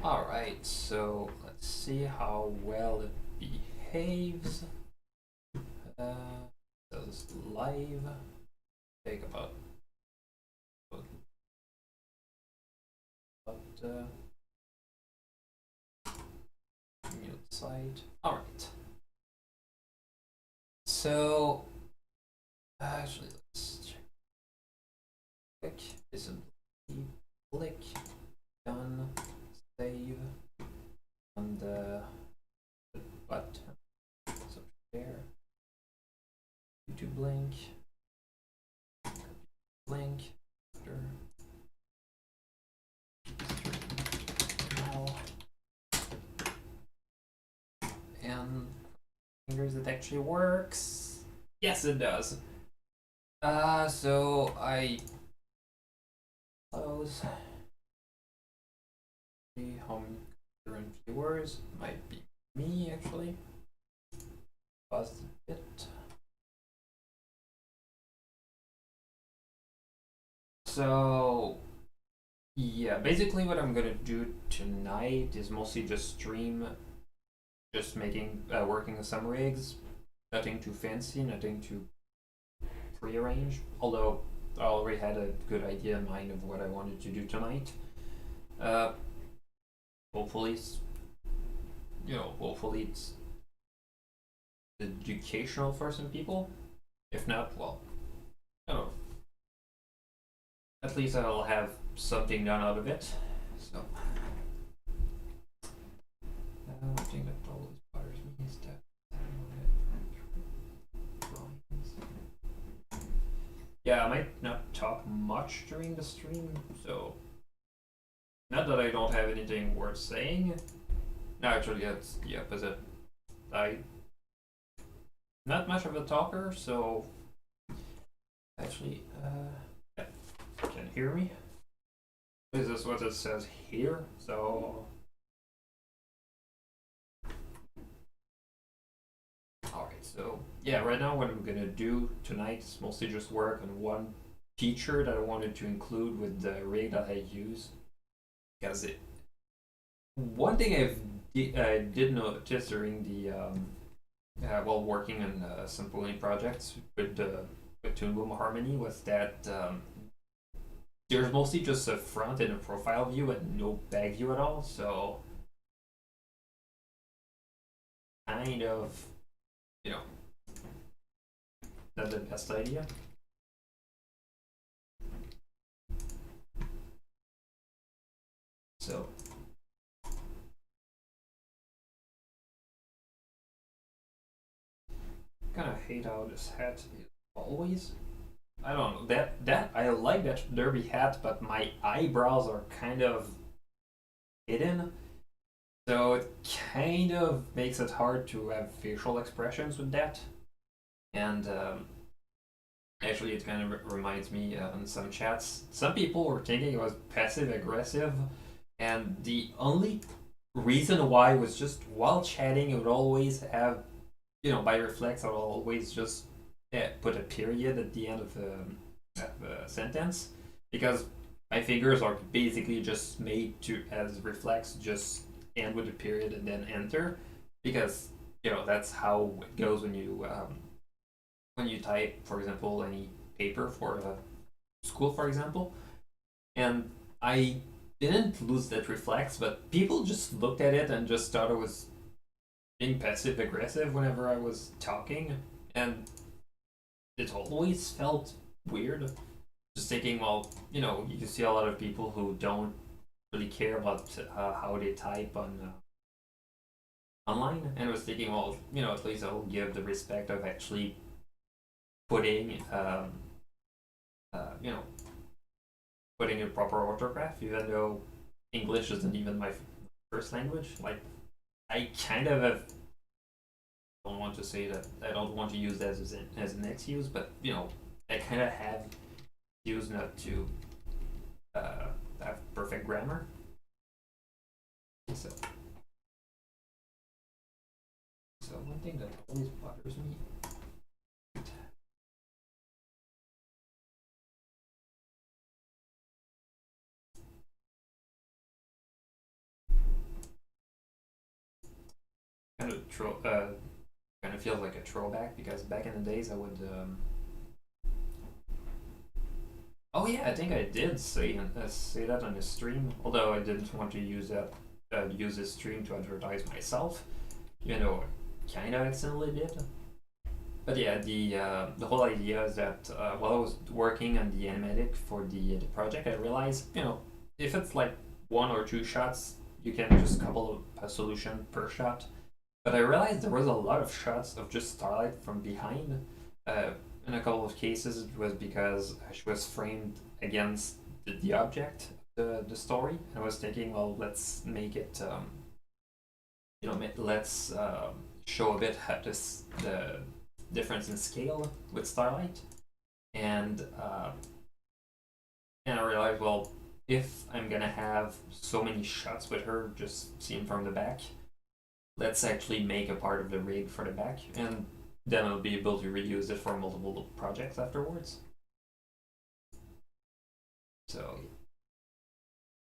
Alright, so let's see how well it behaves. So this is live. Take about mute site. Alright. So actually let's check. Click, disable, click, done, save, and the button. So share, YouTube link, after now, and fingers it actually works. Yes, it does. So I close. See how many current viewers might be me actually. Pause a bit. So yeah, basically what I'm gonna do tonight is mostly just stream, just making working with some rigs, nothing too fancy, nothing too prearranged. Although I already had a good idea in mind of what I wanted to do tonight. Hopefully, hopefully it's educational for some people. If not, well, I don't know. At least I'll have something done out of it. So, one thing that always bothers me is that yeah, I might not talk much during the stream, so not that I don't have anything worth saying. No, actually, it's the opposite. I not much of a talker, so actually, yeah, can hear me. This is what it says here. So, all right. So yeah, right now what I'm gonna do tonight is mostly just work on one feature that I wanted to include with the rig that I use. Because it, one thing I did notice during the while working on some pooling projects with Toon Boom Harmony was that there's mostly just a front and a profile view and no back view at all. So kind of, you know, not the best idea. So kind of hate how this hat is always. I don't know that I like that derby hat, but my eyebrows are kind of hidden, so it kind of makes it hard to have facial expressions with that. And actually, it kind of reminds me in some chats, some people were thinking it was passive aggressive, and the only reason why was just while chatting, it would always have, by reflex, I would always just put a period at the end of the sentence because my fingers are basically just made to, as reflex, just end with a period and then enter because that's how it goes when you type, for example, any paper for school, for example. And I didn't lose that reflex, but people just looked at it and just thought it was being passive aggressive whenever I was talking, and it always felt weird. Just thinking, well, you see a lot of people who don't really care about how they type on online, and I was thinking, well, at least I'll give the respect of actually putting, you know, putting a proper orthograph, even though English isn't even my first language. Like, I kind of have. Don't want to say that I don't want to use that as an excuse, but I kind of have used not to have perfect grammar. So, one thing that always bothers me. kind of feels like a throwback because back in the days I would. Oh yeah, I think I did say that on the stream. Although I didn't want to use this stream to advertise myself. You know, kind of accidentally did. But yeah, the whole idea is that while I was working on the animatic for the project, I realized if it's like one or two shots, you can just couple a solution per shot. But I realized there was a lot of shots of just Starlight from behind. Uh, in a couple of cases, it was because she was framed against the object, the story. And I was thinking, well, let's make it, let's show a bit how the difference in scale with Starlight. And and I realized, well, if I'm gonna have so many shots with her just seen from the back, let's actually make a part of the rig for the back, and then I'll be able to reuse it for multiple projects afterwards. So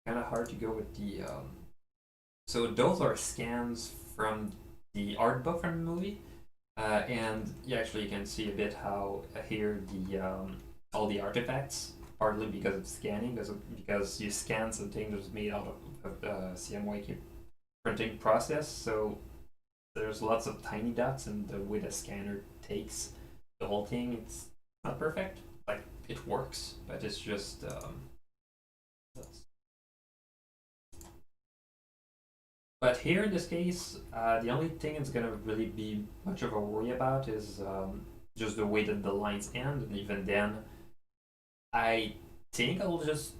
kind of hard to go with the. So those are scans from the art book from the movie, and you actually can see a bit how here the all the artifacts, partly because of scanning, because you scan something that's made out of CMYK printing process, so there's lots of tiny dots, and the way the scanner takes the whole thing, it's not perfect. Like it works, but it's just but here in this case, the only thing it's gonna really be much of a worry about is just the way that the lines end, and even then, I think I'll just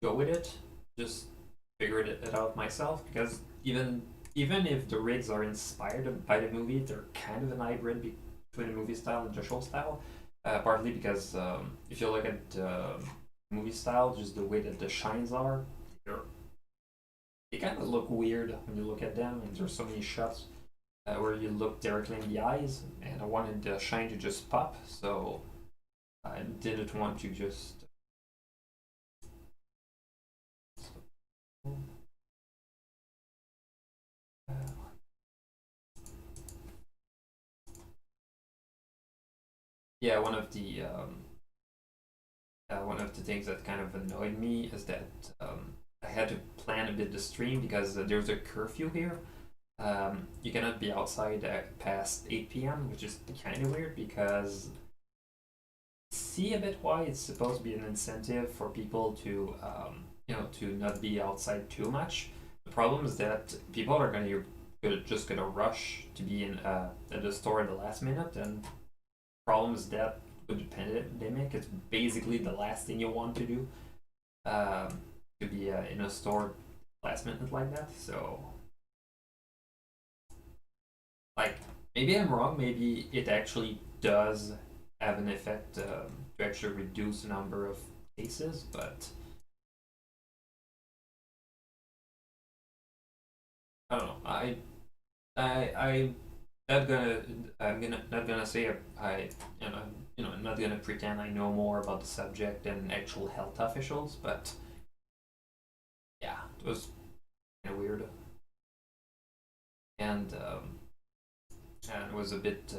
go with it, just figure it out myself, because even if the rigs are inspired by the movie, they're kind of an hybrid between the movie style and the show style. Partly because if you look at the movie style, just the way that the shines are, they kind of look weird when you look at them, and there's so many shots where you look directly in the eyes, and I wanted the shine to just pop, so I didn't want to just. Yeah, one of the things that kind of annoyed me is that I had to plan a bit the stream because there's a curfew here. You cannot be outside past 8 p.m., which is kind of weird because see a bit why it's supposed to be an incentive for people to to not be outside too much. The problem is that people are just gonna rush to be in at the store at the last minute, and problem is that with the pandemic, it's basically the last thing you want to do, um, to be in a store last minute like that. So, like, maybe I'm wrong. Maybe it actually does have an effect to actually reduce the number of cases, but I don't know. I not gonna I'm gonna not gonna say I I'm not gonna pretend I know more about the subject than actual health officials, but yeah, it was kind of weird, and it was a bit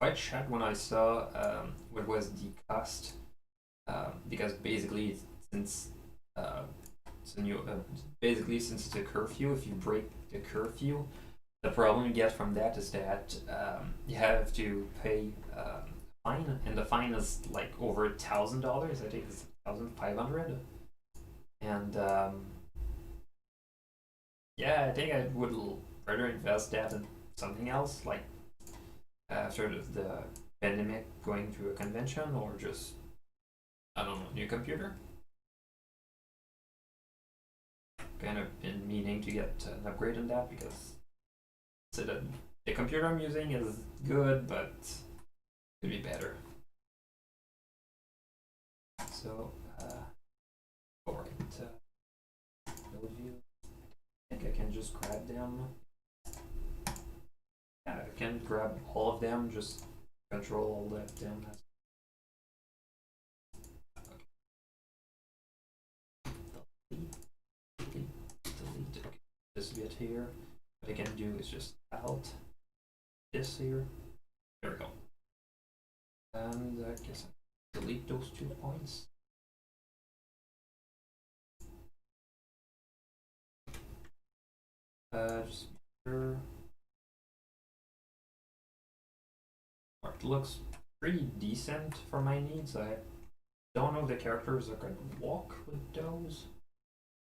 quite shocked when I saw what was the cost, because basically since since you basically since it's a curfew, if you break the curfew, the problem you get from that is that you have to pay fine, and the fine is like over $1,000. I think it's 1,500, and yeah, I think I would rather invest that in something else, like after the pandemic, going to a convention, or just I don't know, new computer. Kind of been meaning to get an upgrade on that because so the computer I'm using is good, but could be better. So, alright, build view. I think I can just grab them. Yeah, I can grab all of them, just control all of them. Delete this bit here. But I can do is just out this here. There we go. And I guess I delete those 2 points. Just sure. It looks pretty decent for my needs. I don't know if the characters are going to walk with those.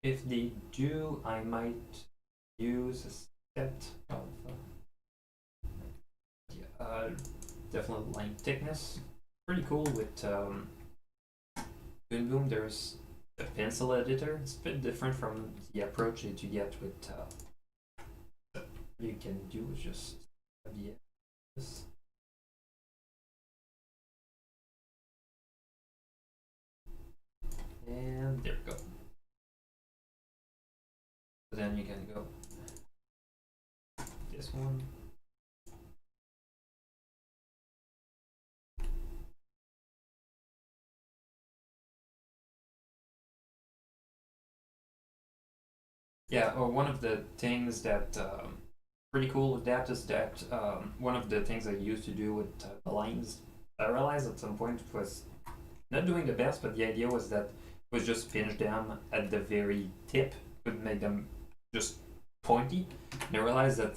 If they do, I might use a set of definitely line thickness. Pretty cool with Boom Boom. There's a pencil editor. It's a bit different from the approach that you get with you can do is just this. And there we go. So then you can go this one. Yeah, or one of the things that pretty cool with that is that one of the things I used to do with the lines, I realized at some point was not doing the best, but the idea was that was just pinch them at the very tip, would make them just pointy. And I realized that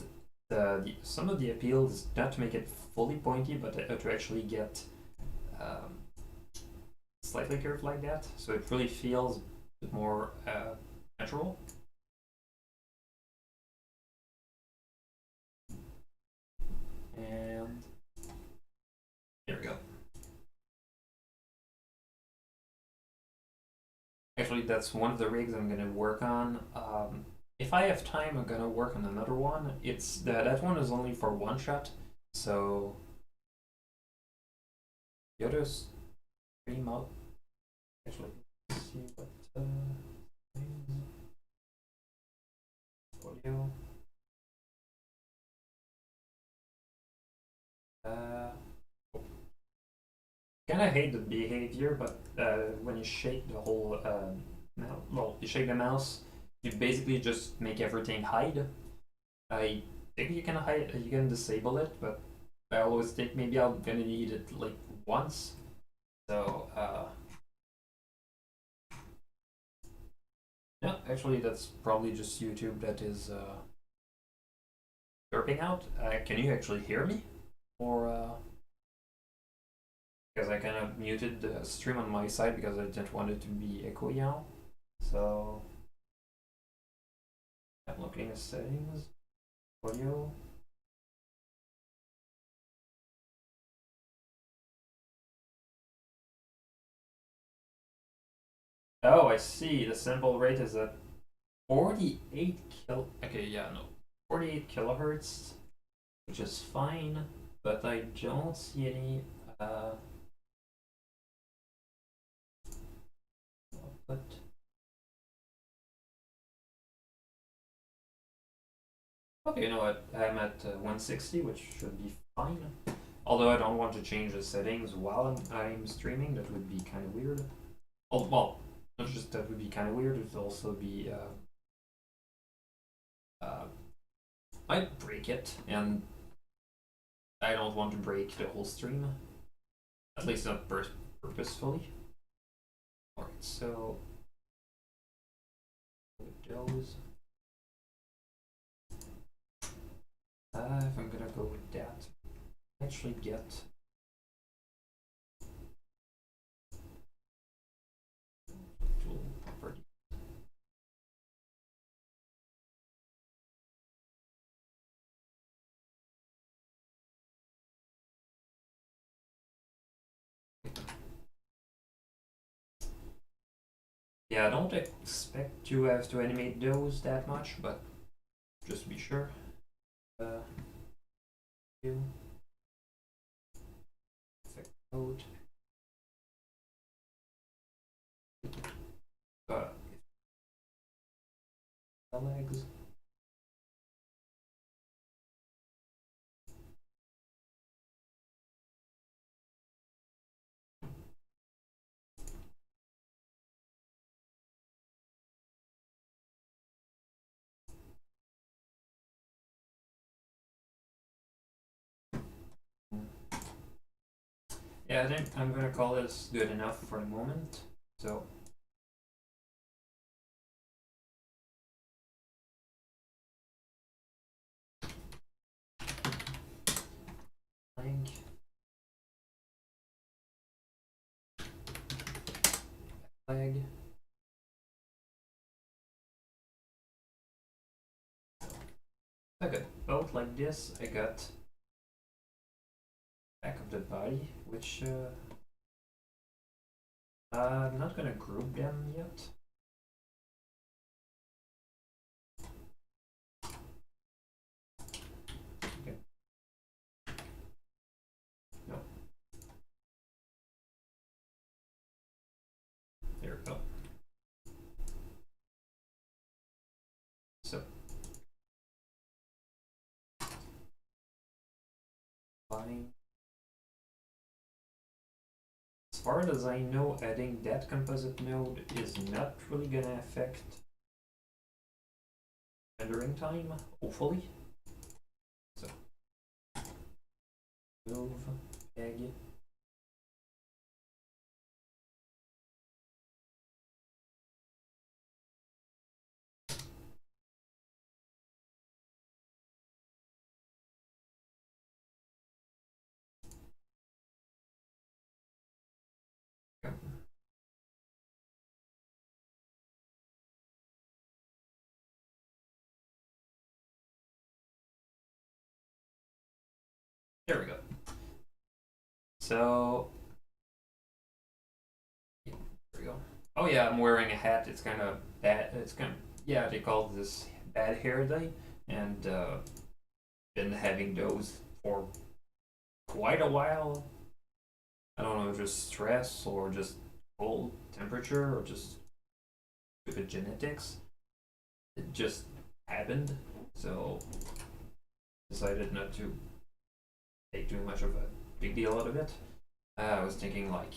some of the appeal is not to make it fully pointy, but to actually get slightly curved like that, so it really feels a bit more natural. And there we go. Actually, that's one of the rigs I'm gonna work on. If I have time, I'm gonna work on another one. It's that one is only for one shot, so the other stream out. Actually, let's see what audio. Kind of hate the behavior, but when you shake the whole well, you shake the mouse, you basically just make everything hide. I think you can hide, you can disable it, but I always think maybe I'm gonna need it like once. So yeah, actually that's probably just YouTube that is burping out. Can you actually hear me? Or because I kind of muted the stream on my side because I didn't want it to be echoey now. So I'm looking at settings, audio. Oh, I see. The sample rate is at 48 Okay, yeah, no, 48 kilohertz, which is fine, but I don't see any output. Okay, you know what? I'm at 160, which should be fine. Although I don't want to change the settings while I'm streaming, that would be kind of weird. Oh, well, not just that would be kind of weird, it would also be might break it, and I don't want to break the whole stream, at least not purposefully. Alright, so with those, if I'm gonna go with that, actually get tool property. Yeah, I don't expect to have to animate those that much, but just to be sure. Effect code. Legs. Yeah, I think I'm gonna call this good enough for the moment. So blank flag. I got both like this. I got back of the body, which I'm not gonna group them yet. Okay. No. There we go. So fine. As far as I know, adding that composite node is not really gonna affect rendering time, hopefully. So move, egg. There we go. So yeah, there we go. Oh yeah, I'm wearing a hat. It's kind of bad. It's kind of, yeah. They call this bad hair day, and been having those for quite a while. I don't know, just stress or just cold temperature or just stupid genetics. It just happened, so decided not to take too much of a big deal out of it. I was thinking like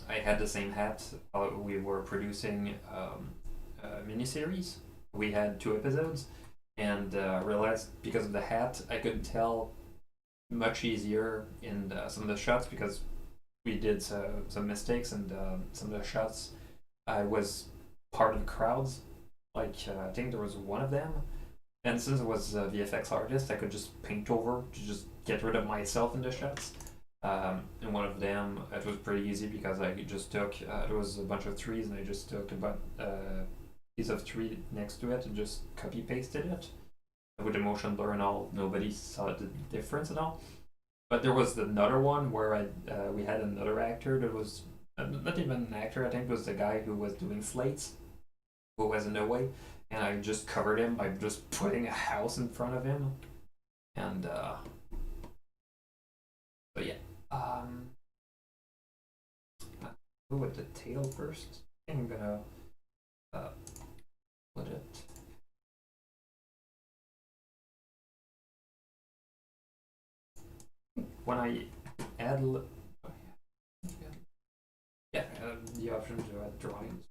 I had the same hat while we were producing a miniseries. We had 2 episodes, and realized because of the hat, I could tell much easier in some of the shots because we did some mistakes, and some of the shots I was part of the crowds. Like I think there was one of them, and since I was a VFX artist, I could just paint over to just get rid of myself in the shots. And one of them, it was pretty easy because I just took there was a bunch of trees, and I just took about piece of tree next to it and just copy pasted it with the motion blur and all. Nobody saw the difference at all. But there was another one where we had another actor that was not even an actor. I think it was the guy who was doing slates, who was in the way, and I just covered him by just putting a house in front of him, and but yeah, I'll go with the tail first. I think I'm gonna uh, put it. When I add, yeah, I have the option to add drawings.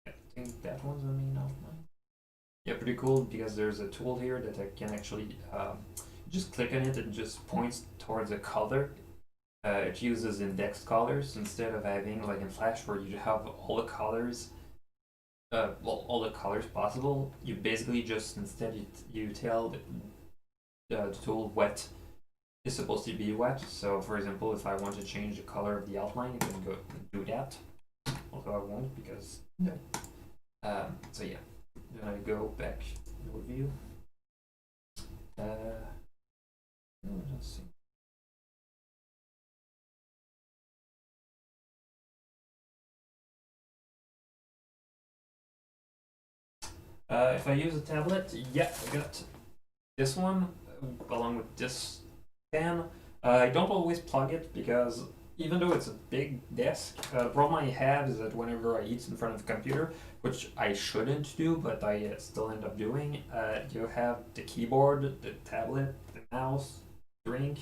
I think that one's the main outline. Yeah, pretty cool because there's a tool here that I can actually just click on it and just points towards a color. It uses indexed colors instead of having like in Flash where you have all the colors, well, all the colors possible. You basically just instead you tell the tool what is supposed to be what. So, for example, if I want to change the color of the outline, I can go do that. Although I won't because no. So yeah, then I go back to review. Let's see. If I use a tablet, yeah, I got this one along with this fan. I don't always plug it because even though it's a big desk, the problem I have is that whenever I eat in front of a computer, which I shouldn't do, but I still end up doing, you have the keyboard, the tablet, the mouse, drink.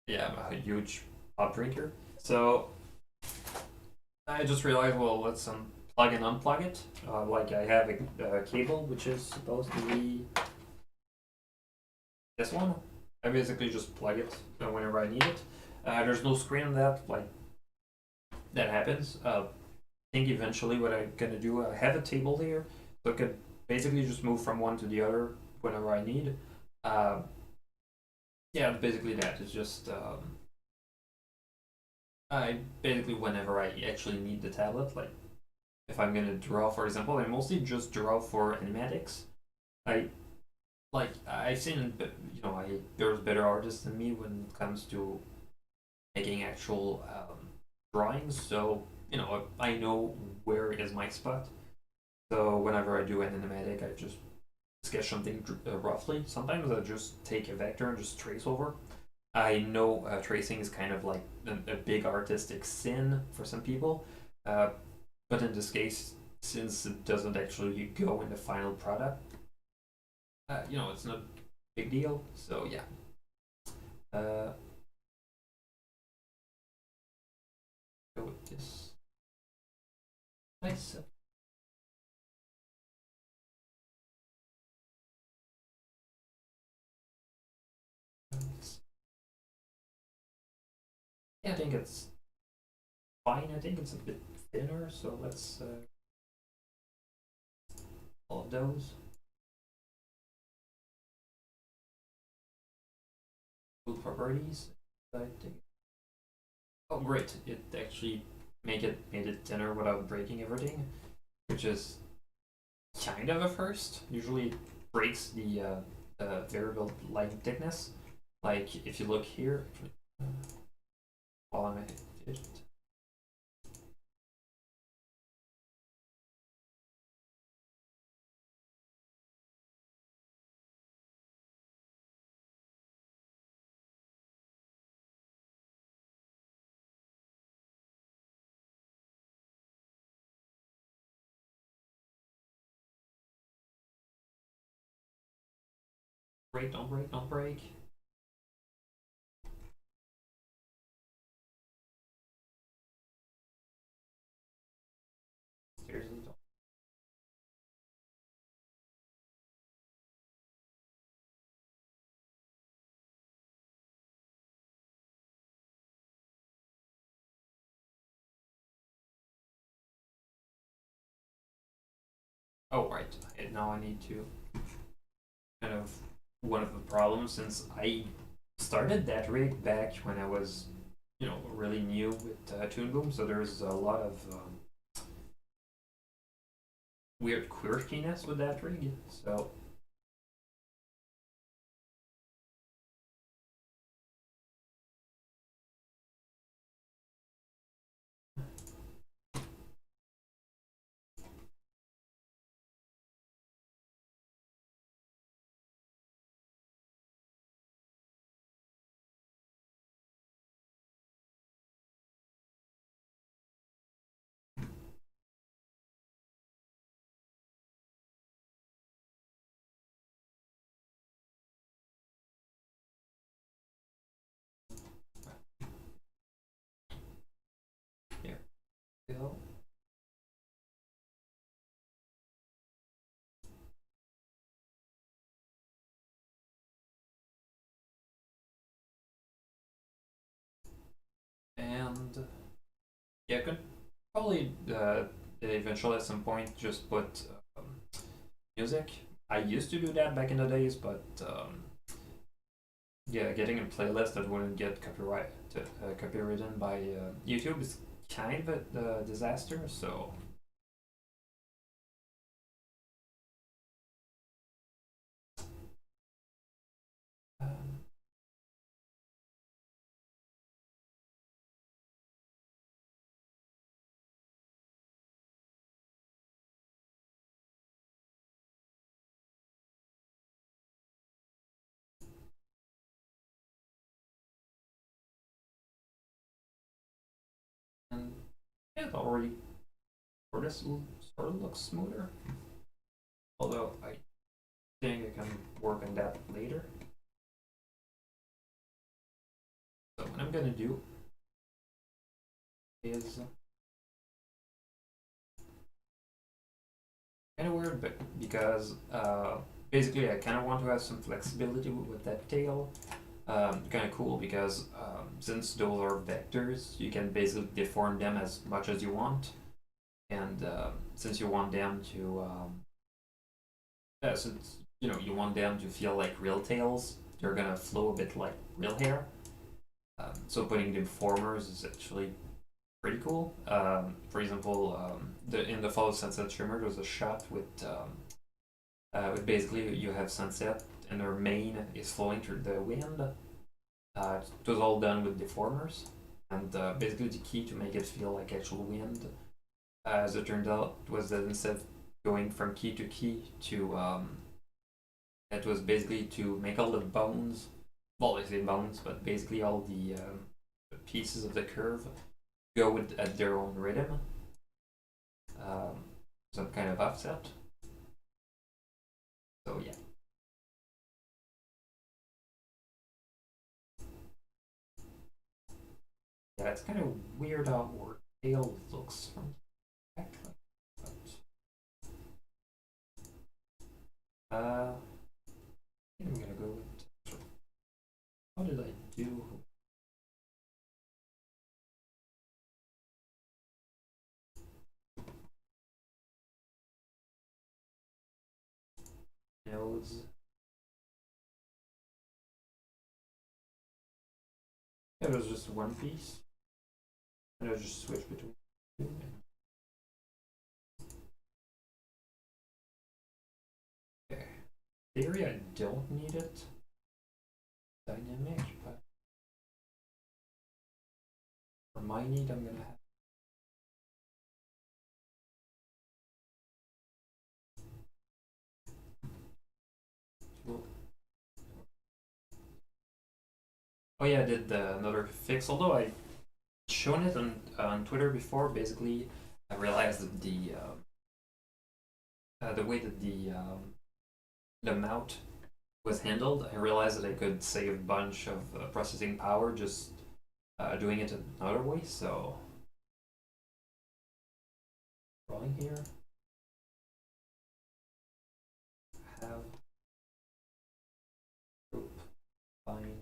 Yeah, I'm a huge pop drinker. So I just realized, well, let's plug and unplug it. Like I have a cable, which is supposed to be this one. I basically just plug it whenever I need it. There's no screen on that, like that happens. I think eventually what I'm gonna do, I have a table here, so I could basically just move from one to the other whenever I need. Uh, yeah, basically that. It's just I basically whenever I actually need the tablet, like if I'm gonna draw, for example, I mostly just draw for animatics. I like I've seen, I there's better artists than me when it comes to making actual drawings. So I know where is my spot. So whenever I do an animatic, I just sketch something roughly. Sometimes I just take a vector and just trace over. I know tracing is kind of like a big artistic sin for some people, uh, but in this case, since it doesn't actually go in the final product, it's not a big deal. So yeah, uh, go with this. Nice. Yeah, I think it's fine. I think it's a bit thinner, so let's all of those. Cool properties. I think. Oh, great! It actually made it thinner without breaking everything, which is kind of a first. Usually, it breaks the variable line thickness. Like if you look here, while I'm at it, break, don't break, don't break. Seriously, don't. Oh, right. Now I need to kind of one of the problems since I started that rig back when I was, really new with Toon Boom. So there's a lot of weird quirkiness with that rig. So here we go. And yeah, I could probably eventually at some point just put music. I used to do that back in the days, but yeah, getting a playlist that wouldn't get copyrighted by YouTube is kind of a disaster. So um, It already sort of looks smoother. Although I think I can work on that later. So what I'm gonna do is kind of weird, but because basically I kind of want to have some flexibility with that tail. Kind of cool because since those are vectors, you can basically deform them as much as you want, and since you want them to, since you want them to feel like real tails, they're gonna flow a bit like real hair. So putting deformers is actually pretty cool. For example, in the Fall of Sunset Shimmer, there's a shot with basically you have sunset and their mane is flowing through the wind. It was all done with deformers, and basically the key to make it feel like actual wind, as it turned out, was that instead of going from key to key to it was basically to make all the bones, well, I say bones, but basically all the pieces of the curve go at their own rhythm, some kind of offset. So yeah. Yeah, it's kind of weird how our tail looks from the back. But, I think I'm gonna go with. How did I do? Nose. It was just one piece. And I just switch between two. Okay. Theory, I don't need it. Dynamic, but for my need, I'm gonna have. Tool. Oh yeah, I did another fix. Although I shown it on Twitter before. Basically, I realized that the way that the mount was handled, I realized that I could save a bunch of processing power just doing it another way. So, drawing here, have group line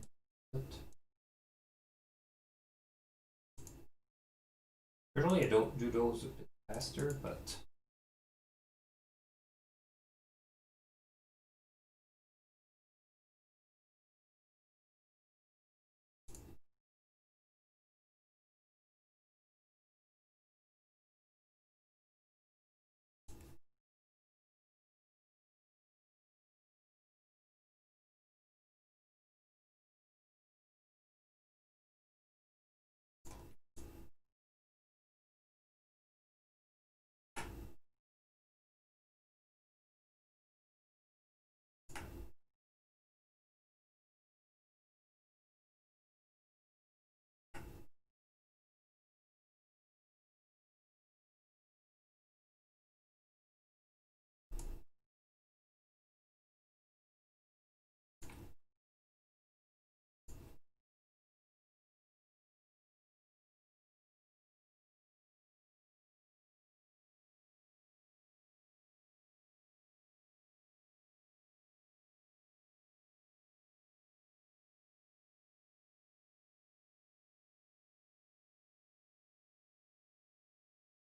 it. Usually I don't do those a bit faster, but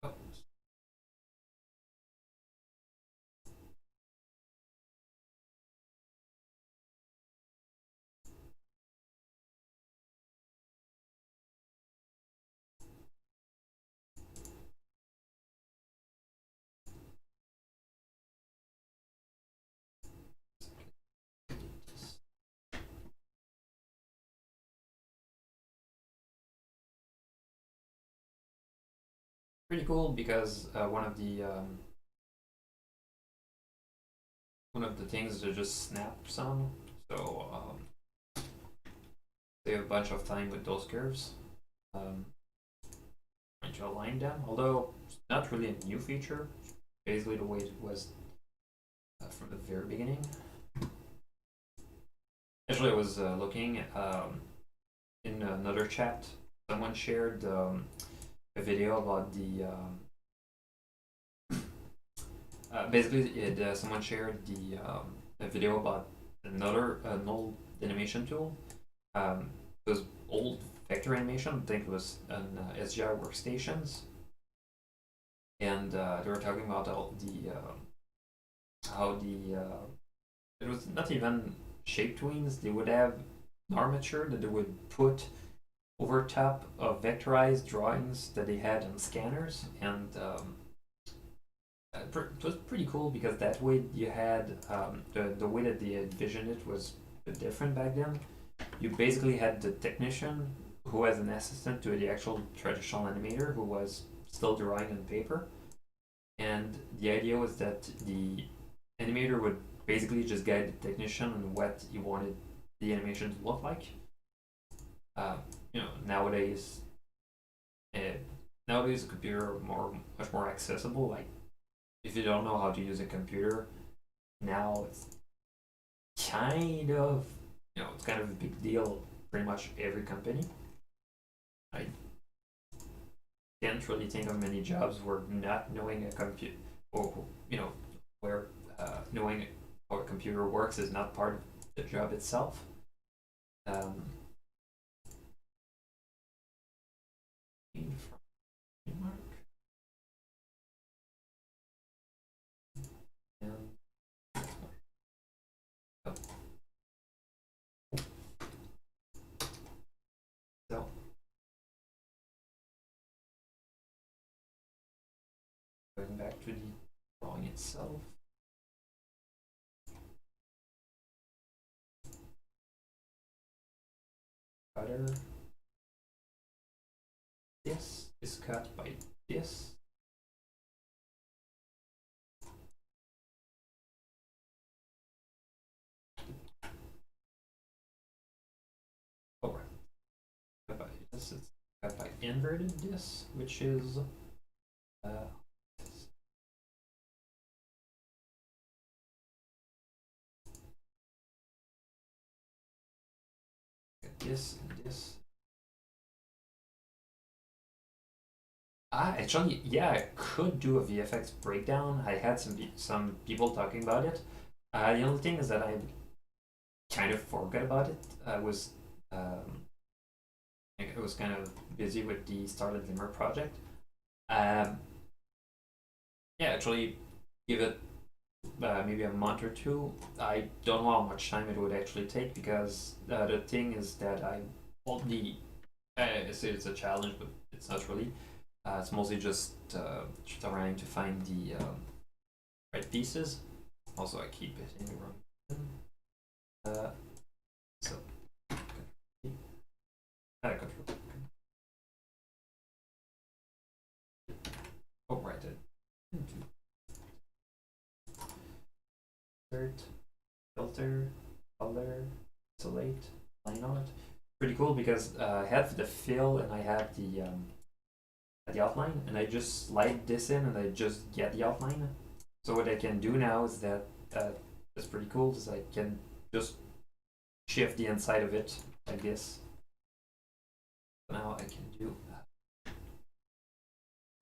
oh, pretty cool because one of the things that just snaps on. So save a bunch of time with those curves. I'm to align them, although it's not really a new feature. Basically, the way it was from the very beginning. Actually, I was looking in another chat. Someone shared a video about the basically someone shared the a video about an old animation tool. It was old vector animation. I think it was on SGI workstations, and they were talking about all the how the it was not even shape twins. They would have an armature that they would put over top of vectorized drawings that they had on scanners, and it was pretty cool because that way you had the way that they envisioned it was a bit different back then. You basically had the technician who was an assistant to the actual traditional animator who was still drawing on paper, and the idea was that the animator would basically just guide the technician on what he wanted the animation to look like. Uh, nowadays, uh, nowadays a computer much more accessible. Like if you don't know how to use a computer, now it's kind of it's kind of a big deal. Pretty much every company. I can't really think of many jobs where not knowing a computer, or where knowing how a computer works is not part of the job itself. Um, so going back to the drawing itself. Cutter. This is cut by this. Oh, right. Cut by this. It's cut by inverted this, which is this and this. Actually, yeah, I could do a VFX breakdown. I had some people talking about it. The only thing is that I kind of forgot about it. I was kind of busy with the Starlit Glimmer project. Um, yeah, actually, give it maybe a month or two. I don't know how much time it would actually take because the thing is that I only I say it's a challenge, but it's not really. It's mostly just trying to find the right pieces. Also, I keep it in the wrong. So, control. Oh, right. Insert, filter, color, isolate, line on it. Pretty cool because I have the fill and I have the outline, and I just slide this in and I just get the outline. So what I can do now is that that's pretty cool is I can just shift the inside of it like this. So now I can do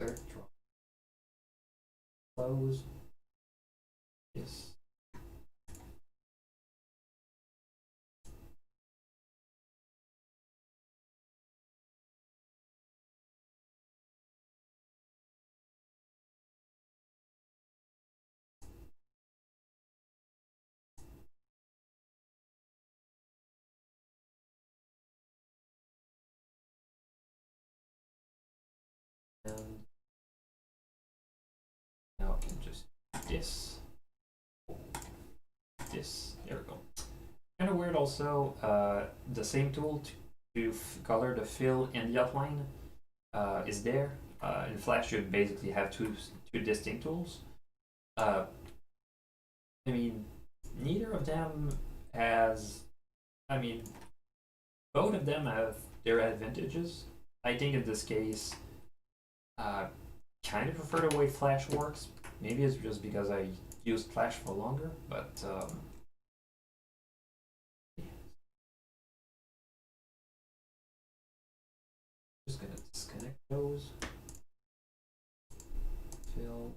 insert, draw, close, this. And now I can just this, there we go. Kind of weird also, the same tool to color the fill and the outline is there. In Flash, you basically have two distinct tools. I mean, neither of them has. I mean, both of them have their advantages. I think in this case, kind of prefer the way Flash works. Maybe it's just because I used Flash for longer, but just gonna disconnect those. Fill.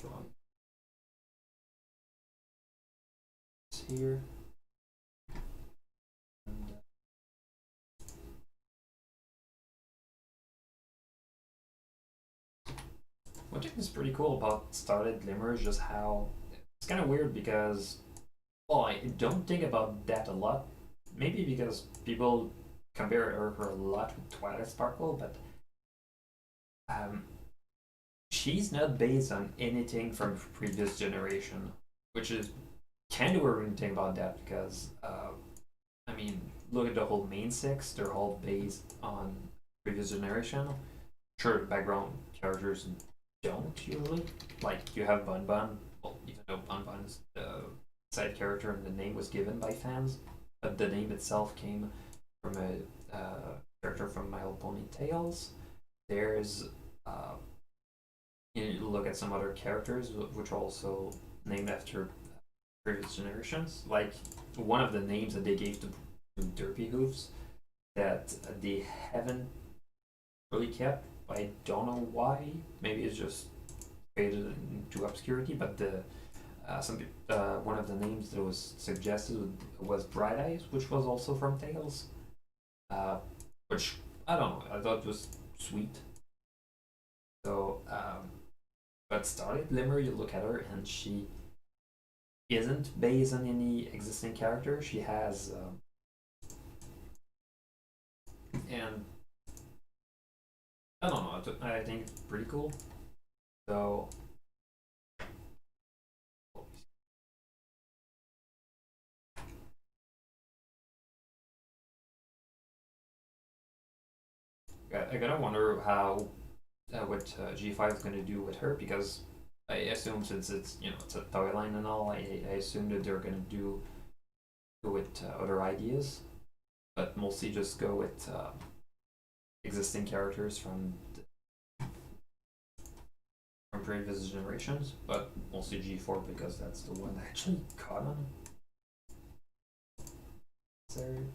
Drawing. Here. And, one thing that's pretty cool about Starlit Glimmer is just how it's kind of weird because, well, I don't think about that a lot. Maybe because people compare her a lot with Twilight Sparkle, but um, she's not based on anything from previous generation, which is kind of weird when you think about that because, I mean, look at the whole main six; they're all based on previous generation. Sure, background characters don't usually. Like you have Bun Bun, well, even though Bun Bun is the side character and the name was given by fans, but the name itself came from a character from My Little Pony Tales. There's you look at some other characters which are also named after previous generations. Like one of the names that they gave to Derpy Hooves that they haven't really kept. I don't know why. Maybe it's just faded into obscurity. But the one of the names that was suggested was Bright Eyes, which was also from Tales. Uh, which I don't know. I thought was sweet. So, but Starlight Glimmer, you look at her and she isn't based on any existing character. She has, and I don't know. I think it's pretty cool. So, I gotta wonder how what G5 is gonna do with her because I assume since it's it's a toy line and all, I assume that they're gonna go with other ideas, but mostly just go with existing characters from previous generations, but mostly G4 because that's the one that actually caught on. Third.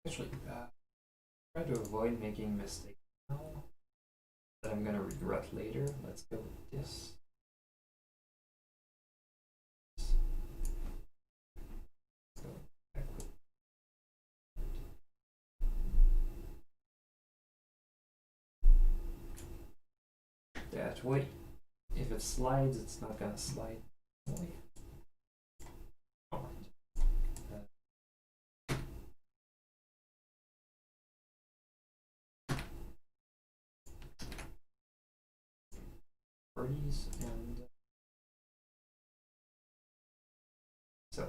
Actually, try to avoid making mistakes now that I'm gonna regret later. Let's go with this. Go back with that way. If it slides, it's not gonna slide. Away. Alright. Birdies and so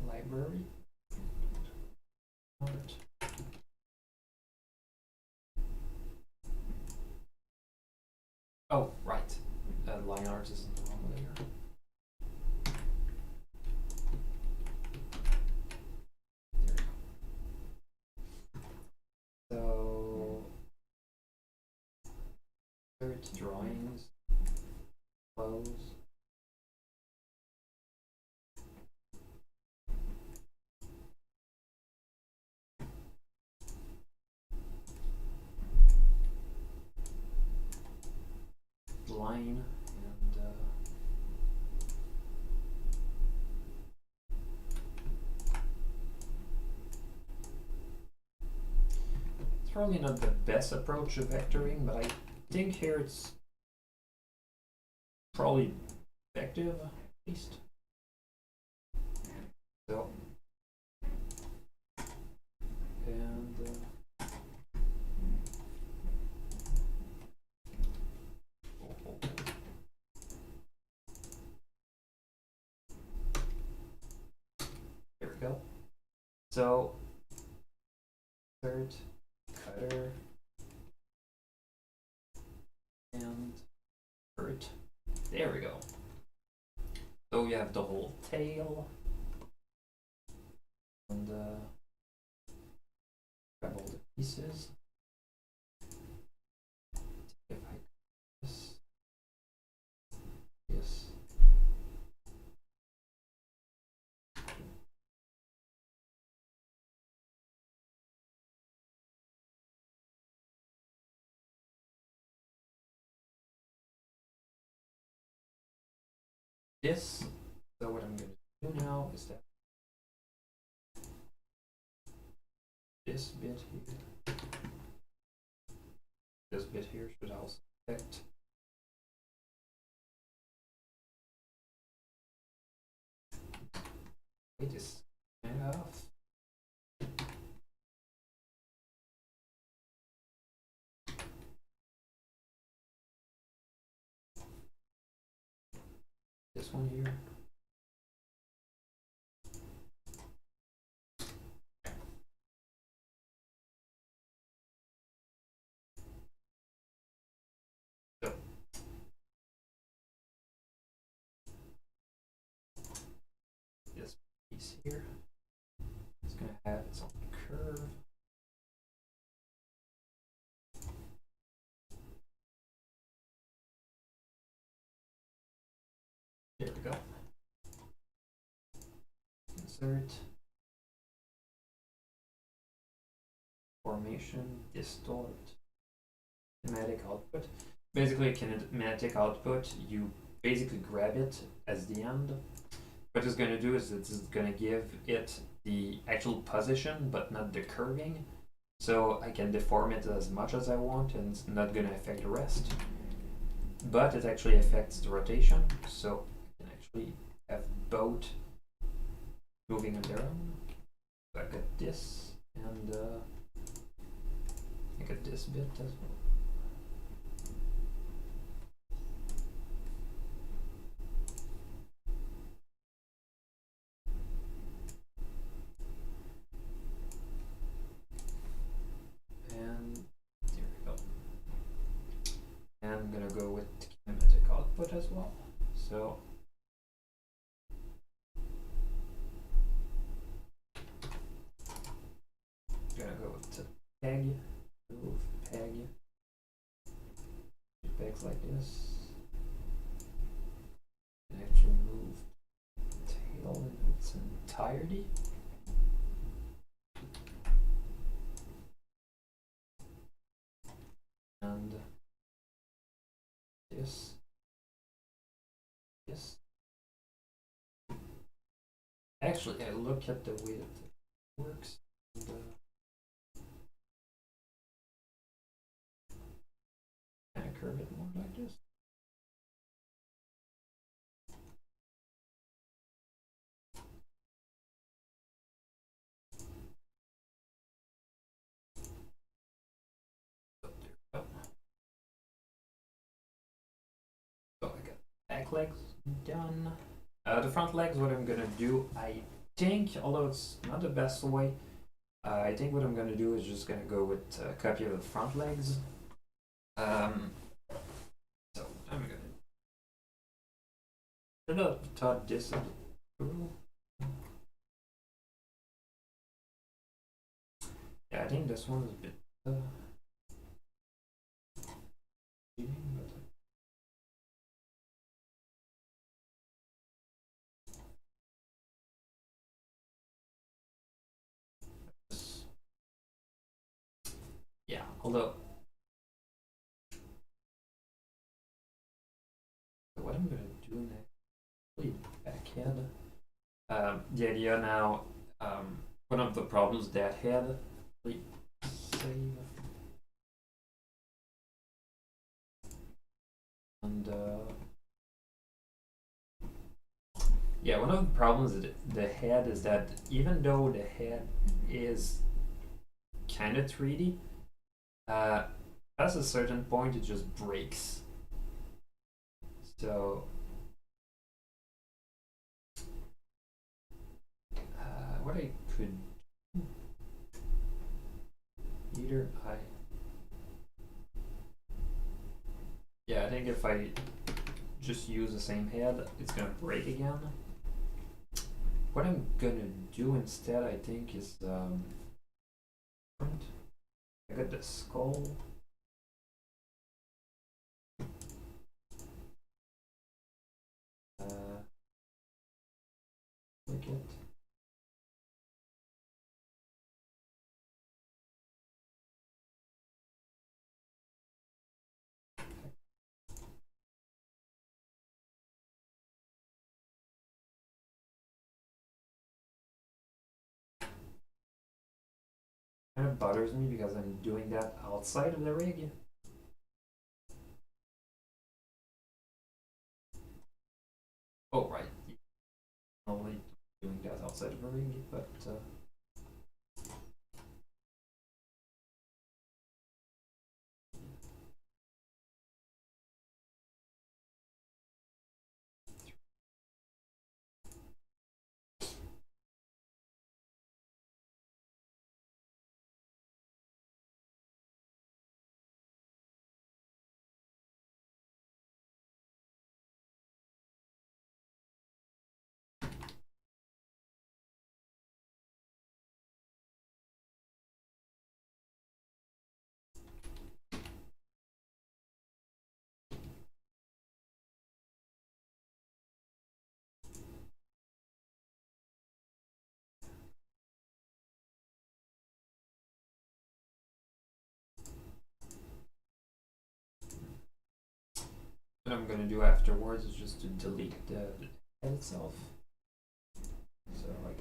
library. Art. Oh, right. Line art is in the wrong layer. There we go. So, third drawings, close. probably not the best approach to vectoring, but I think here it's probably effective, at least. So, and there we go. So, insert, cutter, and insert. There we go. So we have the whole tail, and grab all the pieces. If I this, this. This. So what I'm going to do now is that this bit here, this bit here should also affect. Wait, this kind of off. This one here. So this piece here is going to have its own curve. There we go. Insert. Formation, distort, kinematic output. Basically, kinematic output, you basically grab it as the end. What it's going to do is it's going to give it the actual position, but not the curving. So I can deform it as much as I want, and it's not going to affect the rest. But it actually affects the rotation, so I can actually have both moving on their own. So I got this, and I got this bit as well. And there we go. And I'm gonna go with kinematic output as well. So I'm gonna go with the peg, move peg, two pegs like this. And actually move tail in its entirety. And this. Actually, I look at the way that it works. And, kind of curve it more like this. So, so I got back legs done. The front legs, what I'm gonna do, I think, although it's not the best way, I think what I'm gonna do is just gonna go with a copy of the front legs. So I'm gonna. I should have taught this a bit through. Yeah, I think this one is a bit. Cheating, but yeah, although what I'm gonna do next, really backhead. The idea now, one of the problems that had, save. Yeah, one of the problems with the head is that even though the head is kind of 3D, uh, past a certain point it just breaks. So, what I could either I yeah, I think if I just use the same head, it's gonna break again. What I'm gonna do instead, I think, is I got the skull. Uh, Click it. Kind of bothers me because I'm doing that outside of the rig. Oh right, only doing that outside of a rig, but what I'm gonna do afterwards is just to delete the head itself. So like,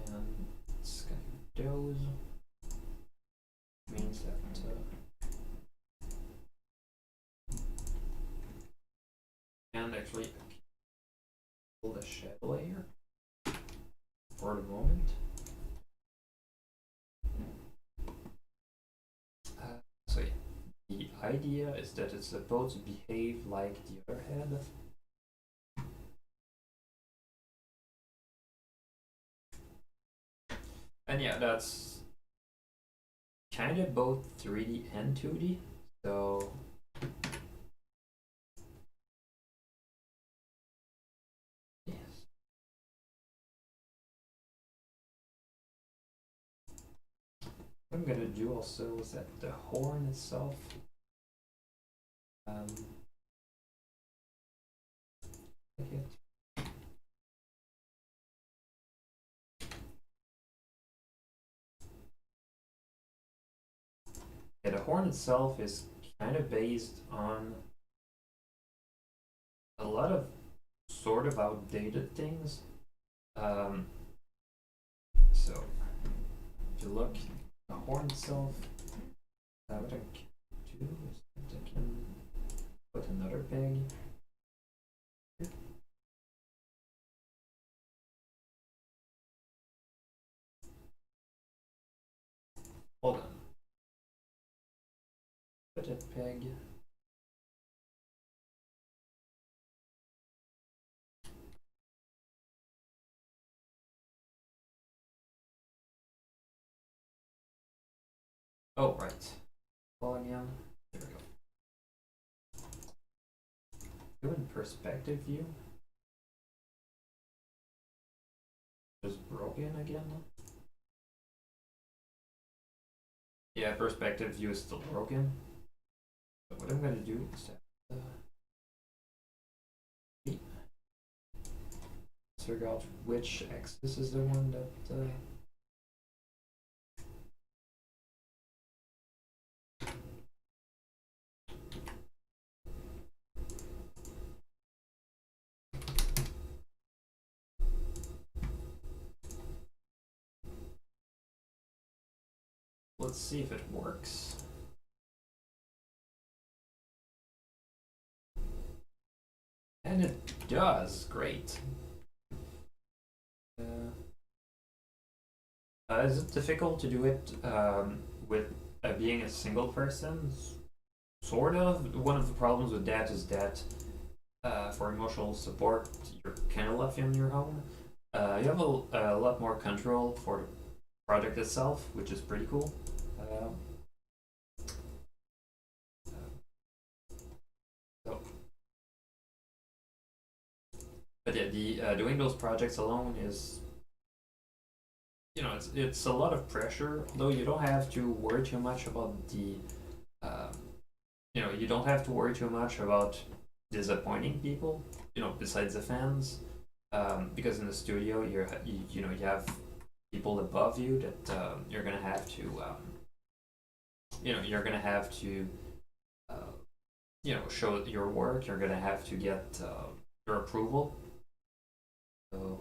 and it's kind of those means that and actually pull the shadow layer for the moment. So yeah, the idea is that it's supposed to behave like the other head. And yeah, that's kind of both 3D and 2D. So yes. What I'm gonna do also is that the horn itself, um, okay. Yeah, the horn itself is kind of based on a lot of sort of outdated things. Um, so if you look, the horn itself, what I can do is that I can put another peg. Hold on. Put a peg. Oh, right. Well, again. There we go. Do in perspective view. Just broken again. Yeah, perspective view is still broken. what I'm gonna do is figure out which axis is the one that. Let's see if it works. And it does, great. Is it difficult to do it with being a single person? Sort of. One of the problems with that is that for emotional support, you're kind of left on your own. You have a lot more control for the project itself, which is pretty cool. So, but yeah, the doing those projects alone is, it's a lot of pressure. Although you don't have to worry too much about the, uh, you don't have to worry too much about disappointing people. Besides the fans, because in the studio you have people above you that you're gonna have to you're gonna have to show your work. You're gonna have to get their approval. So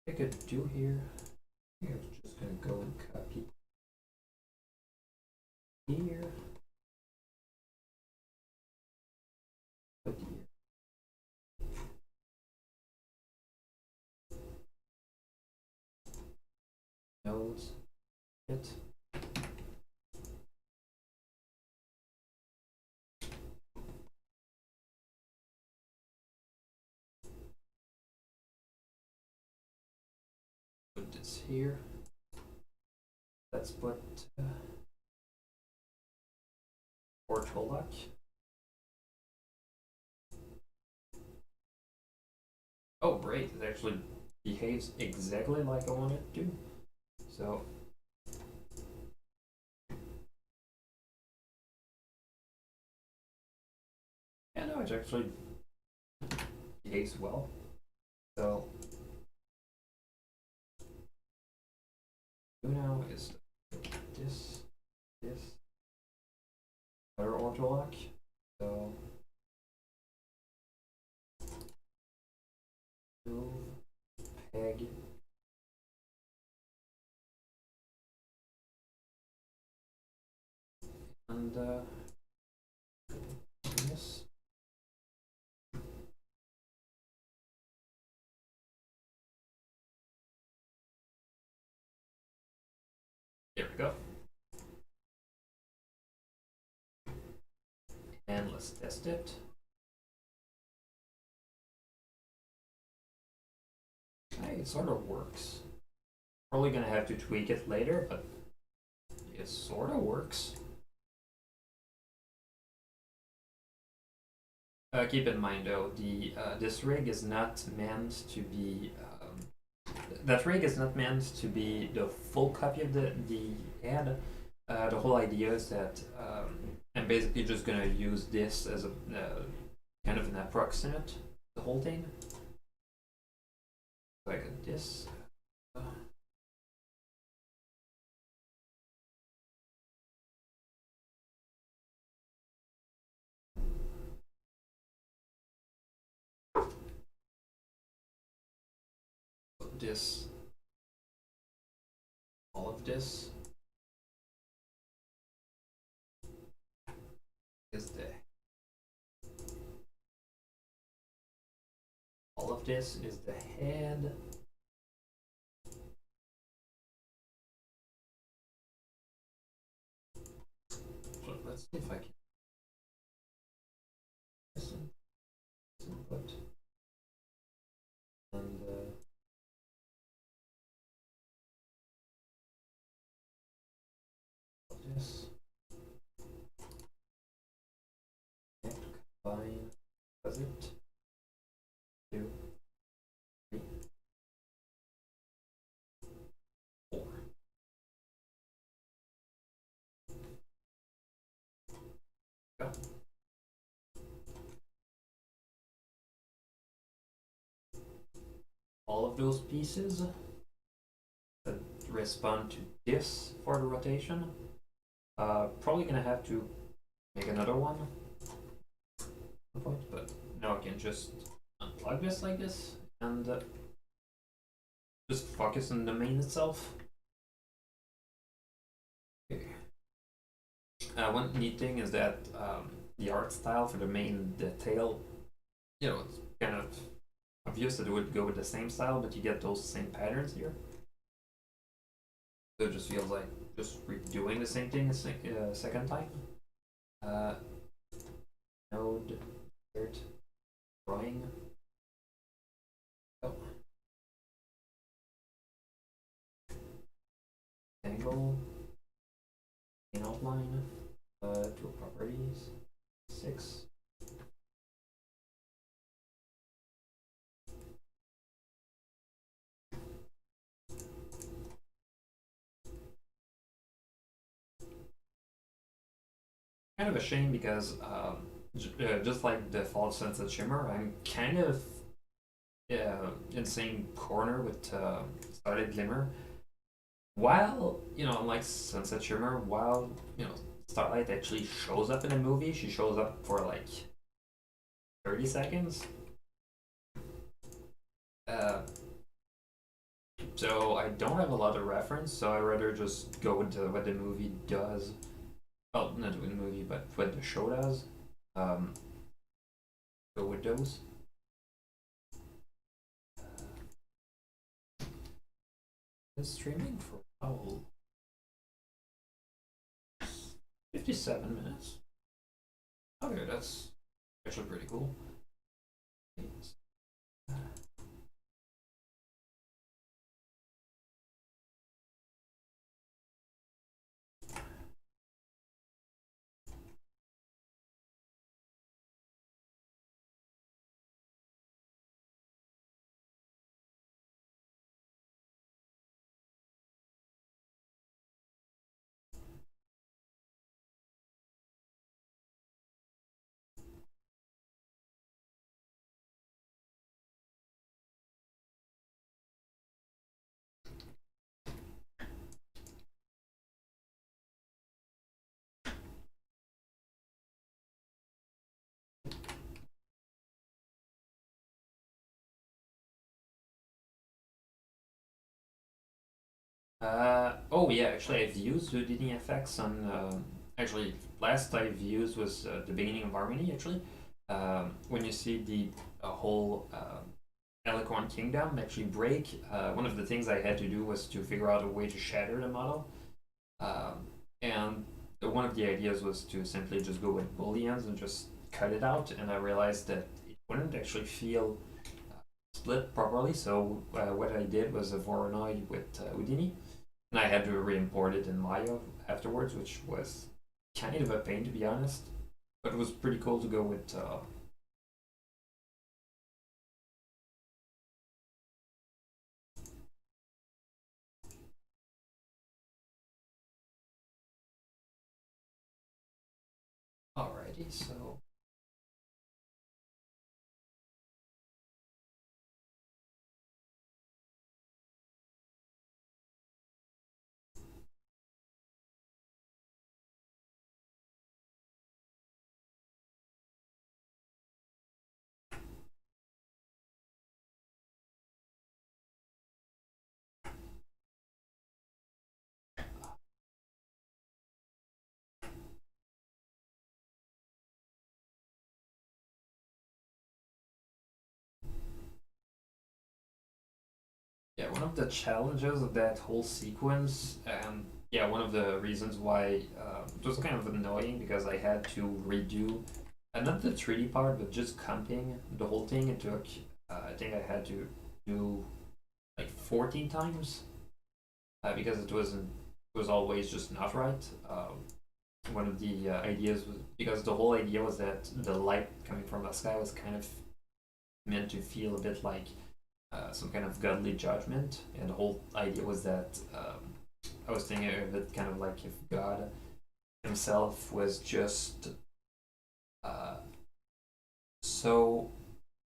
I could do here. I think I'm just gonna go and copy here. Put here. Nose. It. Put this here. Let's put portal lock. Oh, great! It actually behaves exactly like I want it to. So yeah, no, it actually behaves well. So now is this other auto lock. So move, peg. And this. There we go. And let's test it. Hey, it sort of works. Probably gonna have to tweak it later, but it sort of works. Keep in mind though, the this rig is not meant to be. That rig is not meant to be the full copy of the ad. The whole idea is that I'm basically just gonna use this as a kind of an approximate, the whole thing. So I got this. This, all of this is the, all of this is the head. So let's see if I can input and this and combine, does it 2, 3, of those pieces that respond to this for the rotation. Probably gonna have to make another one at some point, but now I can just unplug this like this and just focus on the main itself. Okay. One neat thing is that the art style for the main, the tail, it's kind of obvious that it would go with the same style, but you get those same patterns here. So it just feels like just redoing the same thing a second time. Node, insert, drawing. Oh. Angle, in outline, tool properties, 6. Kind of a shame because just like the false sunset shimmer, I'm kind of in the same corner with starlight glimmer. While unlike sunset shimmer, while starlight actually shows up in a movie, she shows up for like 30 seconds. So I don't have a lot of reference, so I rather just go with what the movie does. Well, not with the movie, but what the show does. Go with those. It's streaming for 57 minutes. Okay, that's actually pretty cool. Oh yeah, actually I've used Houdini effects on, actually last I've used was the beginning of Harmony actually. When you see the whole Alicorn Kingdom actually break, one of the things I had to do was to figure out a way to shatter the model. And one of the ideas was to simply just go with booleans and just cut it out, and I realized that it wouldn't actually feel split properly, so what I did was a Voronoi with Houdini, and I had to re-import it in Maya afterwards, which was kind of a pain to be honest, but it was pretty cool to go with alrighty, so yeah, one of the challenges of that whole sequence, and yeah, one of the reasons why it was kind of annoying because I had to redo, not the 3D part, but just comping the whole thing. It took, I think I had to do like 14 times because it was always just not right. One of the ideas was because the whole idea was that the light coming from the sky was kind of meant to feel a bit like some kind of godly judgment, and the whole idea was that I was thinking of it kind of like if God himself was just so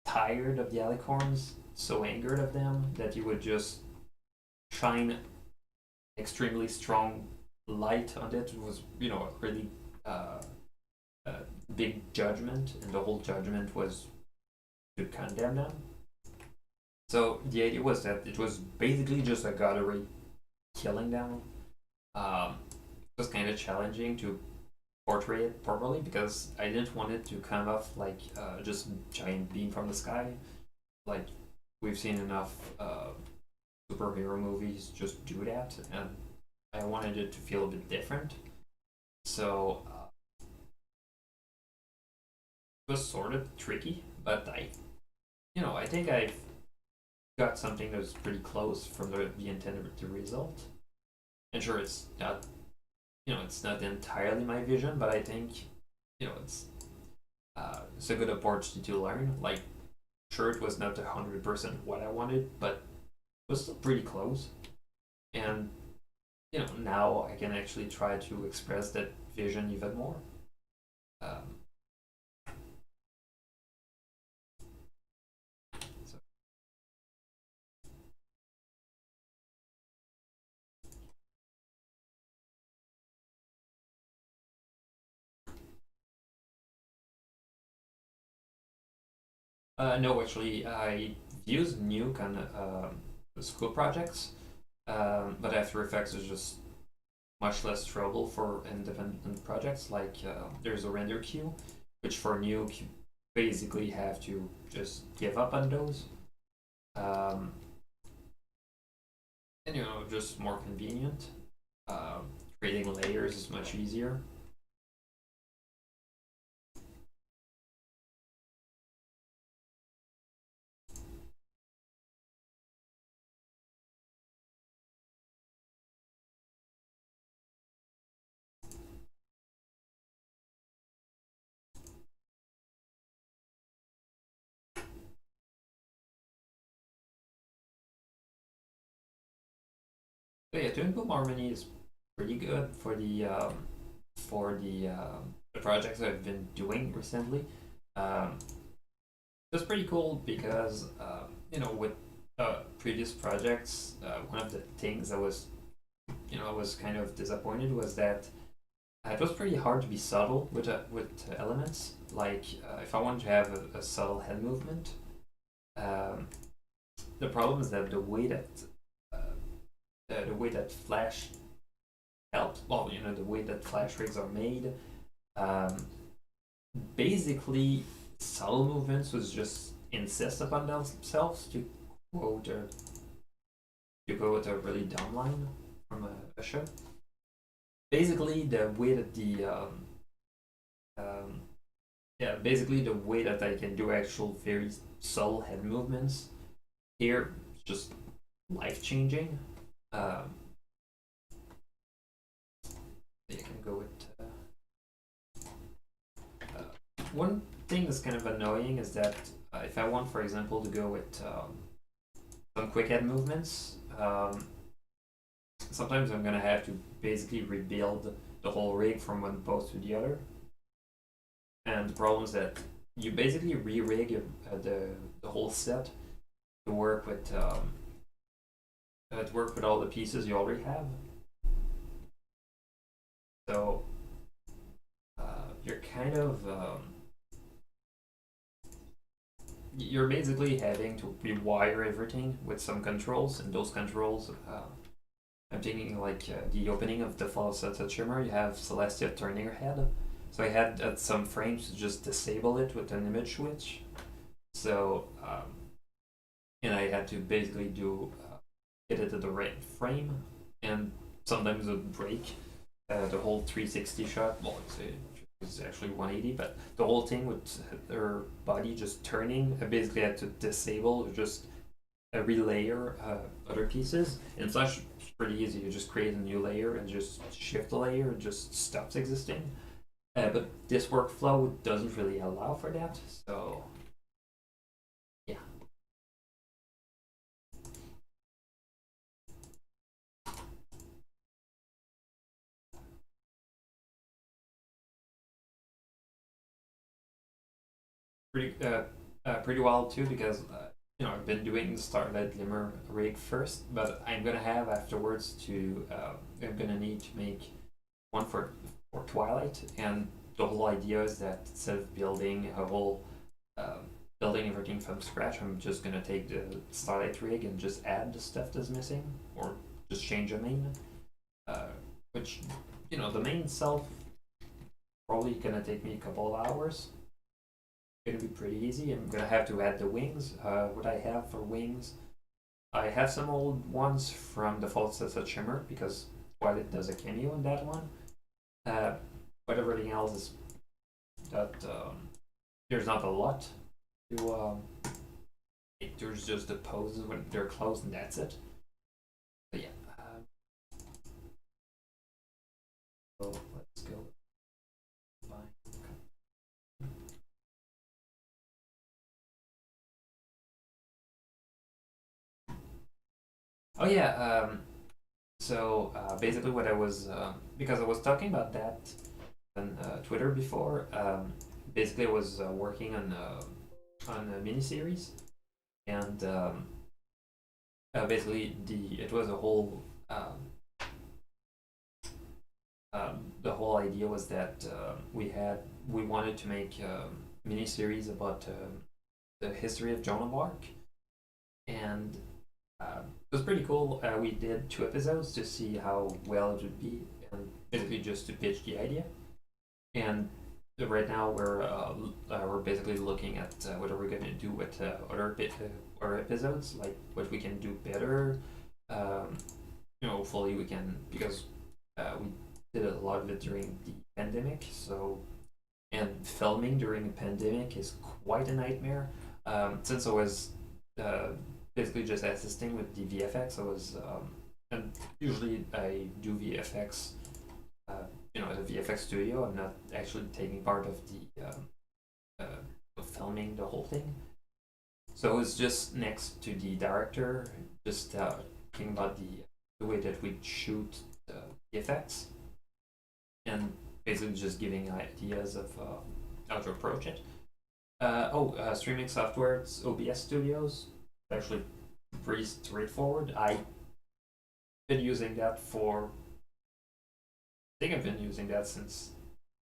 tired of the alicorns so angered of them that you would just shine extremely strong light on it. It was, a really uh, uh, big judgment, and the whole judgment was to condemn them. So the idea was that it was basically just a Goddery killing them. It was kind of challenging to portray it properly because I didn't want it to come off like just giant beam from the sky. Like we've seen enough superhero movies just do that, and I wanted it to feel a bit different. So it was sort of tricky, but I think I've got something that was pretty close from the intended result. And sure, it's not entirely my vision, but I think, it's a good opportunity to learn. Like, sure, it was not 100% what I wanted, but it was still pretty close. And now I can actually try to express that vision even more. Um, so, no, actually, I used Nuke on school projects, but After Effects is just much less trouble for independent projects. Like there's a render queue, which for Nuke you basically have to just give up on those. Um, and just more convenient. Creating layers is much easier. But yeah, Doing Boom Harmony is pretty good for the projects I've been doing recently. Um, it's pretty cool because with previous projects, one of the things I was kind of disappointed was that it was pretty hard to be subtle with elements. Like if I wanted to have a subtle head movement, um, the problem is that uh, the way that Flash helps, well, the way that Flash rigs are made, um, basically subtle movements was just insist upon themselves quote a, to go with a really dumb line from a show. Basically, the way that um, basically the way that I can do actual very subtle head movements here, just life changing. Um, you can go with one thing that's kind of annoying is that if I want, for example, to go with some quick head movements, sometimes I'm gonna have to basically rebuild the whole rig from one post to the other. And the problem is that you basically re-rig the whole set to work with all the pieces you already have. So you're kind of you're basically having to rewire everything with some controls, and those controls. I'm thinking like the opening of the Fall of Sunset Shimmer. You have Celestia turning her head, so I had at some frames to just disable it with an image switch. So and I had to basically do get it at the right frame, and sometimes it would break the whole 360 shot. Well, it's actually 180, but the whole thing with her body just turning, I basically had to disable or just relayer other pieces. In Flash, it's pretty easy. You just create a new layer and just shift the layer and just stops existing. But this workflow doesn't really allow for that. So yeah, pretty wild too because I've been doing the Starlight Glimmer rig first, but I'm gonna have afterwards to I'm gonna need to make one for Twilight, and the whole idea is that instead of building a whole uh, building everything from scratch, I'm just gonna take the Starlight rig and just add the stuff that's missing, or just change the main. Uh, which the main itself probably gonna take me a couple of hours. Gonna be pretty easy. I'm gonna have to add the wings. What I have for wings, I have some old ones from the False Sense of Shimmer because Twilight does a cameo in that one. Uh, but everything else is that there's not a lot to. There's just the poses when they're closed and that's it. But yeah. So let's go. Oh yeah. Basically, what I was because I was talking about that on Twitter before. Basically, I was working on a mini series, and basically it was a whole the whole idea was that we wanted to make a mini series about the history of Joan of Arc, and it was pretty cool. We did 2 episodes to see how well it would be, and basically just to pitch the idea. And right now we're basically looking at what are we going to do with other episodes, like what we can do better. Um, hopefully we can because we did a lot of it during the pandemic, so and filming during a pandemic is quite a nightmare. Since I was uh, basically just assisting with the VFX. I was, and usually I do VFX, uh, at a VFX studio. I'm not actually taking part of filming the whole thing. So I was just next to the director, just thinking about the way that we shoot the VFX, and basically just giving ideas of how to approach it. Streaming software, it's OBS Studios. Actually pretty straightforward. I've been using that I think I've been using that since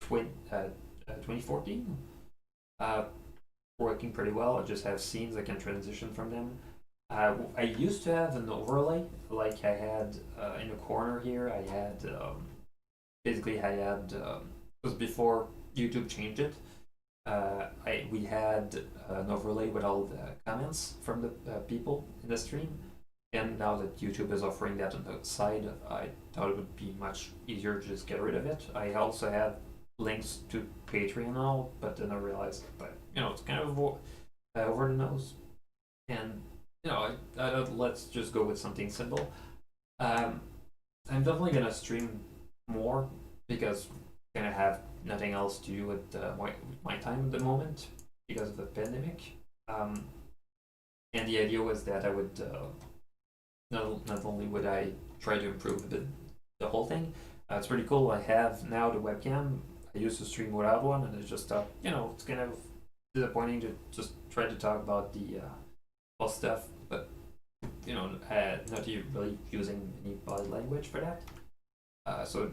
2014. Uh, Working pretty well. I just have scenes I can transition from them. I used to have an overlay, like I had in the corner here. I had basically I had it was before YouTube changed it. We had an overlay with all the comments from the people in the stream, and now that YouTube is offering that on the side, I thought it would be much easier to just get rid of it. I also had links to Patreon now, but then I realized that it's kind of over the nose, and I thought let's just go with something simple. Um, I'm definitely gonna stream more because I'm gonna have nothing else to do with my time at the moment because of the pandemic. Um, and the idea was that I would not only would I try to improve the whole thing. It's pretty cool. I have now the webcam. I used to stream without one, and I just thought, it's kind of disappointing to just try to talk about the all stuff, but not really using any body language for that. So it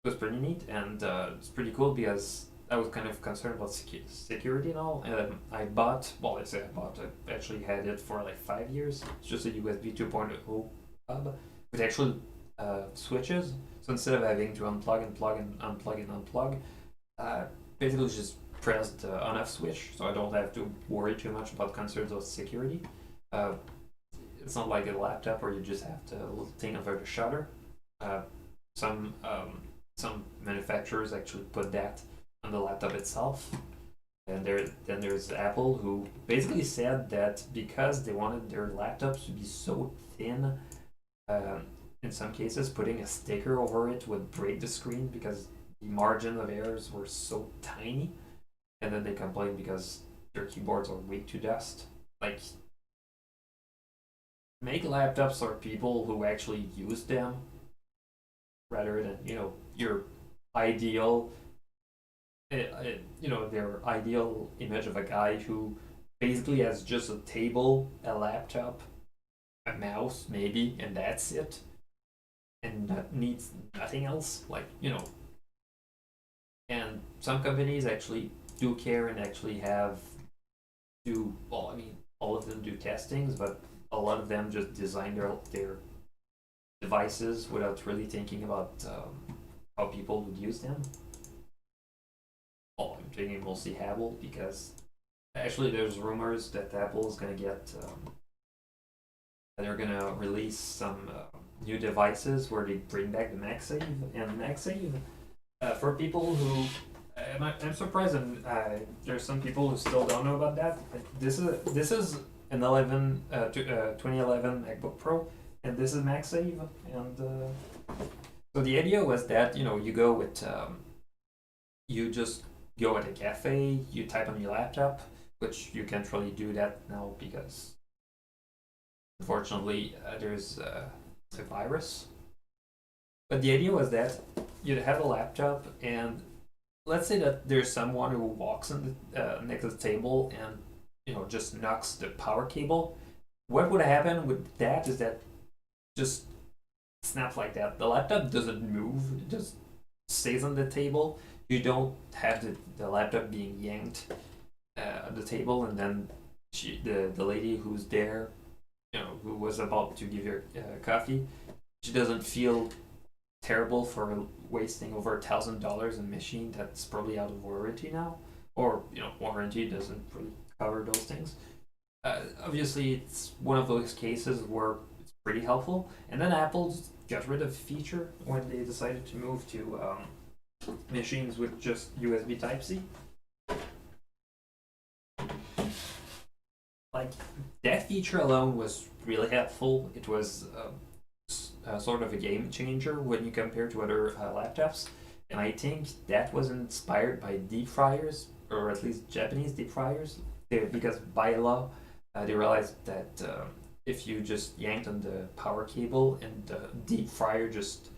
was pretty neat, and it's pretty cool because I was kind of concerned about security and all. And I bought, well, I say I bought, I actually had it for like 5 years. It's just a USB 2.0 hub with actually switches. So instead of having to unplug and plug and unplug and unplug, basically just press the on off switch, so I don't have to worry too much about concerns of security. Uh, it's not like a laptop where you just have to little thing over the shutter. Uh, some manufacturers actually put that on the laptop itself. And there's Apple, who basically said that because they wanted their laptops to be so thin, um, in some cases putting a sticker over it would break the screen because the margin of errors were so tiny. And then they complained because their keyboards are way too dust. Like, make laptops for people who actually use them rather than your ideal their ideal image of a guy who basically has just a table, a laptop, a mouse maybe, and that's it, and that needs nothing else. Like, and some companies actually do care and actually have do well. I mean, all of them do testings, but a lot of them just design their devices without really thinking about how people would use them. Oh, I'm thinking mostly Apple because actually there's rumors that Apple is gonna get they're gonna release some new devices where they bring back the MagSafe, and MagSafe for people who I'm surprised, and there's some people who still don't know about that. This is an 2011 MacBook Pro, and this is MagSafe, and so the idea was that you go with you just go at a cafe, you type on your laptop, which you can't really do that now because unfortunately there's a virus. But the idea was that you'd have a laptop, and let's say that there's someone who walks in next to the table and just knocks the power cable. What would happen with that is that just snaps like that. The laptop doesn't move; it just stays on the table. You don't have the laptop being yanked at the table, and then the lady who's there, who was about to give you coffee, she doesn't feel terrible for wasting over $1,000 in a machine that's probably out of warranty now, or warranty doesn't really cover those things. Obviously, it's one of those cases where it's pretty helpful. And then Apple got rid of the feature when they decided to move to machines with just USB Type C. Like that feature alone was really helpful. It was sort of a game changer when you compare to other laptops. And I think that was inspired by deep fryers, or at least Japanese deep fryers, because by law, they realized that if you just yanked on the power cable and the deep fryer just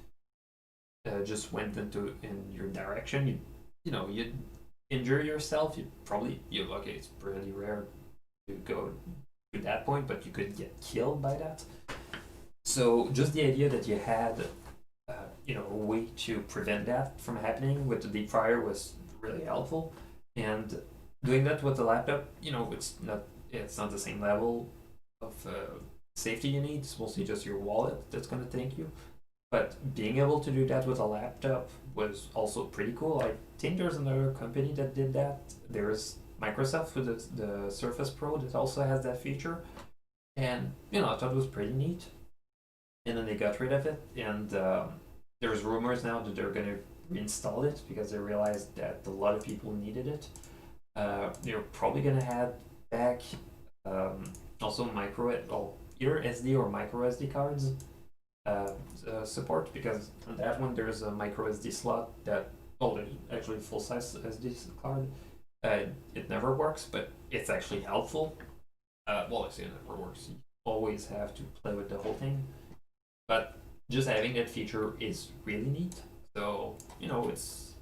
went in your direction, you'd injure yourself. Okay, it's pretty rare to go to that point, but you could get killed by that. So just the idea that you had, a way to prevent that from happening with the deep fryer was really helpful. And doing that with the laptop, it's not the same level of safety you need. It's mostly just your wallet that's going to thank you. But being able to do that with a laptop was also pretty cool. I think there's another company that did that. There's Microsoft with the Surface Pro that also has that feature. And, I thought it was pretty neat. And then they got rid of it. And there's rumors now that they're going to reinstall it because they realized that a lot of people needed it. They're probably going to add back also either SD or micro SD cards support, because on that one there's a micro SD slot that there's actually full size SD card. It never works, but it's actually helpful. I say it never works. You always have to play with the whole thing, but just having that feature is really neat. So it's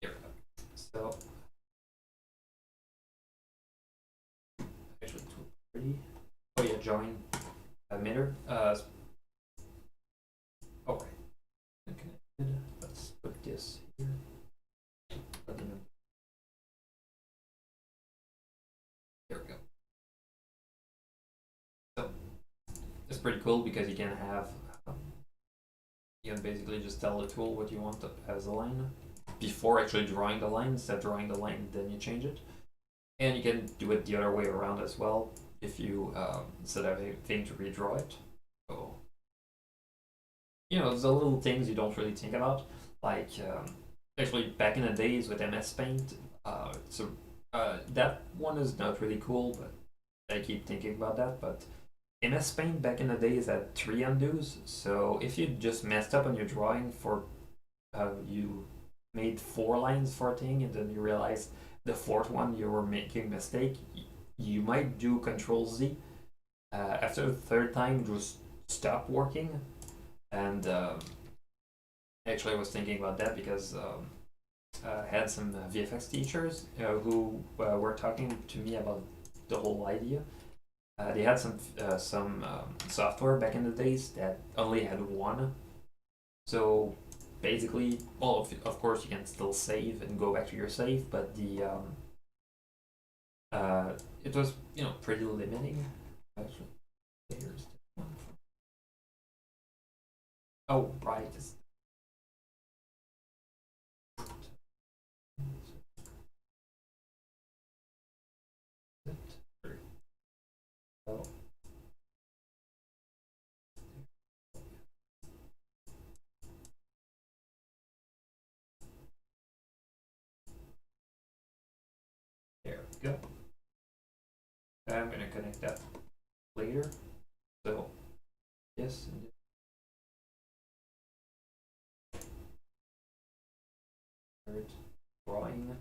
here. So actually, it's pretty. Oh yeah, join emitter. Okay. Connected. Let's put this here. There we go. So it's pretty cool because you can have you can basically just tell the tool what you want as a line before actually drawing the line. Instead of drawing the line, then you change it, and you can do it the other way around as well if you instead of having to redraw it. So the little things you don't really think about, like actually back in the days with MS Paint. So that one is not really cool, but I keep thinking about that. But MS Paint back in the days had 3 undos. So if you just messed up on your drawing for you made 4 lines for a thing, and then you realize the fourth one you were making a mistake, you might do Control Z. After the third time, just stop working. And actually, I was thinking about that because had some VFX teachers who were talking to me about the whole idea. They had some software back in the days that only had one. So basically, well, of course, you can still save and go back to your save, but it was pretty limiting. Actually, here's the one. Oh right, oh, there we go. I'm gonna connect that later. So yes, and drawing.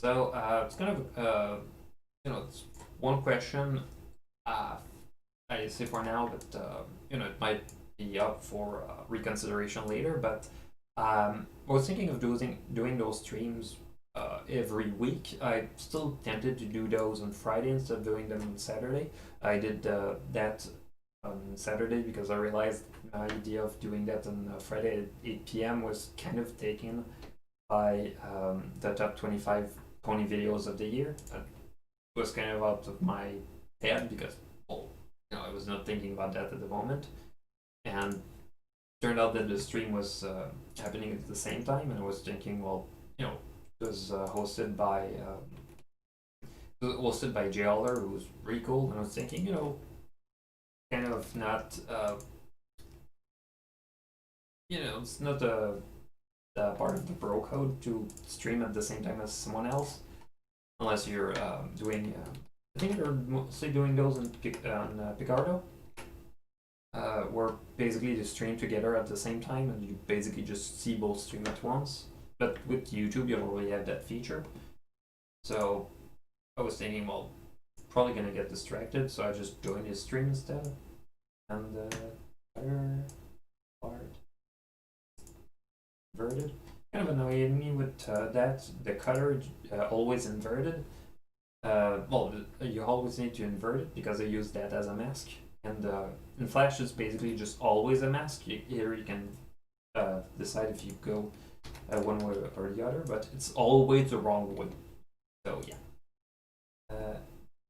Uh, it's kind of it's one question. I say for now, but it might be up for reconsideration later. But I was thinking of doing those streams every week. I'm still tempted to do those on Friday instead of doing them on Saturday. I did that on Saturday because I realized my idea of doing that on Friday at 8 p.m. was kind of taken by the top 25 pony videos of the year. It was kind of out of my head because, well, I was not thinking about that at the moment. And turned out that the stream was happening at the same time, and I was thinking, well, it was hosted by JLer, who was really cool, and I was thinking, kind of not, it's not the part of the bro code to stream at the same time as someone else, unless you're doing. I think they're mostly doing those on Picardo, where basically they stream together at the same time, and you basically just see both stream at once. But with YouTube, you don't really have that feature. So I was thinking, well, probably gonna get distracted, so I just joined his stream instead. And other part inverted. Kind of annoying me with that. The cutter always inverted. Well, you always need to invert it because I use that as a mask. And in Flash, it's basically just always a mask. Here you can decide if you go one way or the other, but it's always the wrong way. So yeah.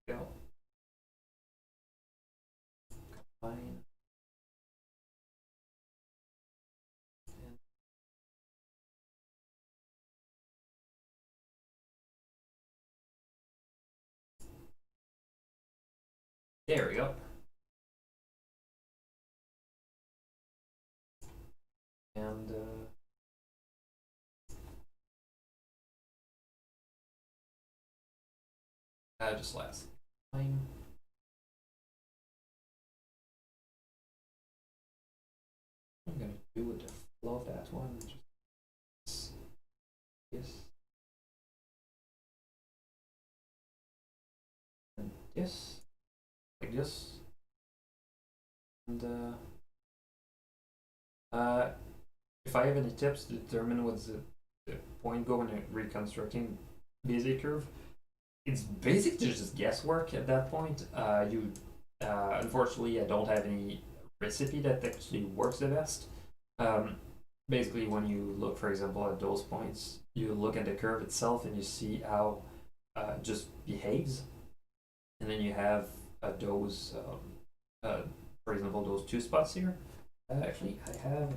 Go. Fine. There we go. And just last time. I'm gonna do with the flow of that one. Just this and this, like this, and if I have any tips to determine what's the point go when reconstructing basic curve, it's basically just guesswork at that point. You unfortunately, I don't have any recipe that actually works the best. Um, Basically, when you look, for example, at those points, you look at the curve itself and you see how it just behaves, and then you have those, for example, those two spots here. Actually, I have.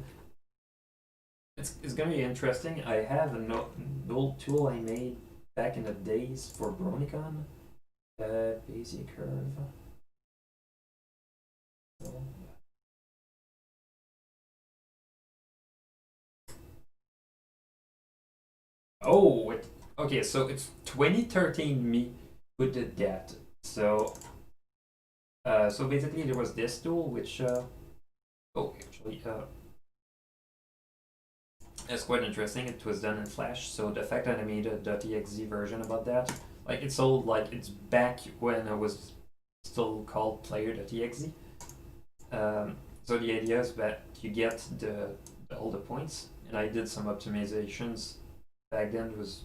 It's gonna be interesting. I have an old tool I made back in the days for Bronicon. Basic curve. So, oh, Okay, so it's 2013 me who did that. So so basically there was this tool which oh actually it's quite interesting. It was done in Flash, so the fact that I made a .exe version about that, like it's all like it's back when I was still called player.exe. So the idea is that you get all the points, and I did some optimizations back then. It was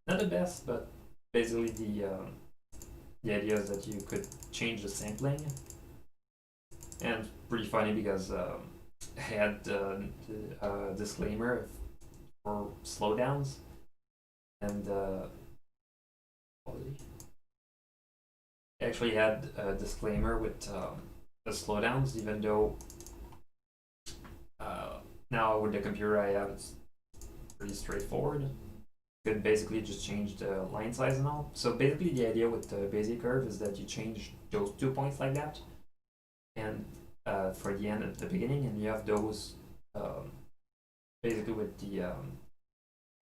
not the best, but basically the idea is that you could change the sampling, and pretty funny because I had disclaimer for slowdowns and quality. I actually had a disclaimer with the slowdowns, even though now with the computer I have it's pretty straightforward. You could basically just change the line size and all. So basically the idea with the basic curve is that you change those 2 points like that, and for the end at the beginning, and you have those basically with the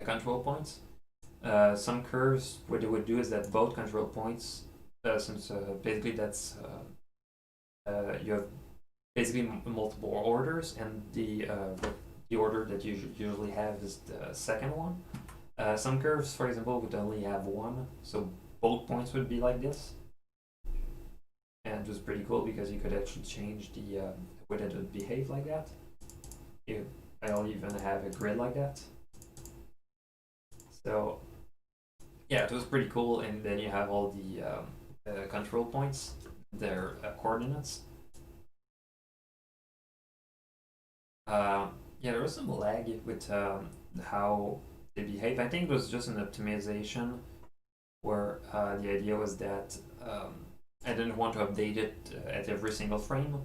control points. Some curves, what they would do is that both control points, since basically that's you have basically multiple orders, and the order that you usually have is the second one. Some curves, for example, would only have one, so both points would be like this, and it was pretty cool because you could actually change the way that it would behave like that. I'll even have a grid like that. So yeah, it was pretty cool, and then you have all the control points, their coordinates. Yeah, there was some lag with how they behave. I think it was just an optimization where the idea was that I didn't want to update it at every single frame.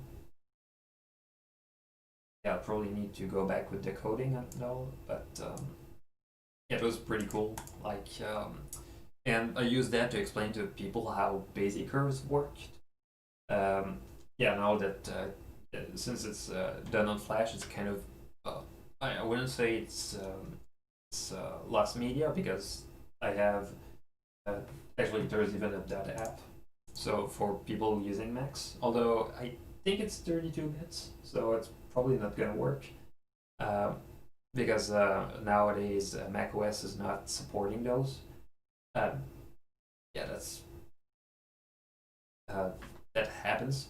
Yeah, I'll probably need to go back with the coding and all, but yeah, it was pretty cool. Like, and I used that to explain to people how basic curves worked. Yeah, now that since it's done on Flash, it's kind of I wouldn't say it's lost media because I have uh, actually there's even a data app. So for people using Macs, although I think it's 32 bits, so it's probably not gonna work uh, because nowadays Mac OS is not supporting those. Uh, yeah, uh, that happens.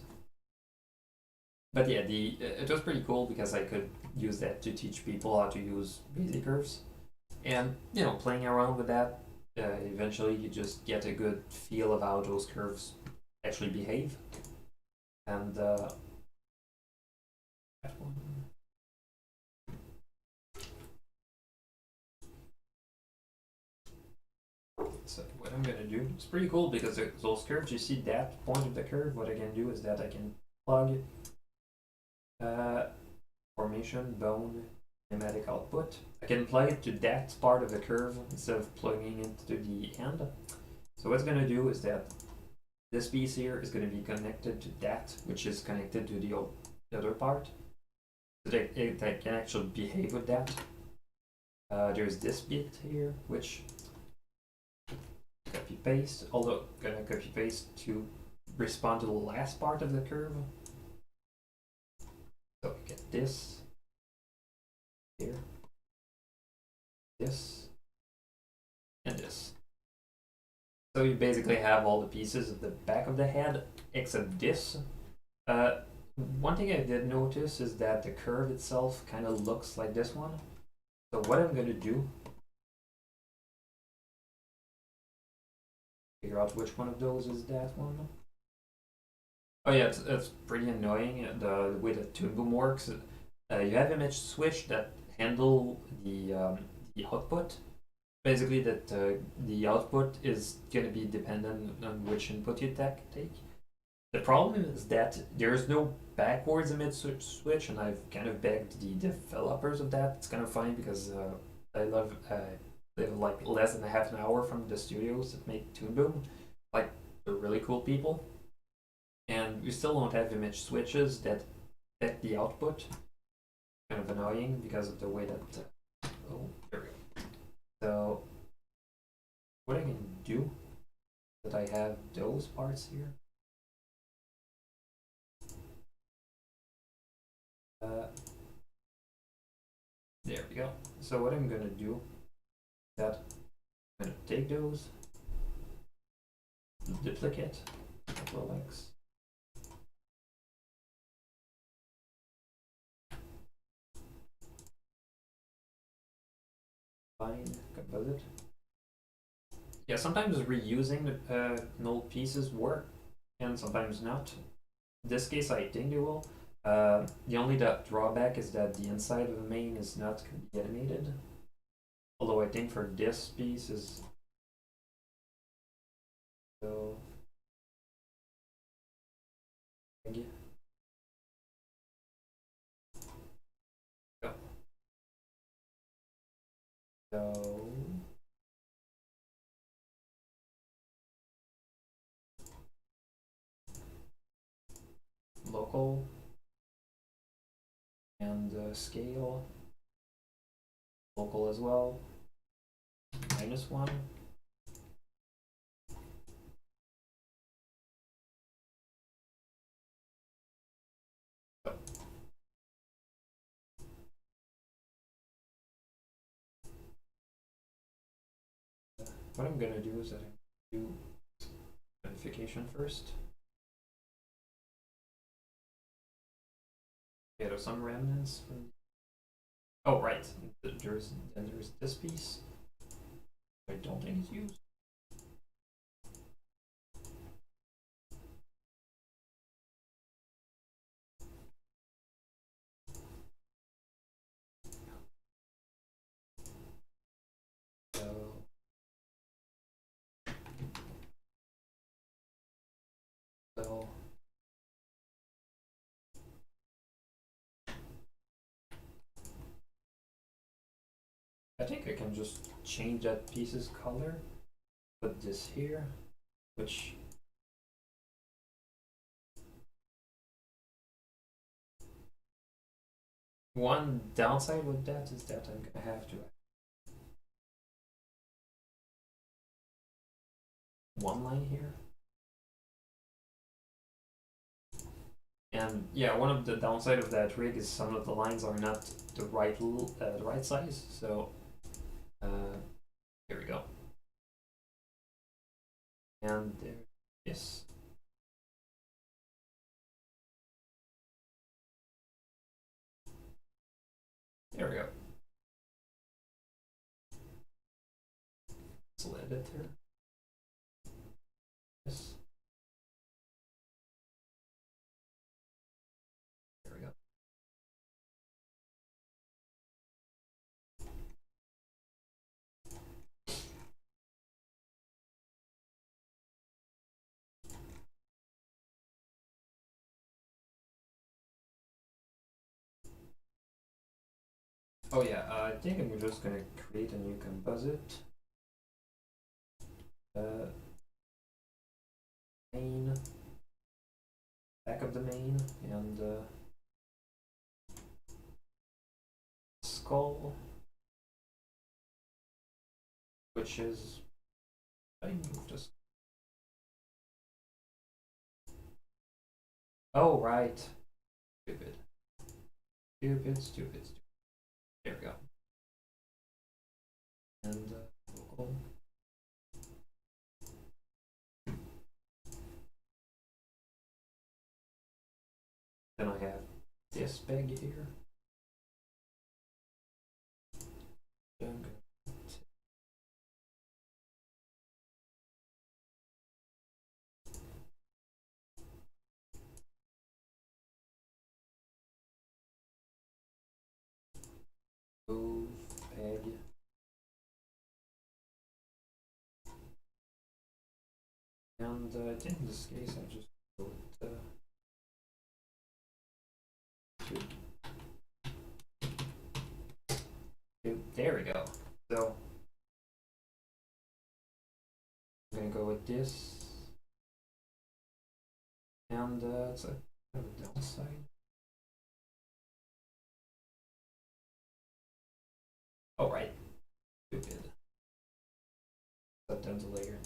But yeah, the it was pretty cool because I could use that to teach people how to use basic curves, and playing around with that. Eventually, you just get a good feel of how those curves actually behave, and so what I'm gonna do, it's pretty cool because those curves, you see that point of the curve. What I can do is that I can plug uh, formation, bone, kinematic output. I can plug it to that part of the curve instead of plugging it to the end. So what's going to do is that this piece here is going to be connected to that, which is connected to the other part. So that can actually behave with that. There's this bit here, which copy paste, although I'm going to copy paste to respond to the last part of the curve. So we get this here, this, and this. So you basically have all the pieces at the back of the head, except this. Uh, One thing I did notice is that the curve itself kind of looks like this one. So what I'm going to do, figure out which one of those is that one. Oh yeah, it's pretty annoying the way that Toon Boom works. You have image switch that handle the output. Basically, that the output is going to be dependent on which input you take. The problem is that there's no backwards image switch, and I've kind of begged the developers of that. It's kind of funny because I live like less than a half an hour from the studios that make Toon Boom. Like, they're really cool people, and we still don't have image switches that affect the output. Kind of annoying because of the way that. Oh, there we go. So what I can do that I have those parts here. There we go. So what I'm gonna do is that I'm gonna take those, duplicate, Control X. Fine, composite. Yeah, sometimes reusing null pieces work, and sometimes not. In this case, I think they will. The only drawback is that the inside of the main is not going to be animated. Although I think for this piece is so. Go. So local and scale, local as well, -1. So, what I'm gonna do is that I do modification first. Okay, there's some remnants from. Oh right, there's this piece. I don't think it's used. So I think I can just change that piece's color, put this here, which one downside with that is that I'm gonna have to one line here. And yeah, one of the downside of that rig is some of the lines are not the right size. So here we go. And there, yes. There we go. It's a little bit there. Yes. There we go. Oh yeah, I think I'm just gonna create a new composite. Main, back of the main, and skull, which is I move this. Oh right, stupid, stupid, stupid, stupid. There we go. And local. Then I have this peg here. Move peg. And I think in this case I just go with two. There we go. So I'm gonna go with this, and it's a kind of a downside. Oh right, stupid. Set down the layer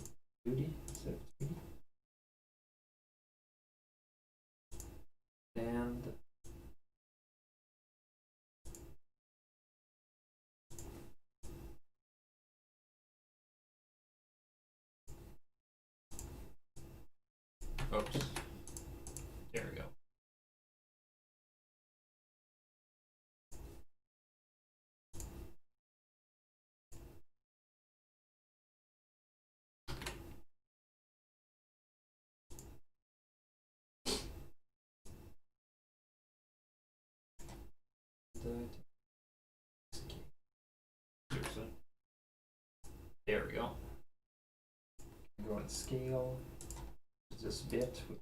in 2D. So 3D. And oops. There we go. There we go. Go and scale this bit with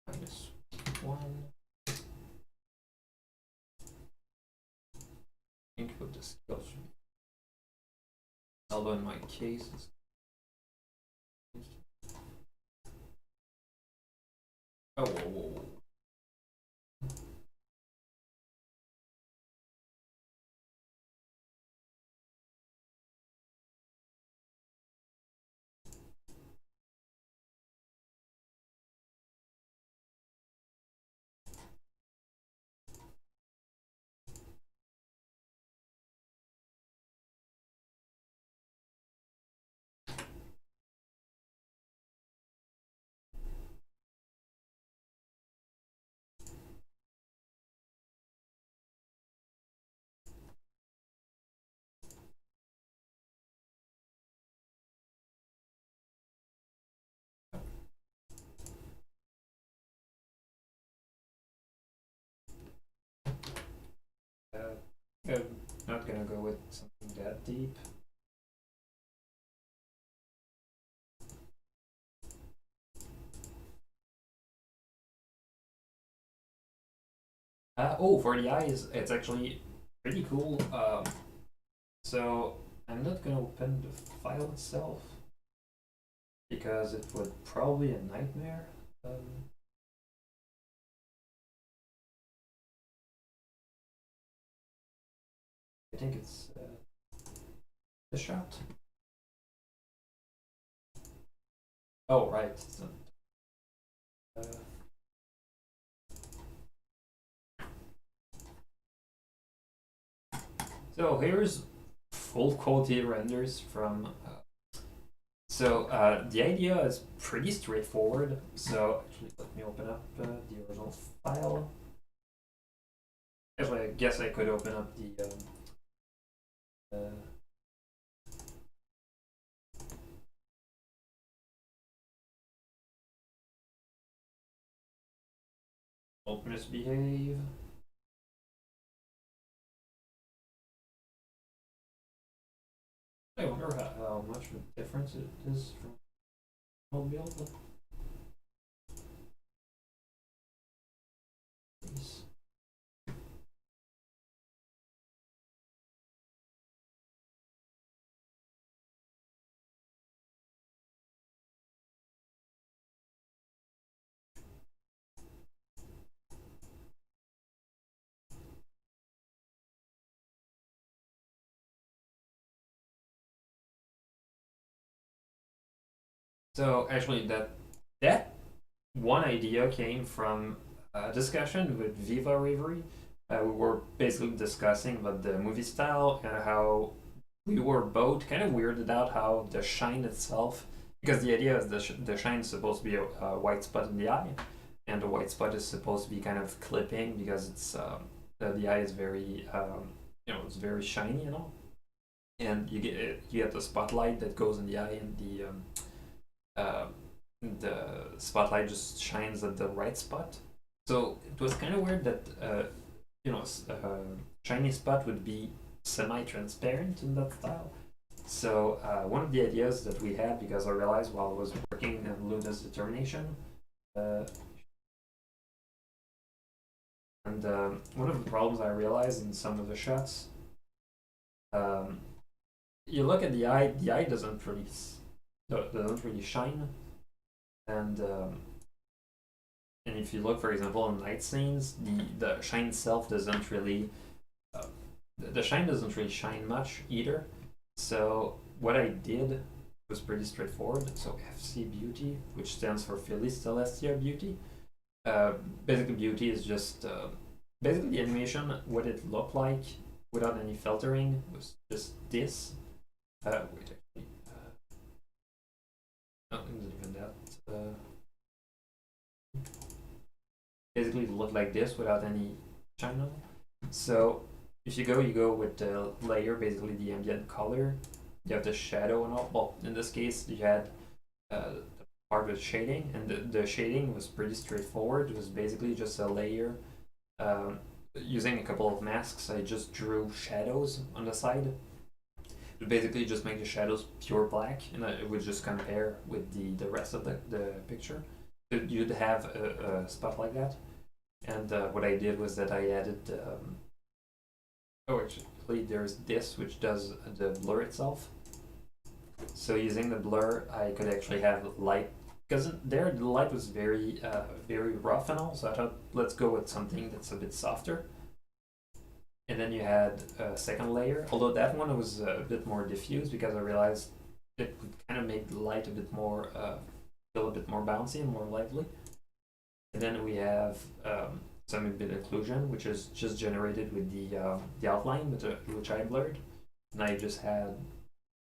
-1. I think what the scale should be. Although in my case it's oh whoa. I'm not gonna go with something that deep. Oh, for the eyes, it's actually pretty cool. So I'm not gonna open the file itself because it would probably a nightmare. I think it's the shot. Oh, right. It's not, so here's full quality renders from. The idea is pretty straightforward. So actually, let me open up the original file. Actually, I guess I could open up the. Don't misbehave. I wonder how much of a difference it is from mobile. So actually, that one idea came from a discussion with Viva Reverie. We were basically discussing about the movie style and how we were both kind of weirded out how the shine itself, because the idea is the shine is supposed to be a white spot in the eye, and the white spot is supposed to be kind of clipping because it's the eye is very it's very shiny, and you get the spotlight that goes in the eye, and the spotlight just shines at the right spot. So it was kind of weird that shiny spot would be semi-transparent in that style. So one of the ideas that we had, because I realized while I was working on Luna's Determination, and one of the problems I realized in some of the shots, you look at the eye doesn't really shine, and if you look, for example, in night scenes, the shine itself doesn't really the shine doesn't really shine much either. So what I did was pretty straightforward. So FC Beauty, which stands for Philly Celestia Beauty. Uh, Basically, Beauty is just basically the animation, what it looked like without any filtering was just this. Wait, actually, no, it wasn't even that. Basically, it looked like this without any shine on it. So if you go with the layer, basically the ambient color. You have the shadow and all. Well, in this case, you had the part with shading, and the shading was pretty straightforward. It was basically just a layer. Um, Using a couple of masks, I just drew shadows on the side. To basically just make the shadows pure black, and it would just compare with the rest of the picture. So you'd have a spot like that. And what I did was that I added. Oh, actually, there's this which does the blur itself. So using the blur, I could actually have light because there the light was very rough and all. So I thought let's go with something that's a bit softer. And then you had a second layer, although that one was a bit more diffuse because I realized it would kind of make the light a bit more feel a bit more bouncy and more lively. And then we have some bit occlusion, which is just generated with the outline, which I blurred, and I just had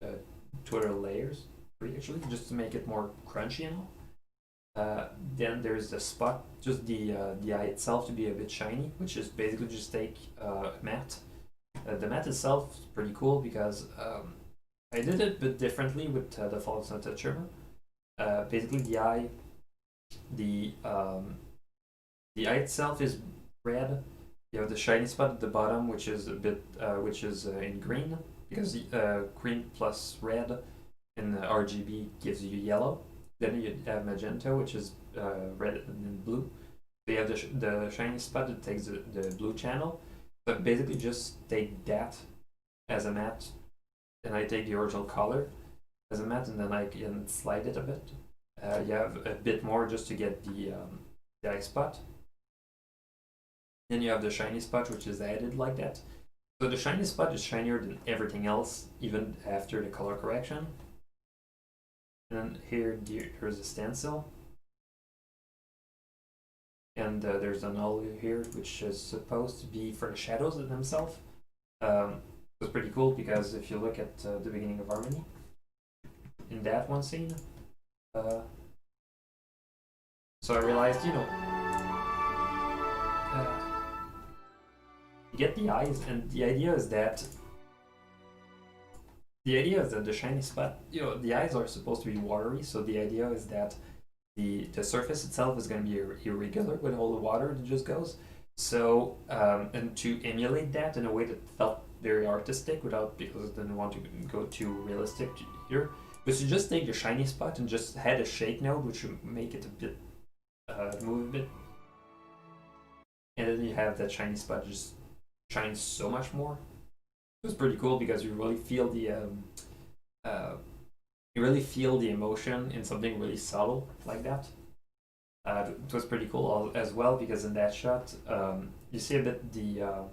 uh, two other layers, three actually, just to make it more crunchy and all. Then there's the spot, just the eye itself to be a bit shiny, which is basically just take matte. The matte itself is pretty cool because I did it a bit differently with the Fallout Sunset Shimmer. Basically, the the eye itself is red. You have the shiny spot at the bottom, which is a bit, which is in green, because green plus red in the RGB gives you yellow. Then you have magenta, which is red and blue. So you have the shiny spot that takes the blue channel. But basically, just take that as a matte, and I take the original color as a matte, and then I can slide it a bit. You have a bit more just to get the eye spot. Then you have the shiny spot, which is added like that. So the shiny spot is shinier than everything else, even after the color correction. And then here's a stencil. And there's a null here, which is supposed to be for the shadows themselves. It's pretty cool because if you look at the beginning of Harmony, in that one scene, so I realized, you get the eyes, and the idea is that the shiny spot, the eyes are supposed to be watery, so the idea is that the surface itself is going to be irregular with all the water that just goes. So, and to emulate that in a way that felt very artistic without, because I didn't want to go too realistic here, was to just take the shiny spot and just add a shake node, which would make it a bit, move a bit. And then you have that shiny spot just shines so much more. It was pretty cool because you really feel the emotion in something really subtle like that. It was pretty cool as well because in that shot, you see a bit the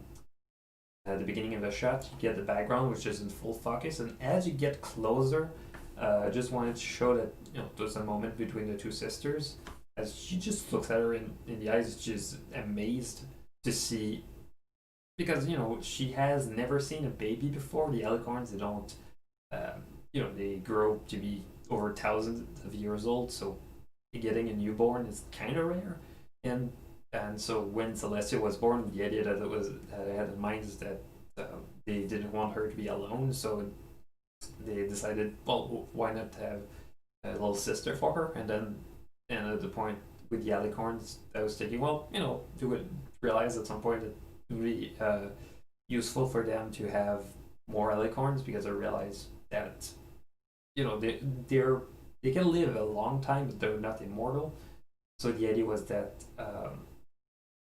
beginning of the shot, you get the background which is in full focus, and as you get closer, I just wanted to show that there's a moment between the two sisters as she just looks at her in the eyes, she's amazed to see, because she has never seen a baby before. The alicorns, they don't, they grow to be over thousands of years old, so getting a newborn is kind of rare. And so when Celestia was born, the idea that I had in mind is that they didn't want her to be alone, so they decided, well, why not have a little sister for her? And at the point with the alicorns, I was thinking, well, they would realize at some point that it would be useful for them to have more alicorns, because I realize that they can live a long time, but they're not immortal. So the idea was that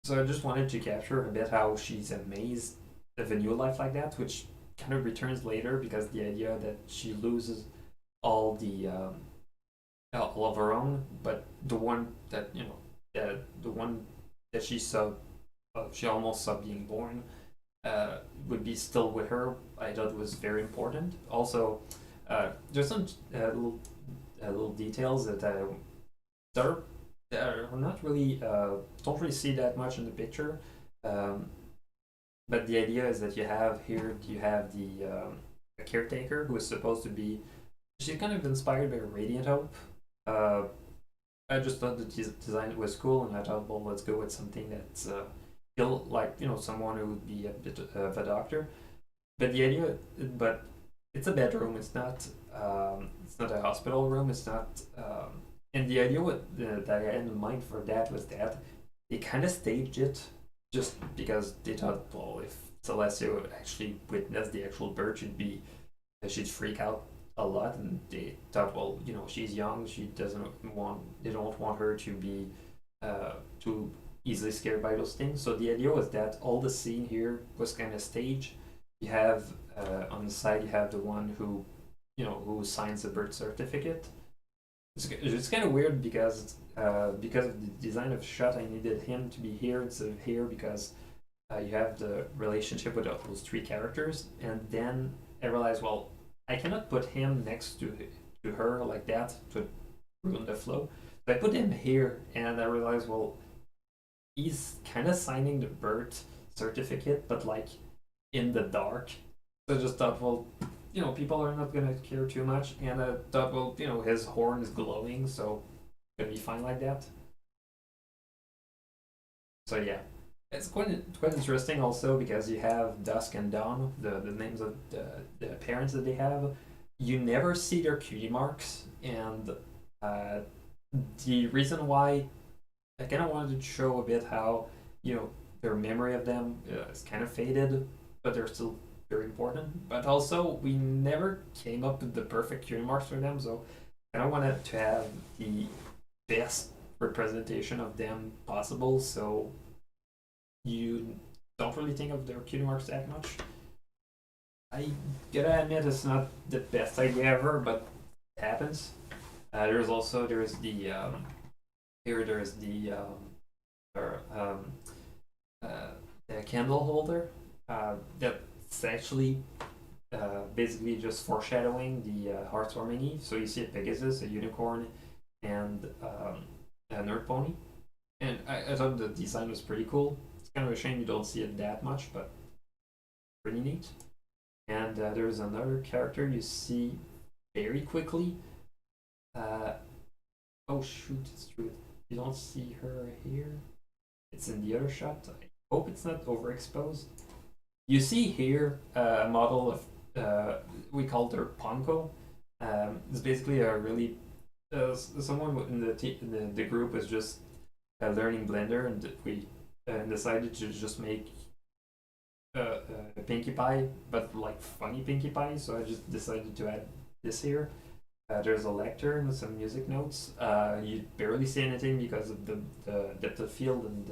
so I just wanted to capture a bit how she's amazed of a new life like that, which kind of returns later, because the idea that she loses all all of her own, but the one that the one that she almost saw being born, would be still with her, I thought was very important. Also, there's some little details are that are not really don't really see that much in the picture. Um, but the idea is that you have the a caretaker who is supposed to be. She's kind of inspired by Radiant Hope. Uh, I just thought the design was cool, and I thought, well, let's go with something that's feel like someone who would be a bit of a doctor. But the idea, but it's a bedroom. It's not a hospital room. It's not. And the idea that I had in mind for that was that they kind of staged it just because they thought, well, if Celestia would actually witness the actual birth, she'd freak out a lot, and they thought, well, she's young. They don't want her to be too easily scared by those things. So the idea was that all the scene here was kind of staged. You have on the side, you have the one who signs the birth certificate. It's kind of weird because of the design of the shot, I needed him to be here instead of here because you have the relationship with those three characters, and then I realized, well, I cannot put him next to her like that to ruin the flow. So I put him here, and I realized, well, he's kind of signing the birth certificate, but like in the dark. So I just thought, well, people are not gonna care too much, and I thought, well, his horn is glowing, so it's gonna be fine like that. So yeah, it's quite interesting also because you have Dusk and Dawn, the names of the parents that they have. You never see their cutie marks, and uh, the reason why I kind of wanted to show a bit how their memory of them is kind of faded, but they're still very important. But also, we never came up with the perfect cutie marks for them, so I kind of wanted to have the best representation of them possible. So you don't really think of their cutie marks that much. I gotta admit, it's not the best idea ever, but it happens. There's the here there's or, uh, the candle holder that's actually basically just foreshadowing the Heartwarming Eve. So you see a Pegasus, a unicorn, and a nerd pony. And I thought the design was pretty cool. It's kind of a shame you don't see it that much, but pretty neat. And there's another character you see very quickly. Uh, oh shoot, it's true. You don't see her here. It's in the other shot. I hope it's not overexposed. You see here a model of we called her Ponko. It's basically a really someone in the group was just learning Blender, and we decided to just make a Pinkie Pie, but like funny Pinkie Pie. So I just decided to add this here. There's a lectern with some music notes. You barely see anything because of the depth of field and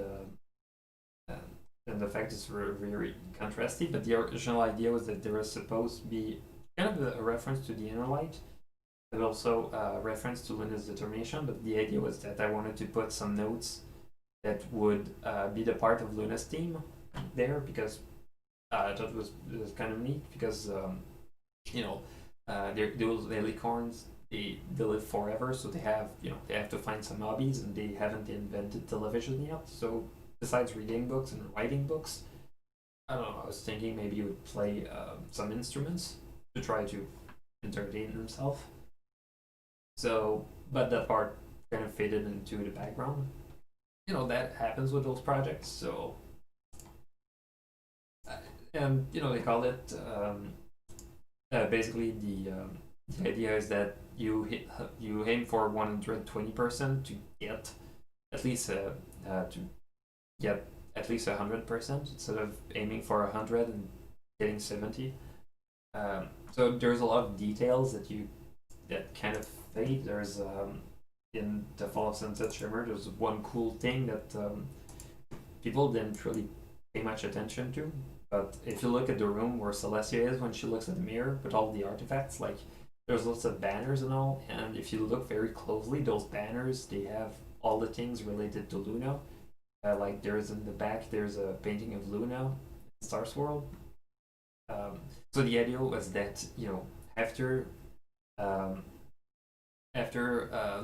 the fact it's very contrasty. But the original idea was that there was supposed to be kind of a reference to the inner light, but also a reference to Luna's determination. But the idea was that I wanted to put some notes that would be the part of Luna's theme there because I thought it was kind of neat because you know those alicorns they live forever, so they have to find some hobbies, and they haven't invented television yet. So besides reading books and writing books, I don't know. I was thinking maybe he would play some instruments to try to entertain himself. So, but that part kind of faded into the background. That happens with those projects. So, and they call it basically the idea is that you aim for 120% to get at least to get at least 100% instead of aiming for 100 and getting 70. So there's a lot of details that kind of fade. There's in the Fall of Sunset Shimmer, there's one cool thing that people didn't really pay much attention to. But if you look at the room where Celestia is when she looks at the mirror with all the artifacts, like there's lots of banners and all, and if you look very closely, those banners they have all the things related to Luna. Like there's in the back, there's a painting of Luna. Stars World. So the idea was that after um,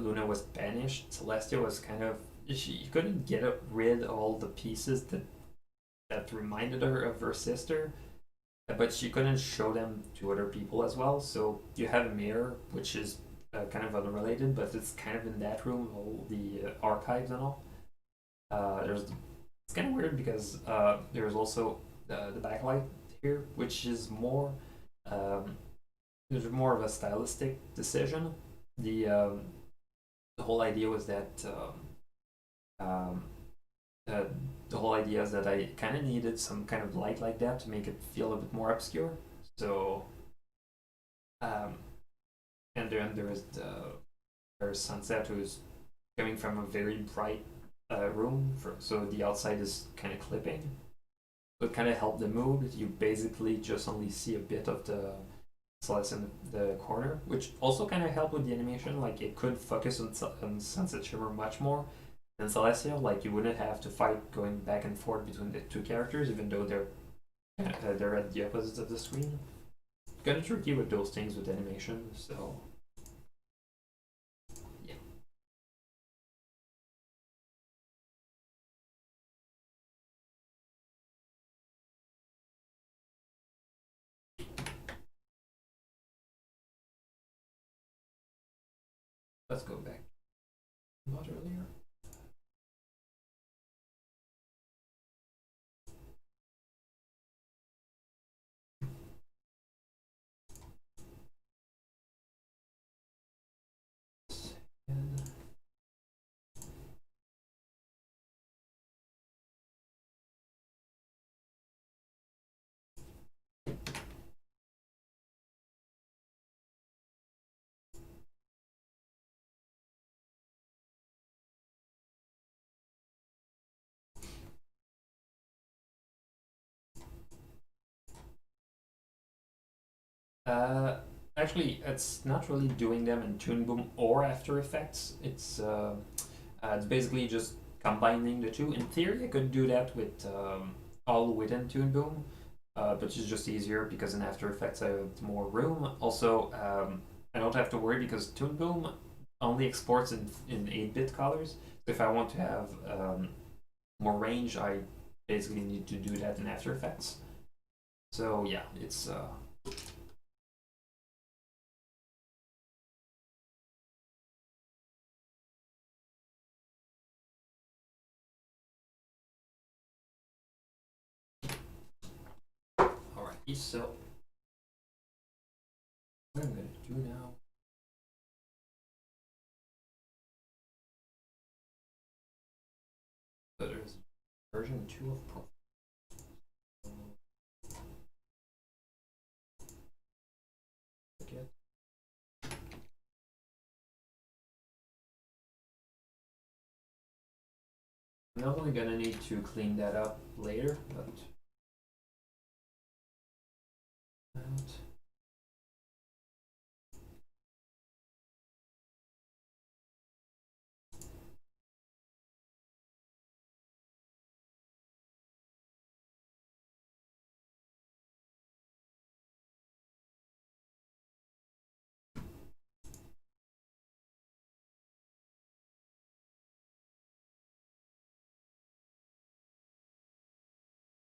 Luna was banished, Celestia was kind of she couldn't get rid of all the pieces that reminded her of her sister, but she couldn't show them to other people as well. So you have a mirror, which is kind of unrelated, but it's kind of in that room, all the archives and all. There's It's kind of weird because there's also the backlight here, which is um, more of a stylistic decision. The um, the whole idea was that um, uh, the whole idea is that I kind of needed some kind of light like that to make it feel a bit more obscure. So um, and then there's Sunset, who's coming from a very bright room, so the outside is kind of clipping. So it kind of helped the mood. You basically just only see a bit of the Celeste in the corner, which also kind of helped with the animation. Like it could focus on Sunset Shimmer much more than Celestia. Like you wouldn't have to fight going back and forth between the two characters, even though they're at the opposites of the screen. Kind of tricky with those things with animation. So yeah, let's go back about earlier. And Uh, Actually, it's not really doing them in Toon Boom or After Effects. It's basically just combining the two. In theory, I could do that with all within Toon Boom, but it's just easier because in After Effects I have more room. Also, I don't have to worry because Toon Boom only exports in 8-bit colors. So if I want to have more range, I basically need to do that in After Effects. So yeah, it's alright. So what I'm gonna do now. So there's version 2 of Pro. Forget. I'm definitely gonna need to clean that up later, but out.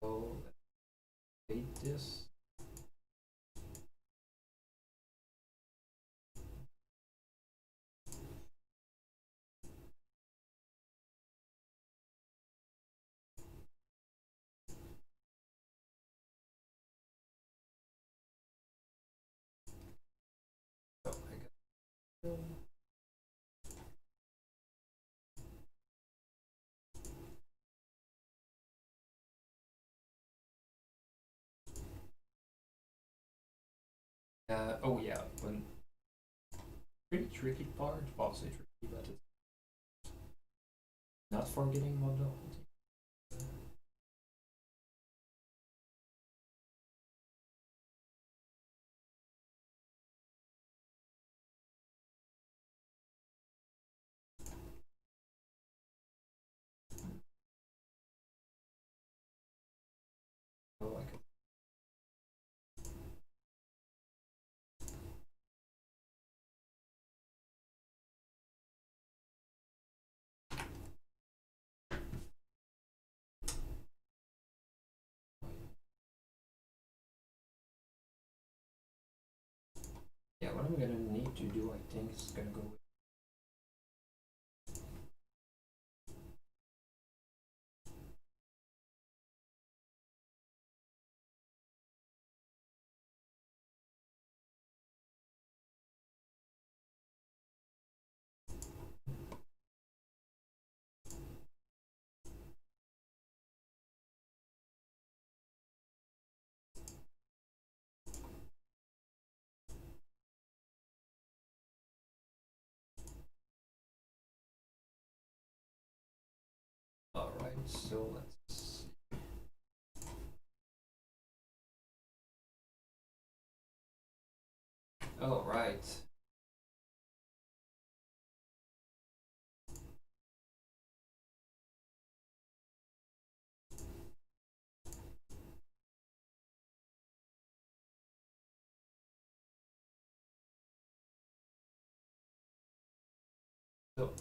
So let's update this. Oh, I got. Oh yeah, one pretty tricky part. Well, say tricky, but it's not forgetting about the whole thing. So I could. Yeah, what I'm gonna need to do, I think, is gonna go with. Alright, so let's see. Alright. So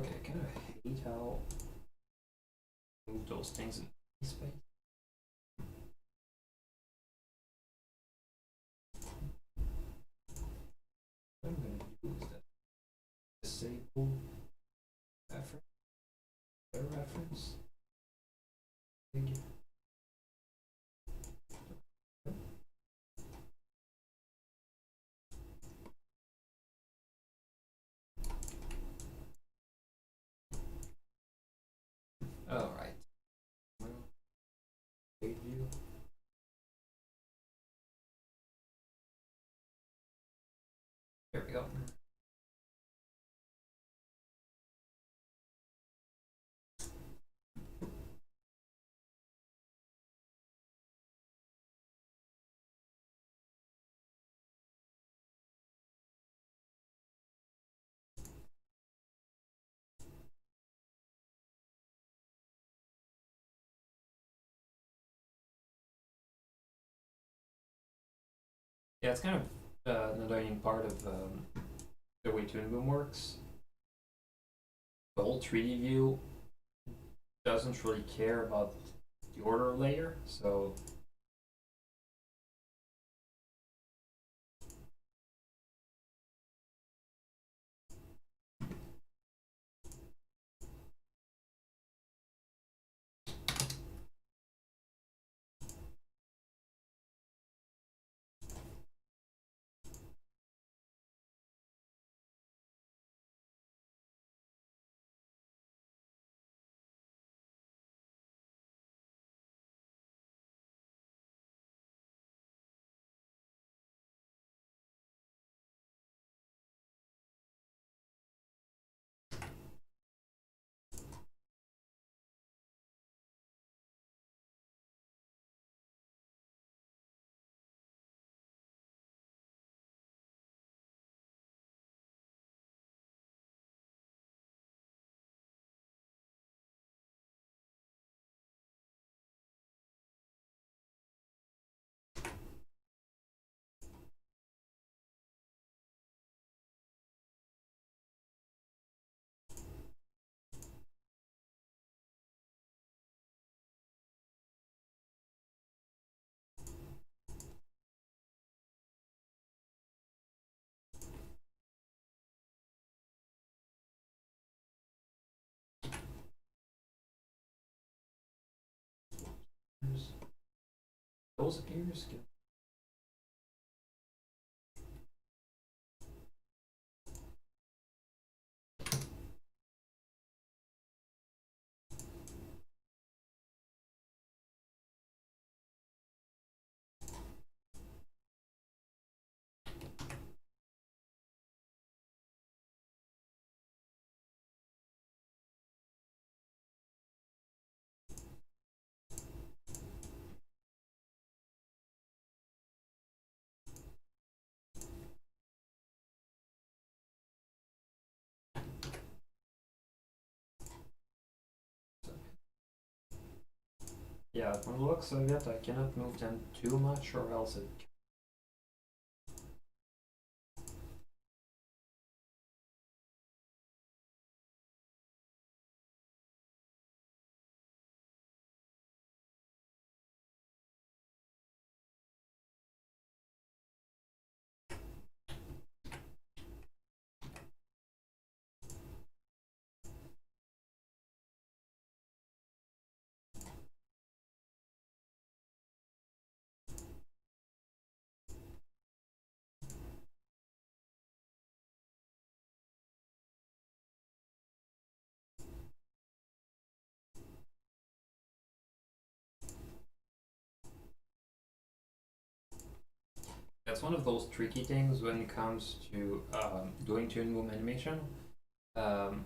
okay, I kind of hate how I move those things in space. What I'm gonna do is that disable reference, better reference. Thank you. Alright. Well, page view. There we go. Yeah, it's kind of an annoying part of the way Toon Boom works. The whole 3D view doesn't really care about the order layer, so those appears. Yeah, from the looks of it, I cannot move them too much or else it. That's one of those tricky things when it comes to going to in-room animation. Um,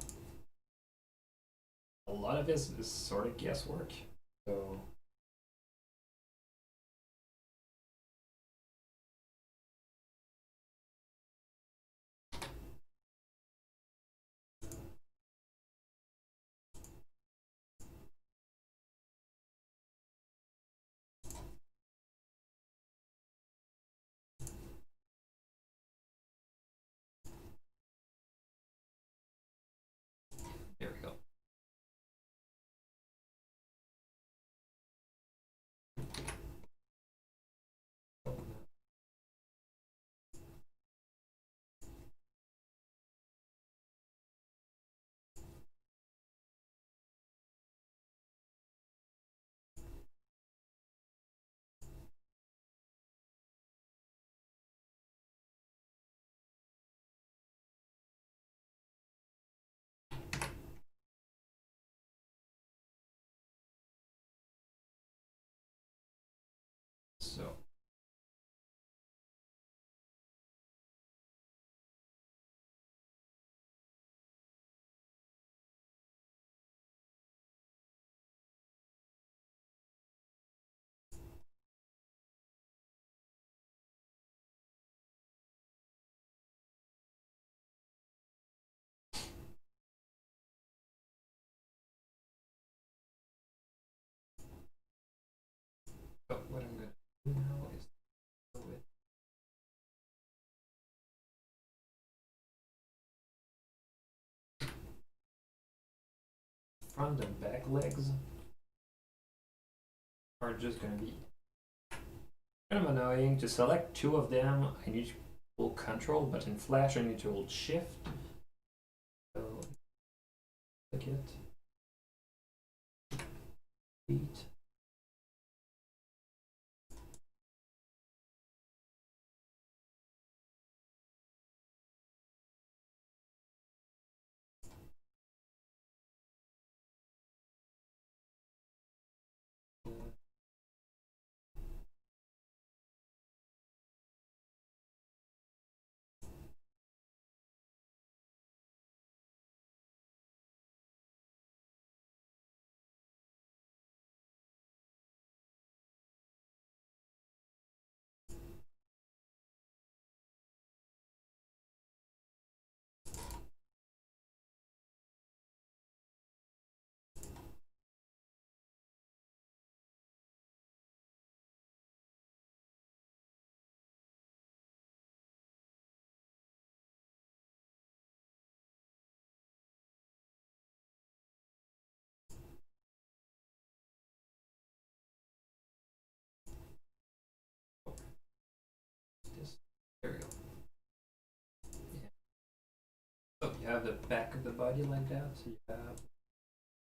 a lot of this is sort of guesswork. So there we go. So what I'm gonna do now is go with front and back legs are just gonna be kind of annoying. To select two of them, I need to hold Control, but in Flash I need to hold Shift. So click it. Delete. This. There we go. Yeah. So you have the back of the body like that. So you have.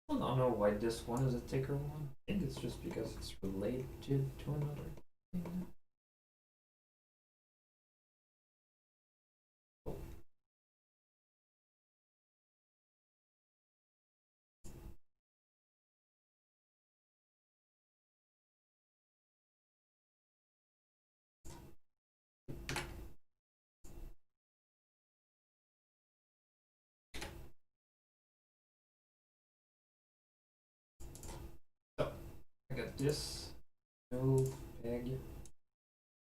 I don't know why this one is a thicker one. I think it's just because it's related to another thing. Oh, so I got this no peg,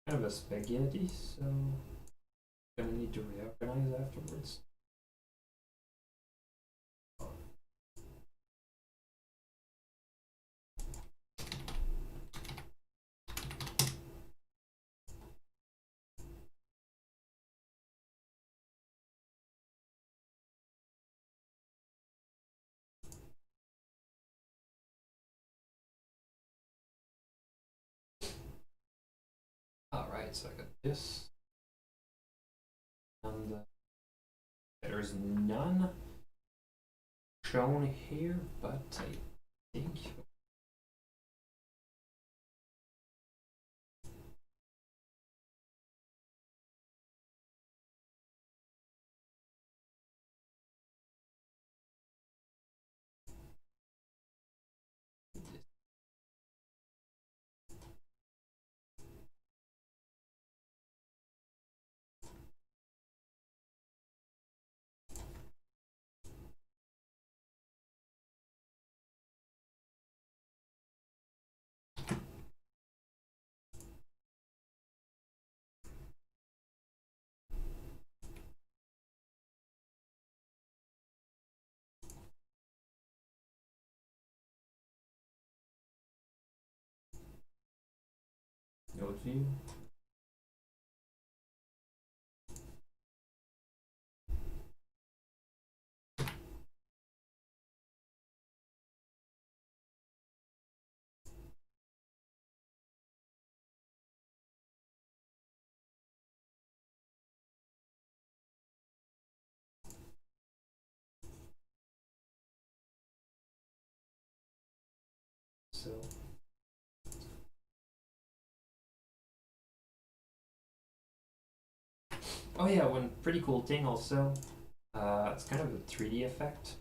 kind of a spaghetti. So I'm gonna need to reorganize afterwards. Alright, so I got this. And there's none shown here, but I think node view. So oh yeah, one pretty cool thing also. It's kind of a 3D effect.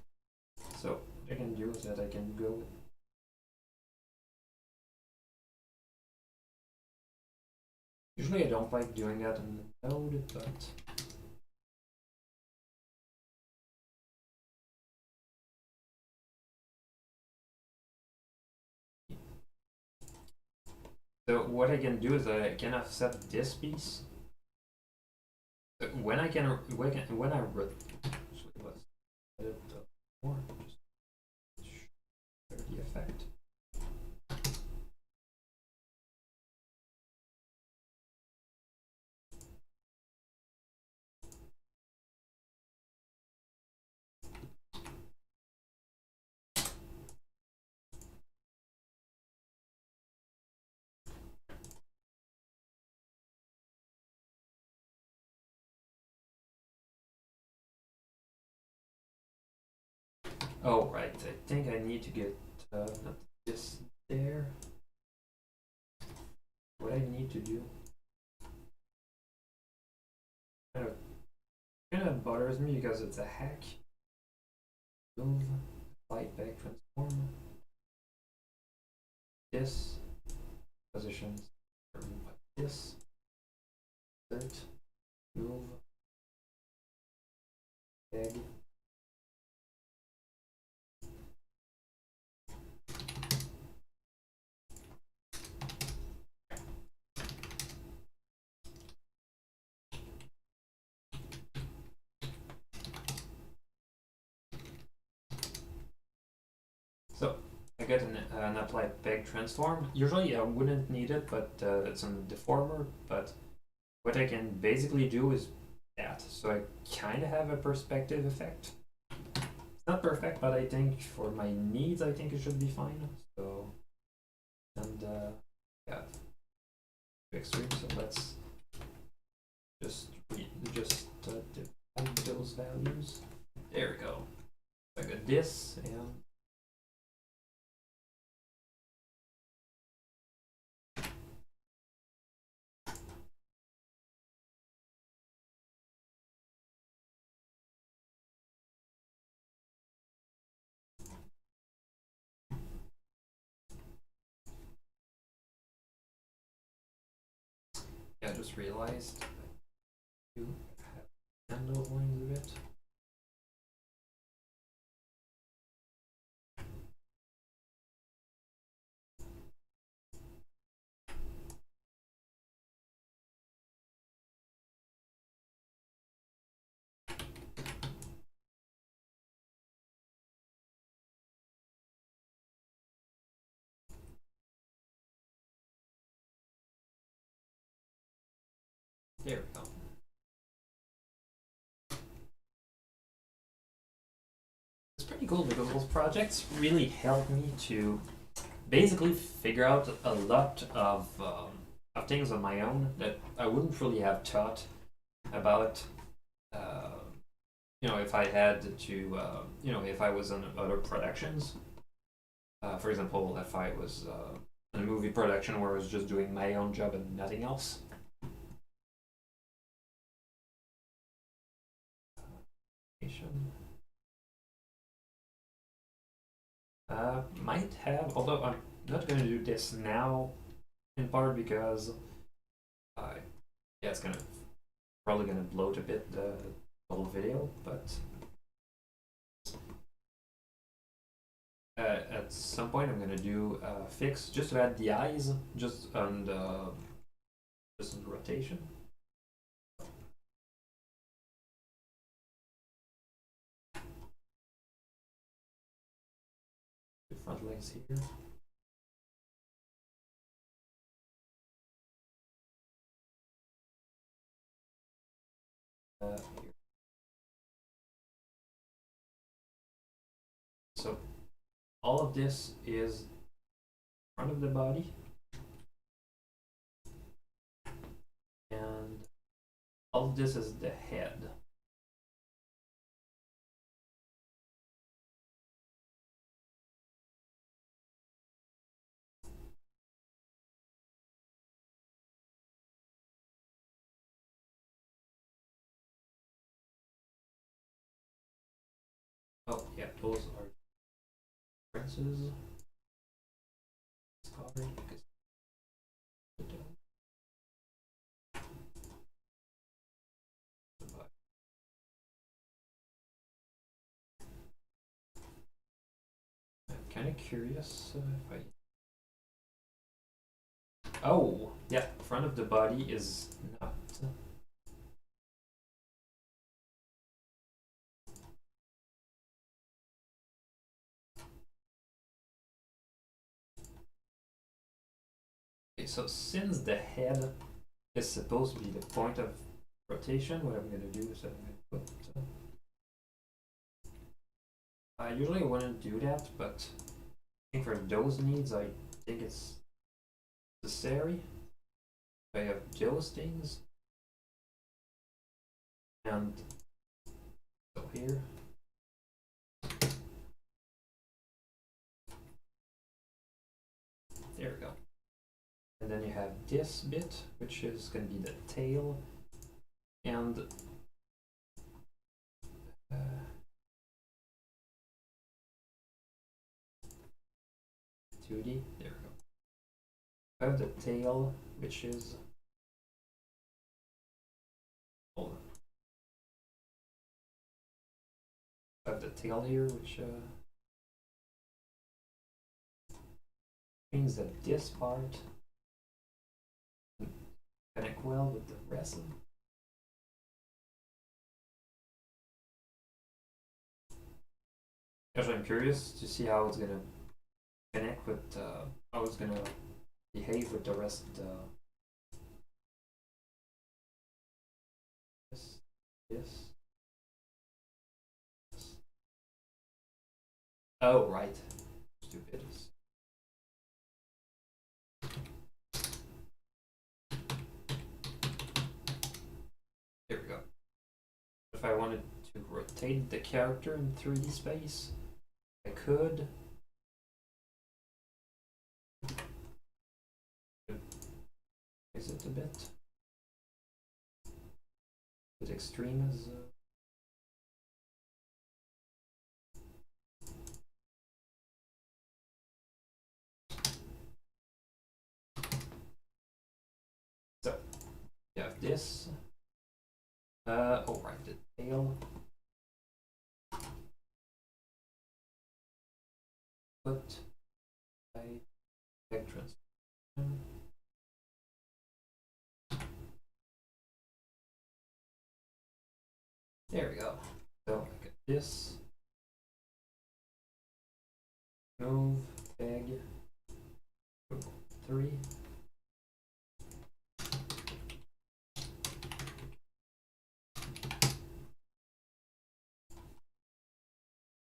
So what I can do is that I can go. Usually I don't like doing that in the node, but so what I can do is I can offset this piece. When I actually let's edit more just show the effect. Oh right, I think I need to get not this there. What I need to do kind of bothers me because it's a hack. Move, light back transform. This position like this. Insert, move, egg. So I get an applied peg transform. Usually I wouldn't need it, but it's on the deformer. But what I can basically do is that. So I kind of have a perspective effect. It's not perfect, but I think for my needs, I think it should be fine. So, and yeah, extreme. So let's just divide those values. There we go. I got this and yeah, I just realized you have handle lines a bit. There we go. It's pretty cool because those projects really help me to basically figure out a lot of of things on my own that I wouldn't really have thought about. Uh, if I had to, if I was in other productions. For example, if I was in a movie production where I was just doing my own job and nothing else. Might have, although I'm not going to do this now, in part because, yeah, it's probably gonna bloat a bit the whole video, but at some point I'm gonna do a fix just to add the eyes, just on the rotation. The front legs here. Here. So all of this is front of the body, and all of this is the head. Oh yeah, those are differences. I'm kind of curious if I. Oh yeah, front of the body is not. Okay, so since the head is supposed to be the point of rotation, what I'm going to do is I'm going to put. I usually wouldn't do that, but I think for those needs, I think it's necessary. I have those things, and so here. There we go. And then you have this bit, which is going to be the tail, and there we go. I have the tail, which is hold on. I have the tail here, which means that this part connect well with the rest of it. Actually, I'm curious to see how it's gonna connect with how it's gonna behave with the rest of the this. Oh right, stupid. There we go. If I wanted to rotate the character in 3D space, I could. Is it a bit? Is extreme as so you have this. Oh right, the tail. Put a entrance. There we go. So I get this. Move, bag, 3.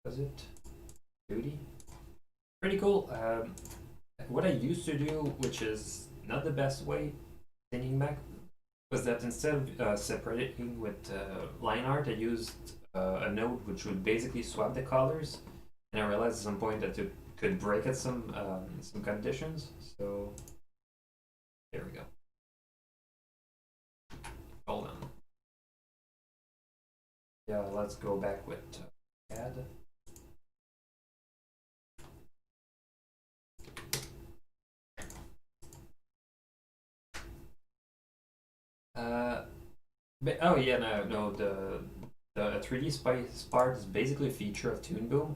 Does it? Duty. Pretty cool. What I used to do, which is not the best way, thinking back was that instead of separating with line art, I used a node which would basically swap the colors, and I realized at some point that it could break at some conditions. So there we go. Hold on. Yeah, let's go back with add. But, oh yeah, no, the 3D Spice part is basically a feature of Toon Boom.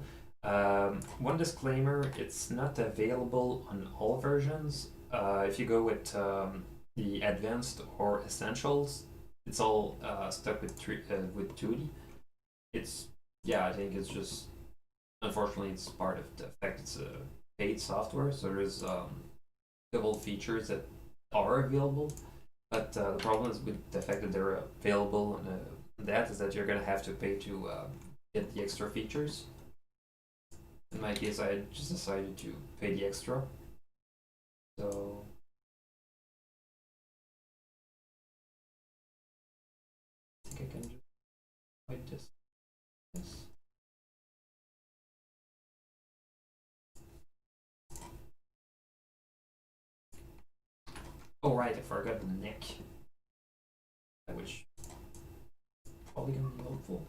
One disclaimer: it's not available on all versions. If you go with the Advanced or Essentials, it's all stuck with 2D. It's yeah, I think it's just unfortunately it's part of the fact it's a paid software, so there's couple features that are available. But the problem is with the fact that they're available on that is that you're gonna have to pay to get the extra features. In my case, I just decided to pay the extra. So I think I can just write this. Oh right, I forgot the neck, which probably gonna be helpful.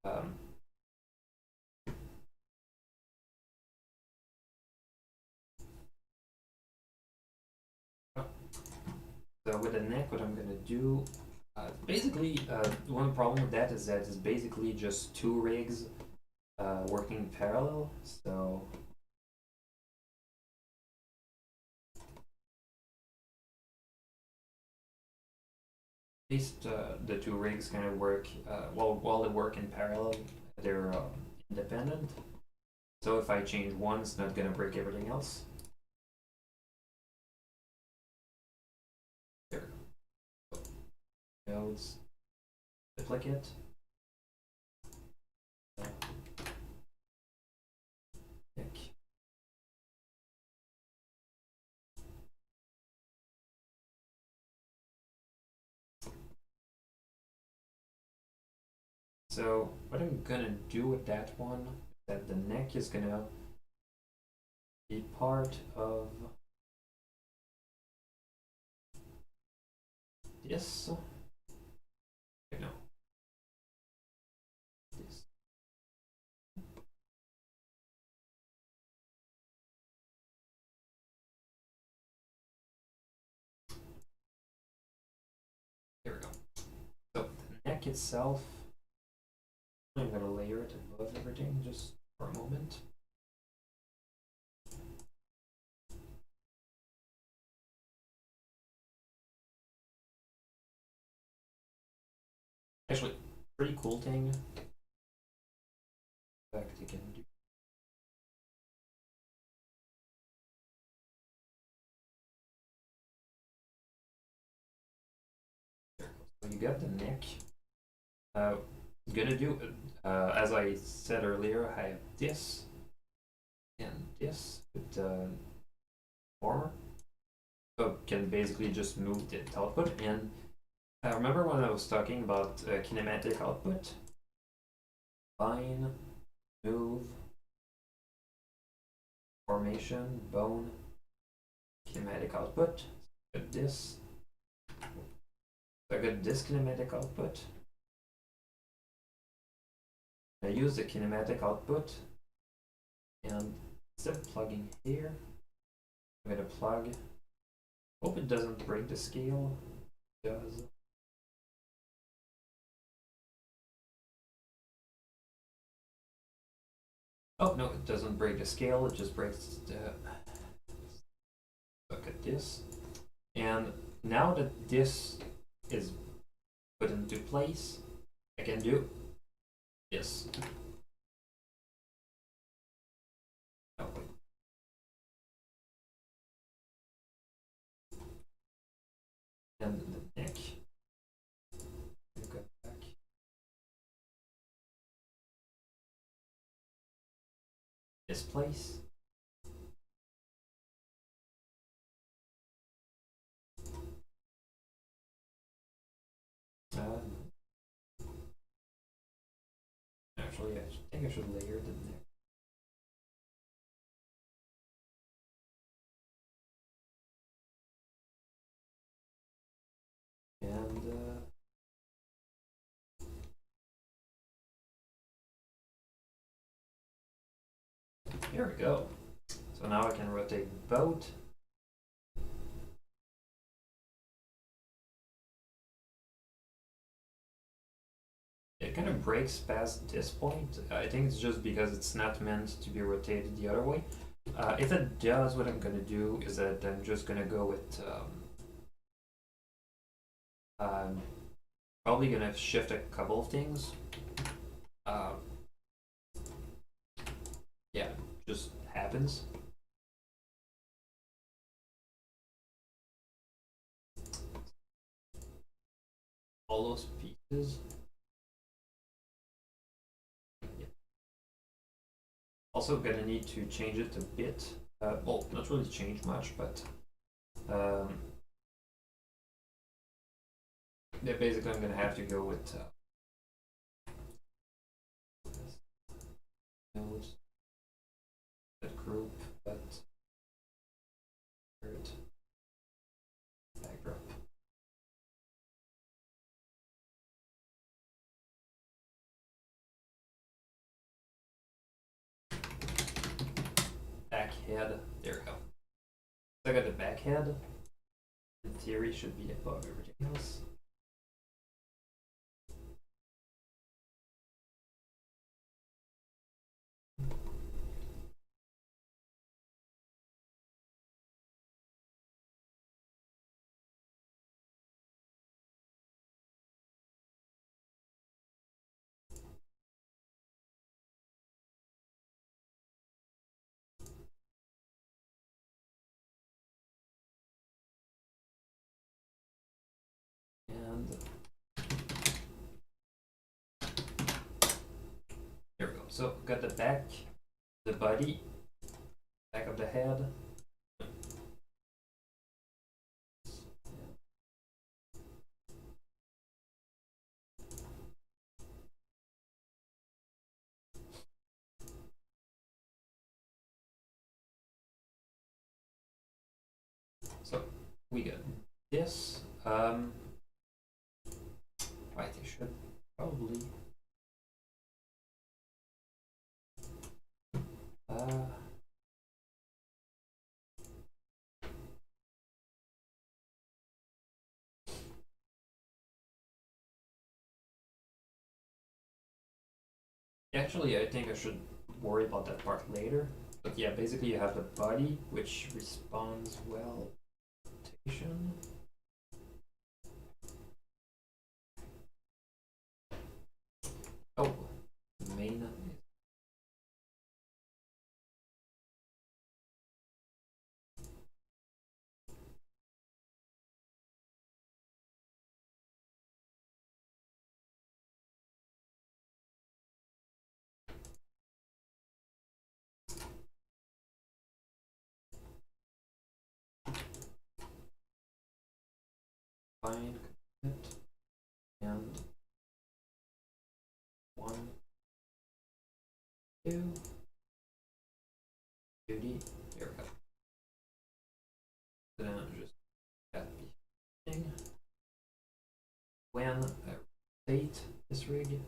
Um, so with the neck, what I'm gonna do, basically, one problem with that is that it's basically just two rigs working in parallel. So at least the two rigs kind of work while they work in parallel. They're independent. So if I change one, it's not gonna break everything else. There. Nodes, duplicate. Nick. So what I'm gonna do with that one is that the neck is gonna be part of this. No, this. There we go. So the neck itself, I'm gonna layer it above everything just for a moment. Actually, pretty cool thing. In fact, you can do. So you got the neck. Gonna do as I said earlier. I have this and this with the former. So can basically just move the output. And I remember when I was talking about kinematic output. Line, move, formation, bone, kinematic output. Got this. So I got this kinematic output. I use the kinematic output, and instead of plugging here, I'm gonna plug. Hope it doesn't break the scale. It does. Oh no, it doesn't break the scale. It just breaks the. Look at this, and now that this is put into place, I can do this. Oh, wait. And the neck. this place. Actually, I think I should layer the neck. And here we go. So now I can rotate the boat. It kind of breaks past this point. I think it's just because it's not meant to be rotated the other way. If it does, what I'm gonna do is that I'm just gonna go with probably gonna shift a couple of things. Yeah, just happens. All those pieces. Yeah. Also gonna need to change it a bit. Well, not really change much, but yeah, basically I'm gonna have to go with that group, but third backdrop. Back head. There we go. So I got the back head. In theory, should be above everything else. And there we go. So got the back, the body, back of the head. So we got this. Right, I should probably actually I think I should worry about that part later. But yeah, basically you have the body which responds well to rotation. Oh, main. Fine, commit, and 1, 2, 2D. There we go. Then just add the thing. When I rotate this rig,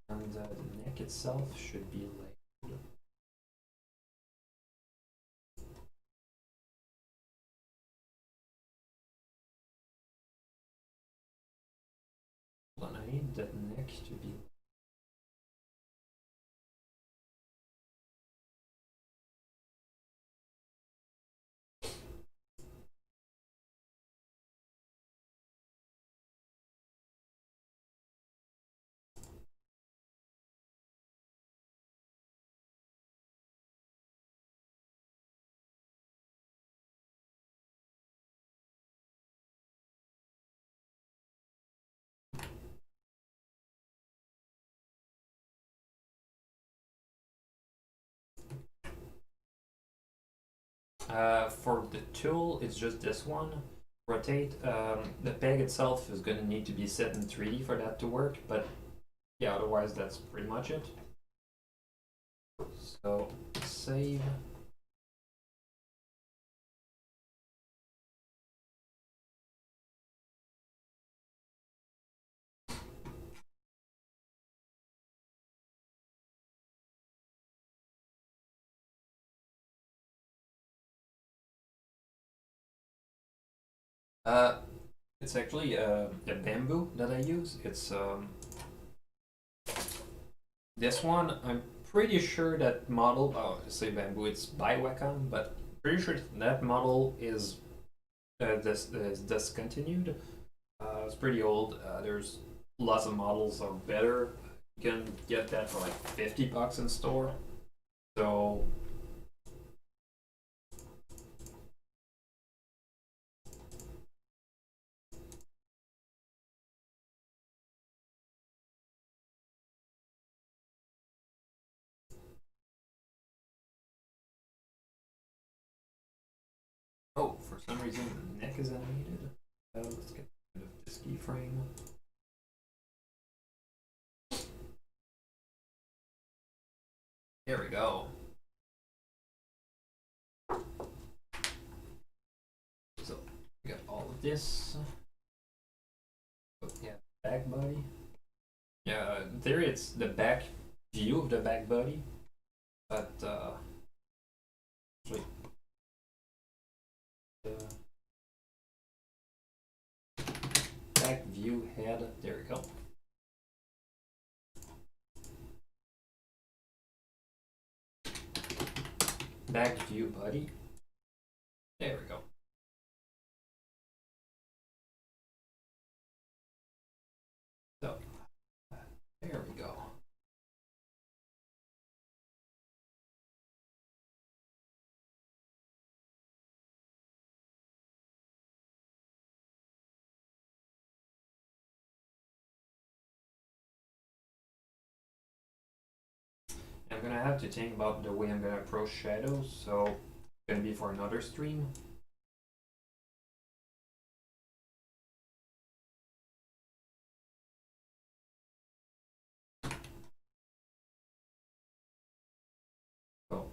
and the neck itself should be like. Hold on, I need that neck to be. For the tool, it's just this one. Rotate. The peg itself is going to need to be set in 3D for that to work, but yeah, otherwise that's pretty much it. So save. Uh, it's actually a bamboo that I use. It's this one. I'm pretty sure that model. Oh, I say bamboo. It's by Wacom, but pretty sure that model is this is discontinued. It's pretty old. There's lots of models of better. You can get that for like $50 in store. So oh, for some reason the neck is animated. Let's get rid of this keyframe. There we go. So we got all of this. Oh, yeah, back body. Yeah, there it's the back view of the back body, but actually the back view head. There we go. Back view body. There we go. So there we go. I'm gonna have to think about the way I'm gonna approach shadows, so it's gonna be for another stream. So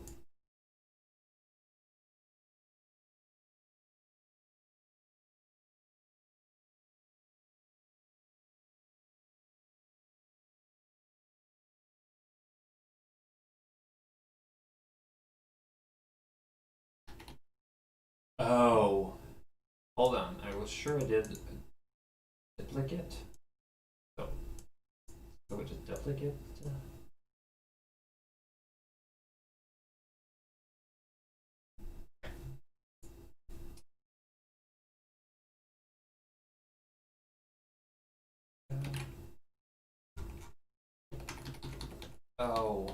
oh, hold on. I was sure I did duplicate. So go to duplicate. Oh,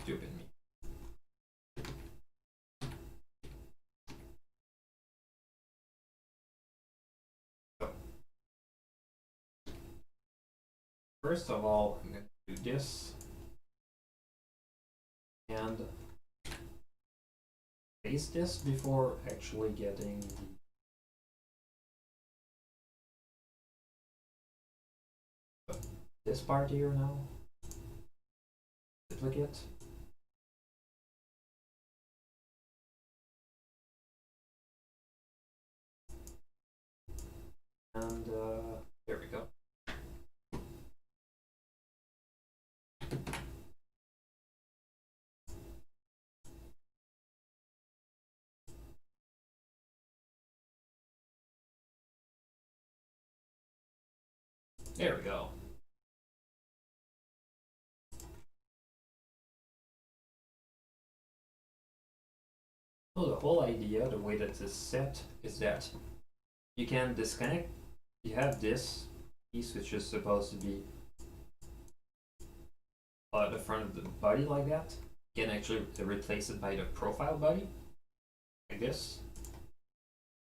stupid me. So first of all, I'm gonna do this and paste this before actually getting this part here now. Duplicate. And there we go. There we go. So the whole idea, the way that it's set, is that you can disconnect. You have this piece which is supposed to be the front of the body like that. You can actually replace it by the profile body, like this.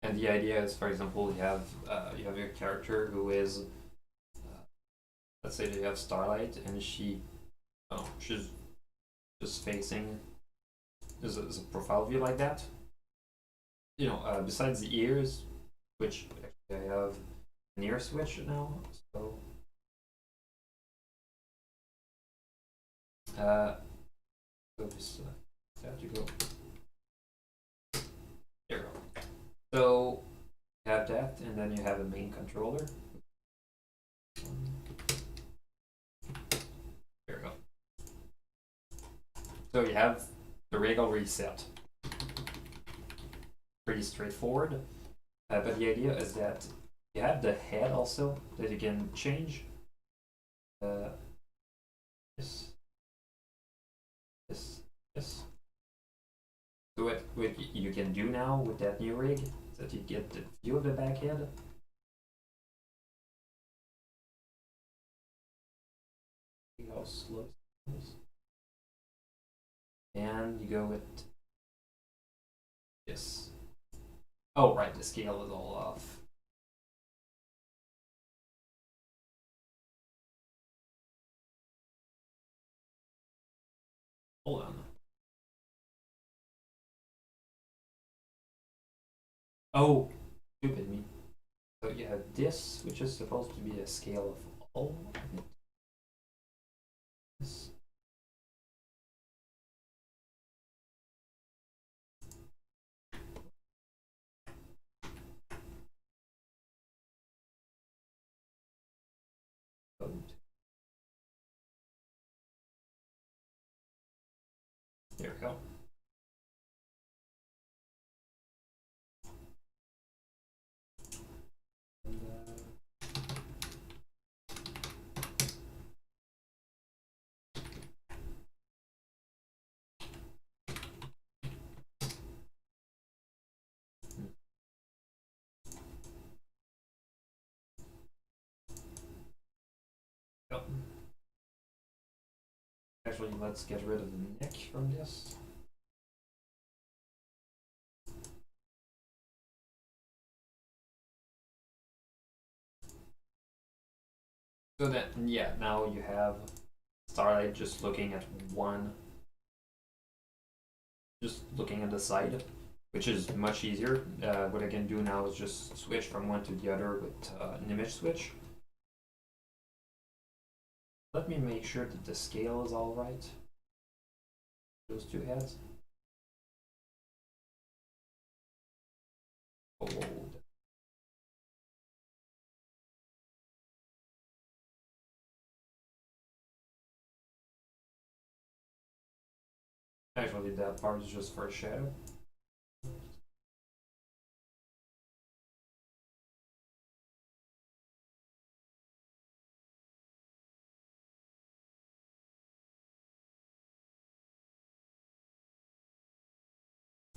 And the idea is, for example, you have your character who is, let's say they have Starlight, and she's just facing. There's a profile view like that. besides the ears, which actually I have an ear switch now, so uh, so just have to go. There we go. So you have that, and then you have a main controller. There we go. So you have the rig already set. Pretty straightforward. But the idea is that you have the head also that you can change. This, this. So what you can do now with that new rig is that you get the view of the back head. See how slow it is. And you go with this. Oh, right, the scale is all off. Hold on. Oh, stupid me. So you have this, which is supposed to be a scale of all of it. This. There we go. And, oh. Actually, let's get rid of the neck from this. So that, yeah, now you have Starlight just looking at one, just looking at the side, which is much easier. What I can do now is just switch from one to the other with an image switch. Let me make sure that the scale is all right. Those two heads. Oh, actually, that part is just for a shadow.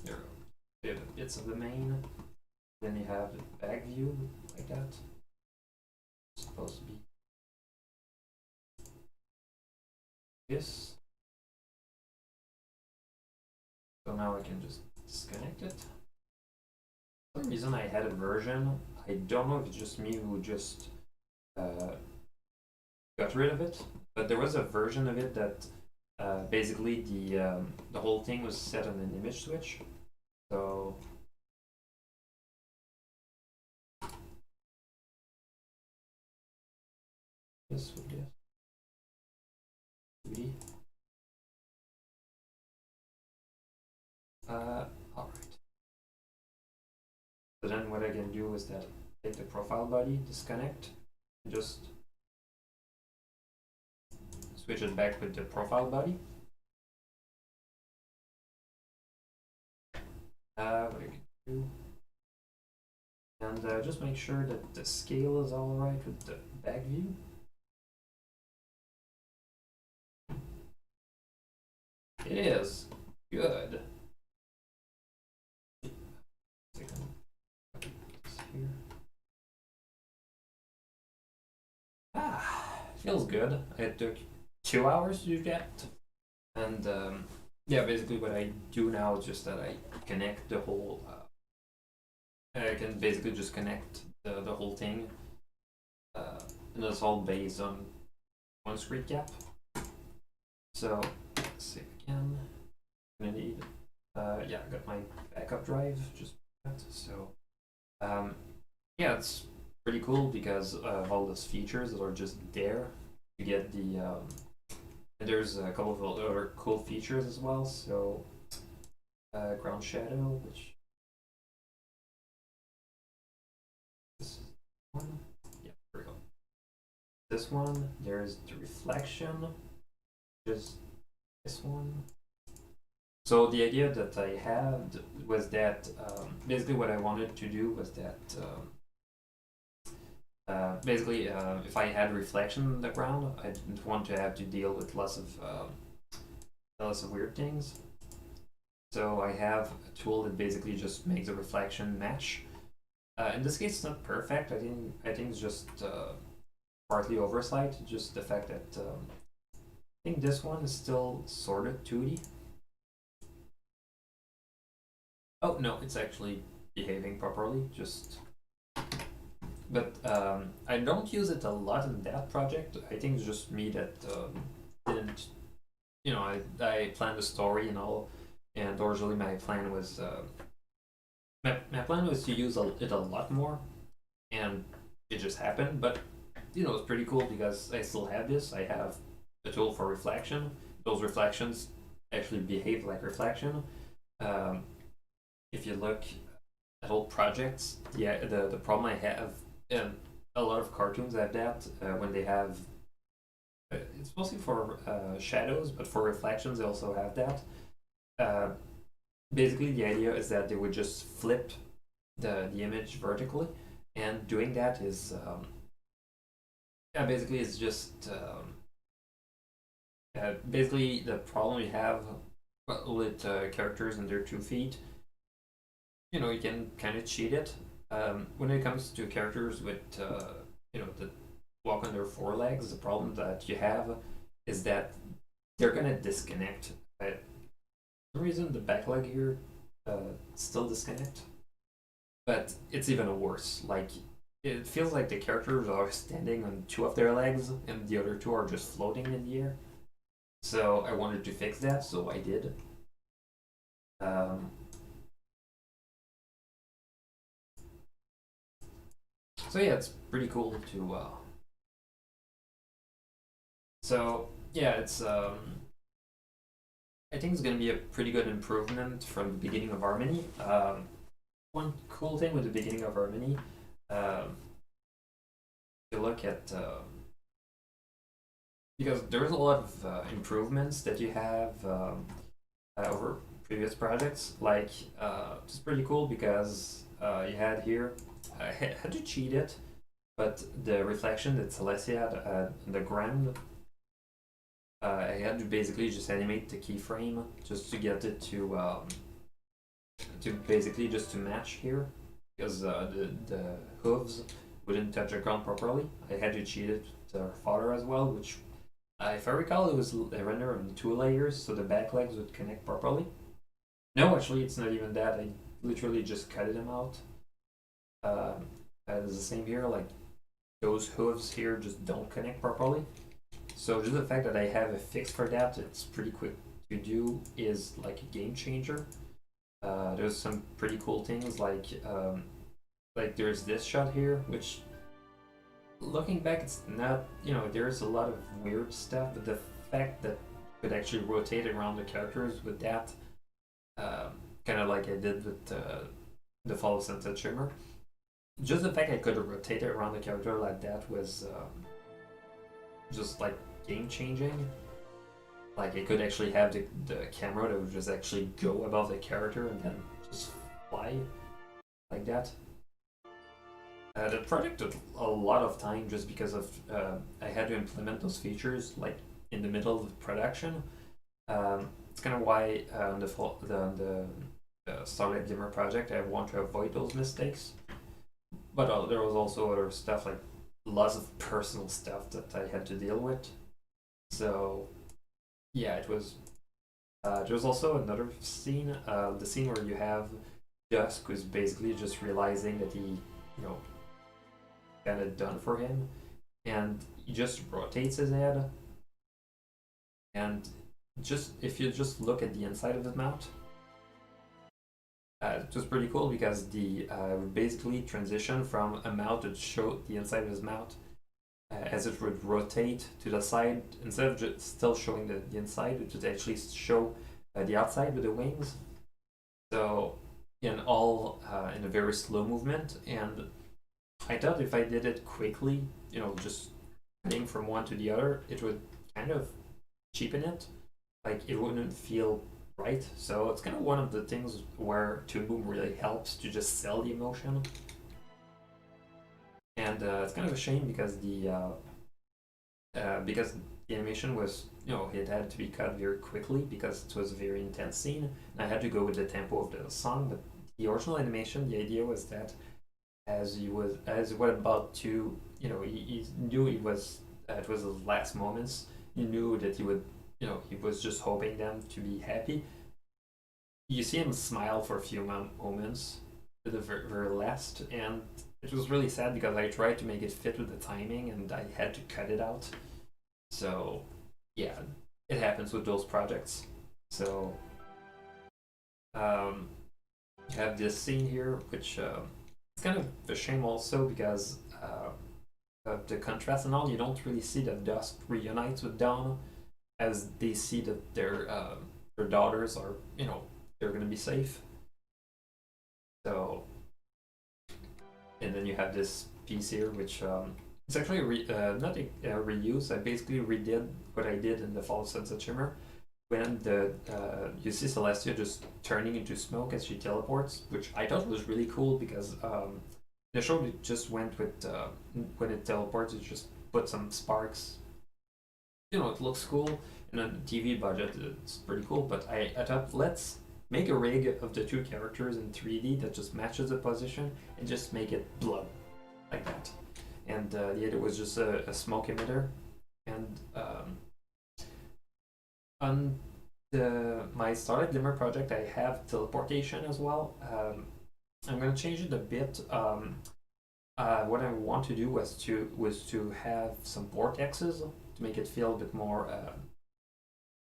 There we go. Bits of the main. Then you have the back view like that. It's supposed to be this. So now I can just disconnect it. For some reason I had a version. I don't know if it's just me who just got rid of it, but there was a version of it that basically the whole thing was set on an image switch. So this would be 2D. All right. So then what I can do is that take the profile body, disconnect, and just switch it back with the profile body. What I can do, and just make sure that the scale is all right with the back view. It is good. Feels good. It took 2 hours to do that, and yeah, basically what I do now is just that I connect the whole. I can basically just connect the whole thing, and it's all based on one screen cap. So let's see again. I'm gonna need. Yeah, I got my backup drive. Just So yeah, it's pretty cool because of all those features that are just there. You get the there's a couple of other cool features as well. So ground shadow, which this is one. Yeah, there we go. This one, there's the reflection, just this one. So the idea that I had was that basically what I wanted to do was that basically if I had reflection on the ground, I didn't want to have to deal with lots of weird things. So I have a tool that basically just makes a reflection match. In this case, it's not perfect. I think it's just partly oversight. Just the fact that I think this one is still sort of 2D. Oh no, it's actually behaving properly. Just, but I don't use it a lot in that project. I think it's just me that didn't. I planned the story and all, and originally my plan was to use it a lot more, and it just happened. But it's pretty cool because I still have this. I have a tool for reflection. Those reflections actually behave like reflection. Um, if you look at old projects, yeah, the problem I have, a lot of cartoons have that when they have. It's mostly for shadows, but for reflections they also have that. Uh, Basically, the idea is that they would just flip the image vertically, and doing that is yeah, basically it's just basically the problem you have with characters and their 2 feet. You can kind of cheat it. When it comes to characters with that walk on their 4 legs, the problem that you have is that they're gonna disconnect. For some reason, the back leg here still disconnect, but it's even worse. Like it feels like the characters are standing on 2 of their legs, and the other 2 are just floating in the air. So I wanted to fix that, so I did. Um, so yeah, it's pretty cool to. So yeah, it's. I think it's gonna be a pretty good improvement from the beginning of Harmony. One cool thing with the beginning of Harmony, um, you look at because there's a lot of improvements that you have over previous projects. Like it's pretty cool because you had here. I had to cheat it, but the reflection that Celestia had on the ground, I had to basically just animate the keyframe just to get it to basically just to match here because the hooves wouldn't touch the ground properly. I had to cheat it to her father as well, which if I recall, it was rendered in 2 layers, so the back legs would connect properly. No, actually, it's not even that. I literally just cut them out. Uh, it's the same here. Like those hooves here just don't connect properly. So just the fact that I have a fix for that, it's pretty quick to do, is like a game changer. There's some pretty cool things like there's this shot here, which looking back, it's not, there's a lot of weird stuff, but the fact that you could actually rotate around the characters with that, kind of like I did with the Fall of Sunset Shimmer, just the fact I could rotate it around the character like that was just like game changing. Like I could actually have the camera that would just actually go above the character and then just fly like that. The project took a lot of time just because of I had to implement those features like in the middle of production. It's kind of why on the Starlight Dimmer project I want to avoid those mistakes. But there was also other stuff like lots of personal stuff that I had to deal with. So yeah, it was. There was also another scene, the scene where you have Dusk, who's basically just realizing that he, kind of done for him, and he just rotates his head, and just if you just look at the inside of his mouth, It was pretty cool because the basically transition from a mouth to show the inside of his mouth as it would rotate to the side instead of just still showing the inside, it would actually show the outside with the wings. So in a very slow movement, and I thought if I did it quickly, just cutting from one to the other, it would kind of cheapen it. Like it wouldn't feel right. So it's kind of one of the things where Toon Boom really helps to just sell the emotion. And it's kind of a shame because the animation was it had to be cut very quickly because it was a very intense scene. And I had to go with the tempo of the song, but the original animation, the idea was that as what about to he knew it was his last moments. He knew that he was just hoping them to be happy. You see him smile for a few moments to the very last, and it was really sad because I tried to make it fit with the timing and I had to cut it out. So yeah, it happens with those projects. So um, you have this scene here, which it's kind of a shame also because of the contrast and all. You don't really see that Dusk reunites with Dawn as they see that their daughters are they're gonna be safe. So and then you have this piece here, which it's actually not a reuse. I basically redid what I did in the Fall of Sunset Shimmer when the you see Celestia just turning into smoke as she teleports, which I thought was really cool because the show just went with when it teleports, it just put some sparks. It looks cool, and on the TV budget, it's pretty cool. But I thought let's make a rig of the two characters in 3D that just matches the position and just make it blood like that. And the other was just a smoke emitter. And on my Starlight Glimmer project, I have teleportation as well. I'm gonna change it a bit. What I want to do was to have some vortexes to make it feel a bit more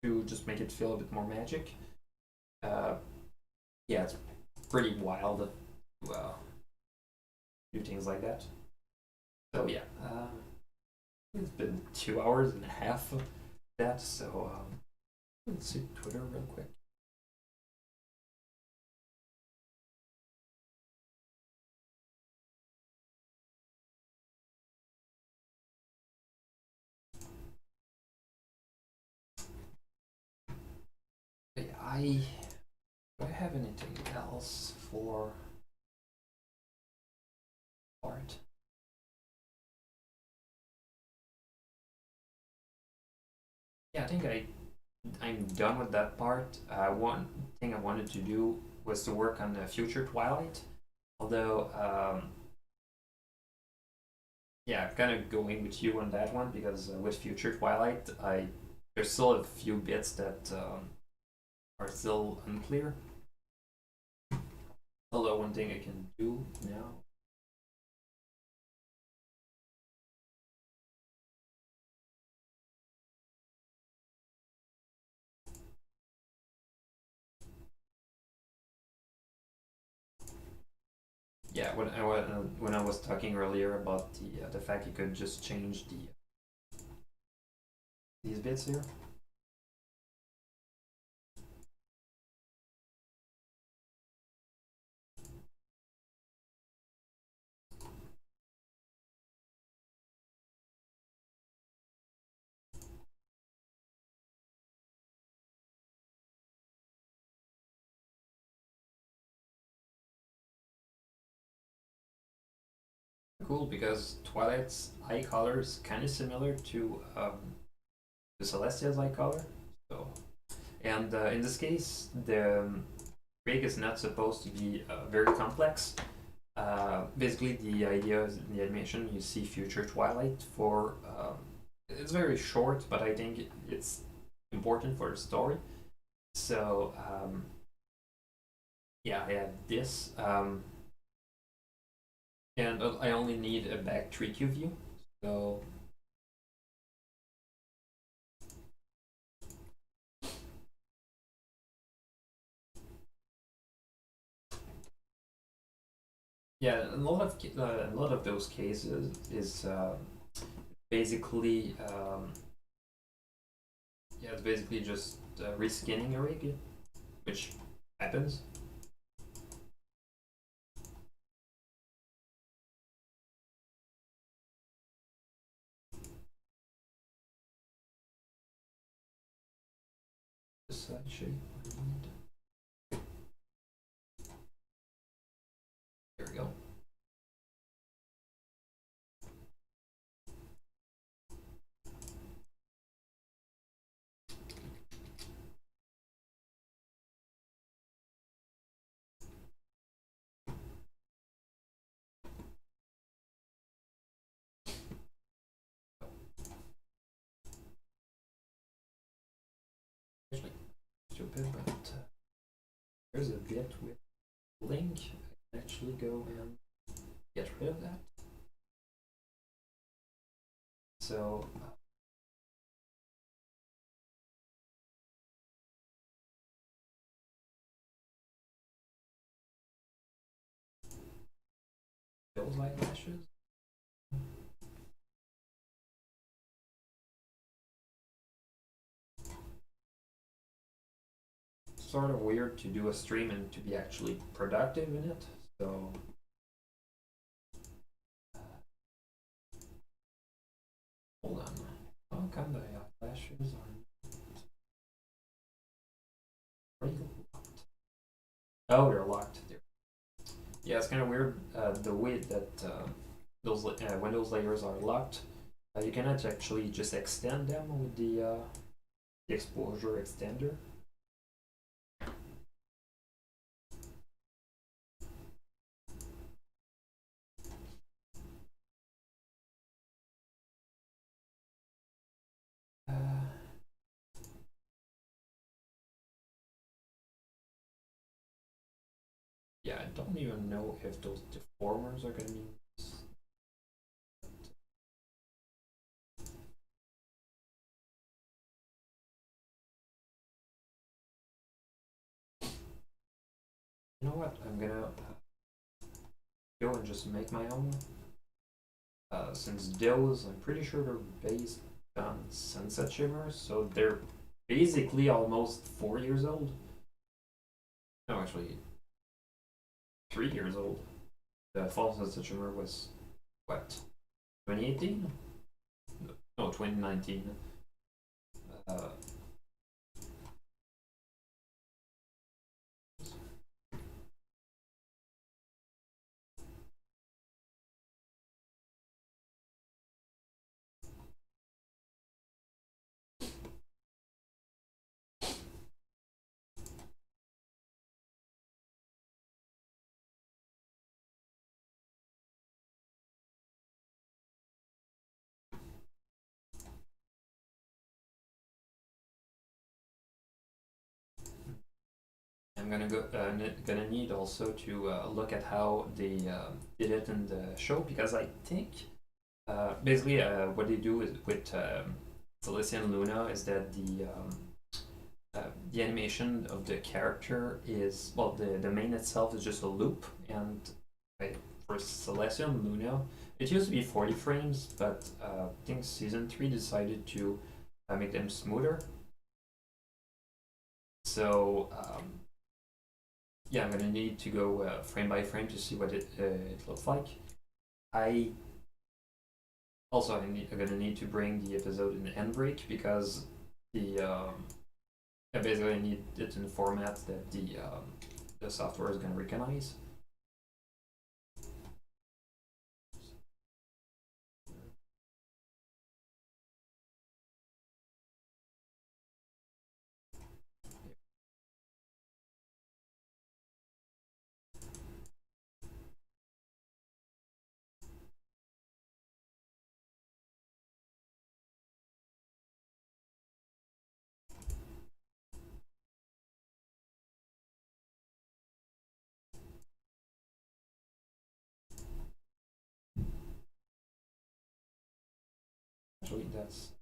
to just make it feel a bit more magic. Uh, yeah, it's pretty wild to do things like that. So yeah, it's been 2 hours and a half of that. So let's see Twitter real quick. Yeah, do I have anything else for art? Yeah, I think I'm done with that part. One thing I wanted to do was to work on the future Twilight. Although, yeah, I'm kind of going with you on that one because with future Twilight, I there's still a few bits that are still unclear. Although one thing I can do now. Yeah, when I was talking earlier about the fact you could just change these bits here. Cool because Twilight's eye color is kind of similar to Celestia's eye color. So and in this case, the rig is not supposed to be very complex. Basically, the idea is in the animation you see future Twilight for. It's very short, but I think it's important for the story. So yeah, I have this, and I only need a back 3Q view. So Yeah, a lot of those cases is basically yeah, it's basically just reskinning a rig, which happens. This actually, there we go. Actually, stupid, but there's a bit with link. I can actually go and get rid of that. So those eyelashes. Sort of weird to do a stream and to be actually productive in it. So hold on. How come the eyelashes are locked? Oh, they're locked. Yeah, it's kind of weird the way that those when those layers are locked. You cannot actually just extend them with the exposure extender. Uh, yeah, I don't even know if those deformers are going to be. You know what? I'm gonna go and just make my own. Since those, I'm pretty sure they're based on sunset shimmers, so they're basically almost 4 years old. No, actually, 3 years old. The fall sunset shimmer was what? 2018? No, 2019. Uh, I'm gonna need also to look at how they did it in the show because I think basically what they do is with Felicia and Luna is that the animation of the character is well the main itself is just a loop and for Celestia and Luna it used to be 40 frames but I think season 3 decided to make them smoother so yeah, I'm gonna need to go frame by frame to see what it looks like. I also I'm gonna need to bring the episode in Handbrake because the I basically need it in format that the software is gonna recognize. Actually, that's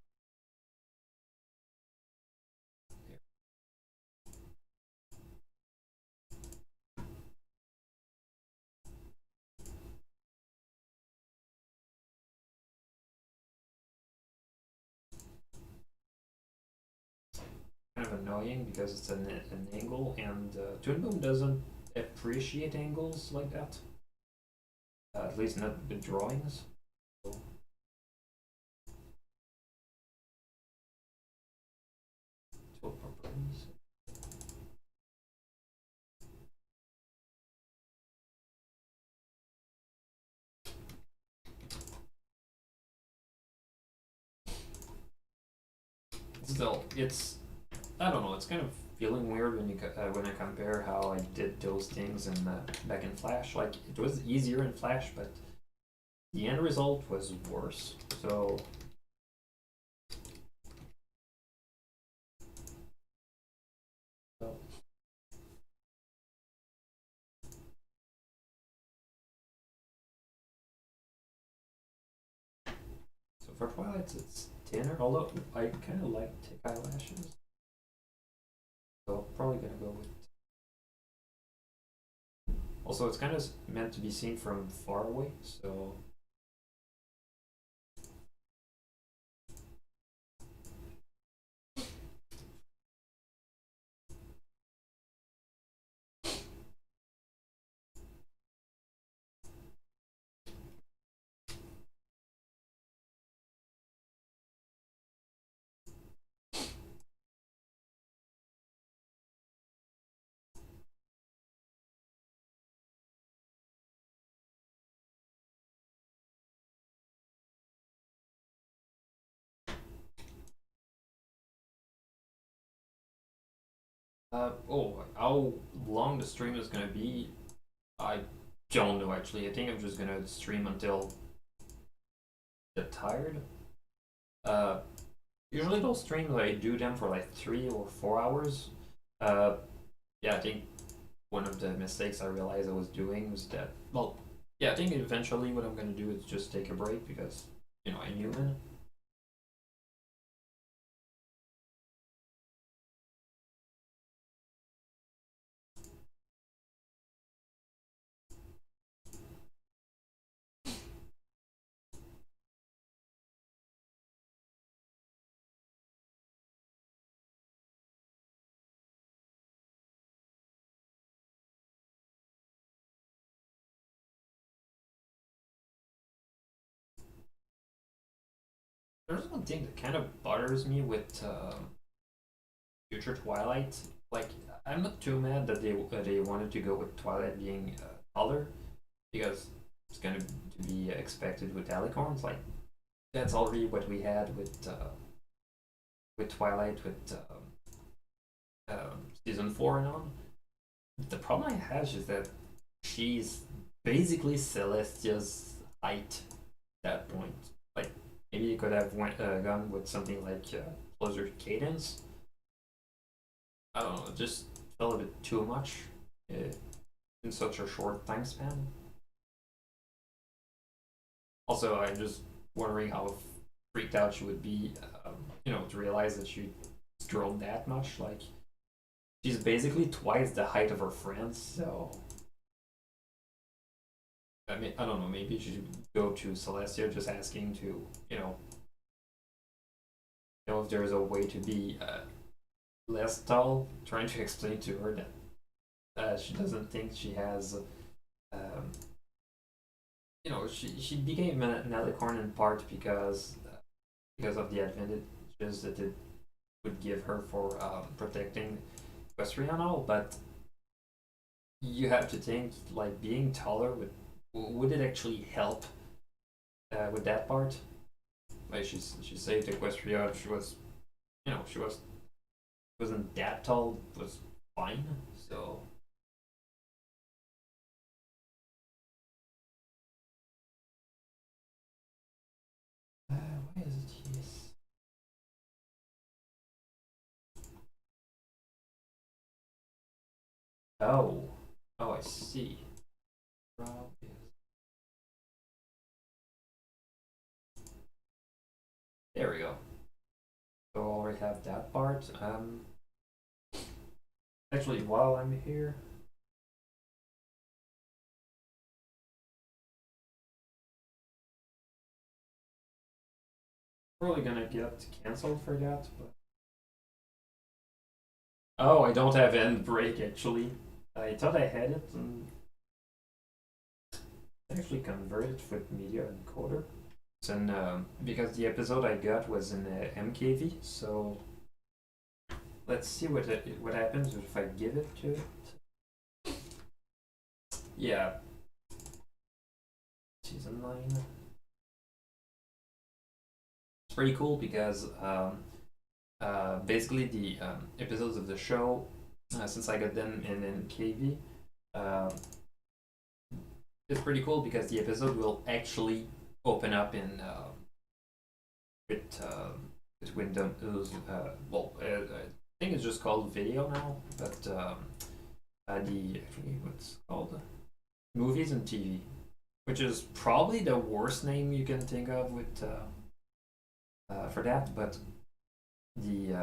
kind of annoying because it's an angle, and Toon Boom doesn't appreciate angles like that. At least not with drawings. So, tool properties. Still, it's I don't know. It's kind of feeling weird when I compare how I did those things in back in Flash. Like it was easier in Flash, but the end result was worse. So, so for Twilight, it's thinner. Although I kind of like thick eyelashes, so I'm probably gonna go with. Also, it's kind of meant to be seen from far away, so oh, how long the stream is gonna be, I don't know actually. I think I'm just gonna stream until I get tired. Uh, Usually those streams I do them for like 3 or 4 hours. Uh, yeah, I think one of the mistakes I realized I was doing was that, well, yeah, I think eventually what I'm gonna do is just take a break because I'm human. There's one thing that kind of bothers me with future Twilight. Like, I'm not too mad that they wanted to go with Twilight being taller because it's gonna to be expected with Alicorns. Like, that's already what we had with Twilight with season 4 and on. The problem I have is that she's basically Celestia's height at that point. Like maybe you could have gone with something like closer to Cadence. I don't know, it just felt a bit too much uh, in such a short time span. Also, I'm just wondering how freaked out she would be, to realize that she's grown that much. Like she's basically twice the height of her friends. So I mean, I don't know. Maybe she should go to Celestia, just asking to, if there's a way to be less tall. Trying to explain to her that she doesn't think she has. She became an alicorn in part because of the advantages that it would give her for protecting Equestria and all, but you have to think like being taller would it actually help with that part? Like she saved Equestria. She was she wasn't that tall. Was fine. So why is it here? Oh, oh, I see. There we go. So I already have that part. Actually, while I'm here, probably gonna get canceled for that, but Oh, I don't have end break actually. I thought I had it and I actually converted with media encoder. And because the episode I got was in MKV, so let's see what happens if I give it to it. Yeah, season 9. It's pretty cool because basically the episodes of the show, since I got them in KV, it's pretty cool because the episode will actually open up in with Windows. I think it's just called video now, but the actually what's called movies and TV, which is probably the worst name you can think of with for that, the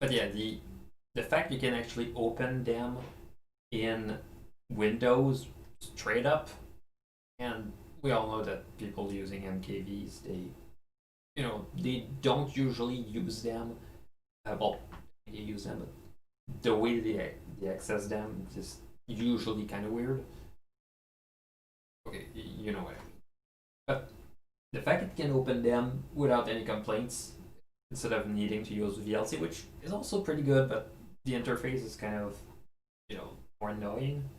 but yeah, the fact you can actually open them in Windows straight up, and we all know that people using MKVs, they don't usually use them. Well, they use them, but the way they access them is usually kind of weird. Okay, you know what I mean. But the fact it can open them without any complaints instead of needing to use VLC, which is also pretty good, but the interface is kind of, more annoying.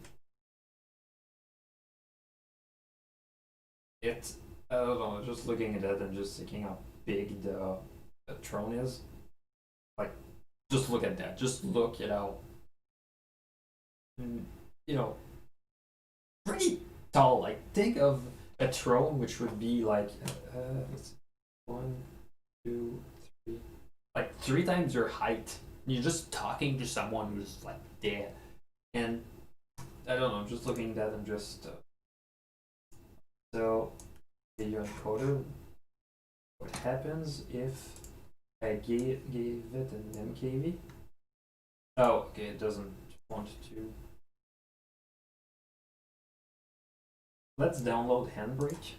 It, I don't know, just looking at it and just thinking how big the throne is. Like, just look at that. Just look at how, mm, you know, pretty tall. Like, think of a throne which would be like, let's see, one, two, three, like 3 times your height. You're just talking to someone who's like there, and I don't know. I'm just looking at that and just so video encoder. What happens if I gave it an MKV? Oh, okay. It doesn't want to. Let's download Handbrake.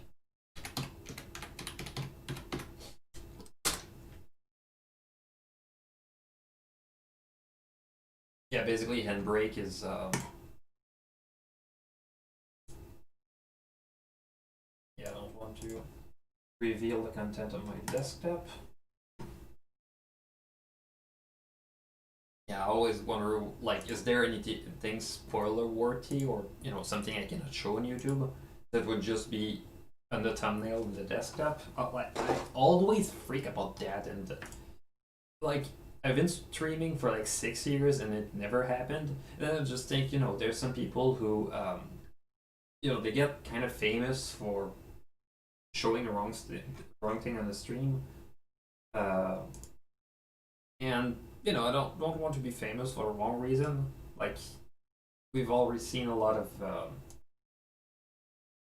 Yeah, basically Handbrake is yeah, I don't want to reveal the content of my desktop. Yeah, I always wonder, like, is there anything spoiler worthy or something I cannot show on YouTube that would just be on the thumbnail of the desktop? I always freak about that, and like I've been streaming for like 6 years and it never happened. And I just think, there's some people who, they get kind of famous for showing the wrong thing on the stream. Uh, and I don't want to be famous for the wrong reason. Like we've already seen a lot of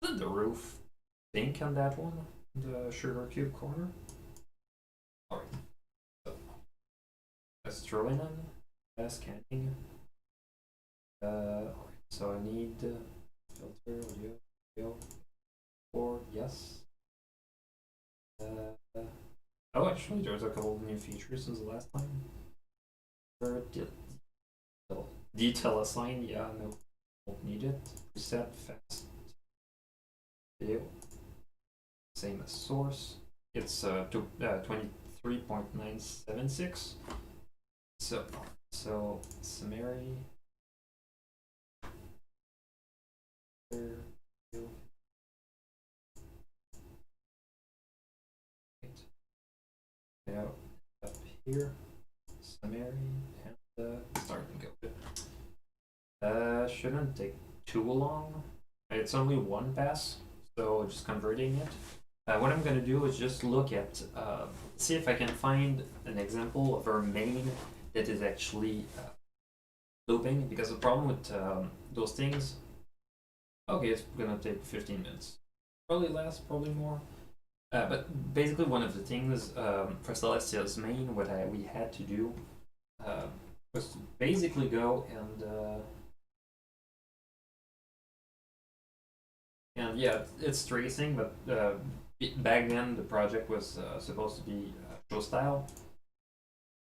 the roof pink on that one, the sugar cube corner. Alright, so let's throw in scanning. Alright, so I need filter audio for yes. Oh, actually, there's a couple of new features since the last time. Detail assign, yeah, no, don't need it. Preset fast video, same as source. It's 23.976. So summary. Now up here, summary, and starting go. Shouldn't take too long. It's only one pass, so just converting it. What I'm gonna do is just look at, see if I can find an example of our main that is actually looping, because the problem with those things, okay, it's gonna take 15 minutes. Probably less, probably more. But basically, one of the things for Celestia's main, what we had to do was to basically go and yeah, it's tracing, but back then the project was supposed to be show style.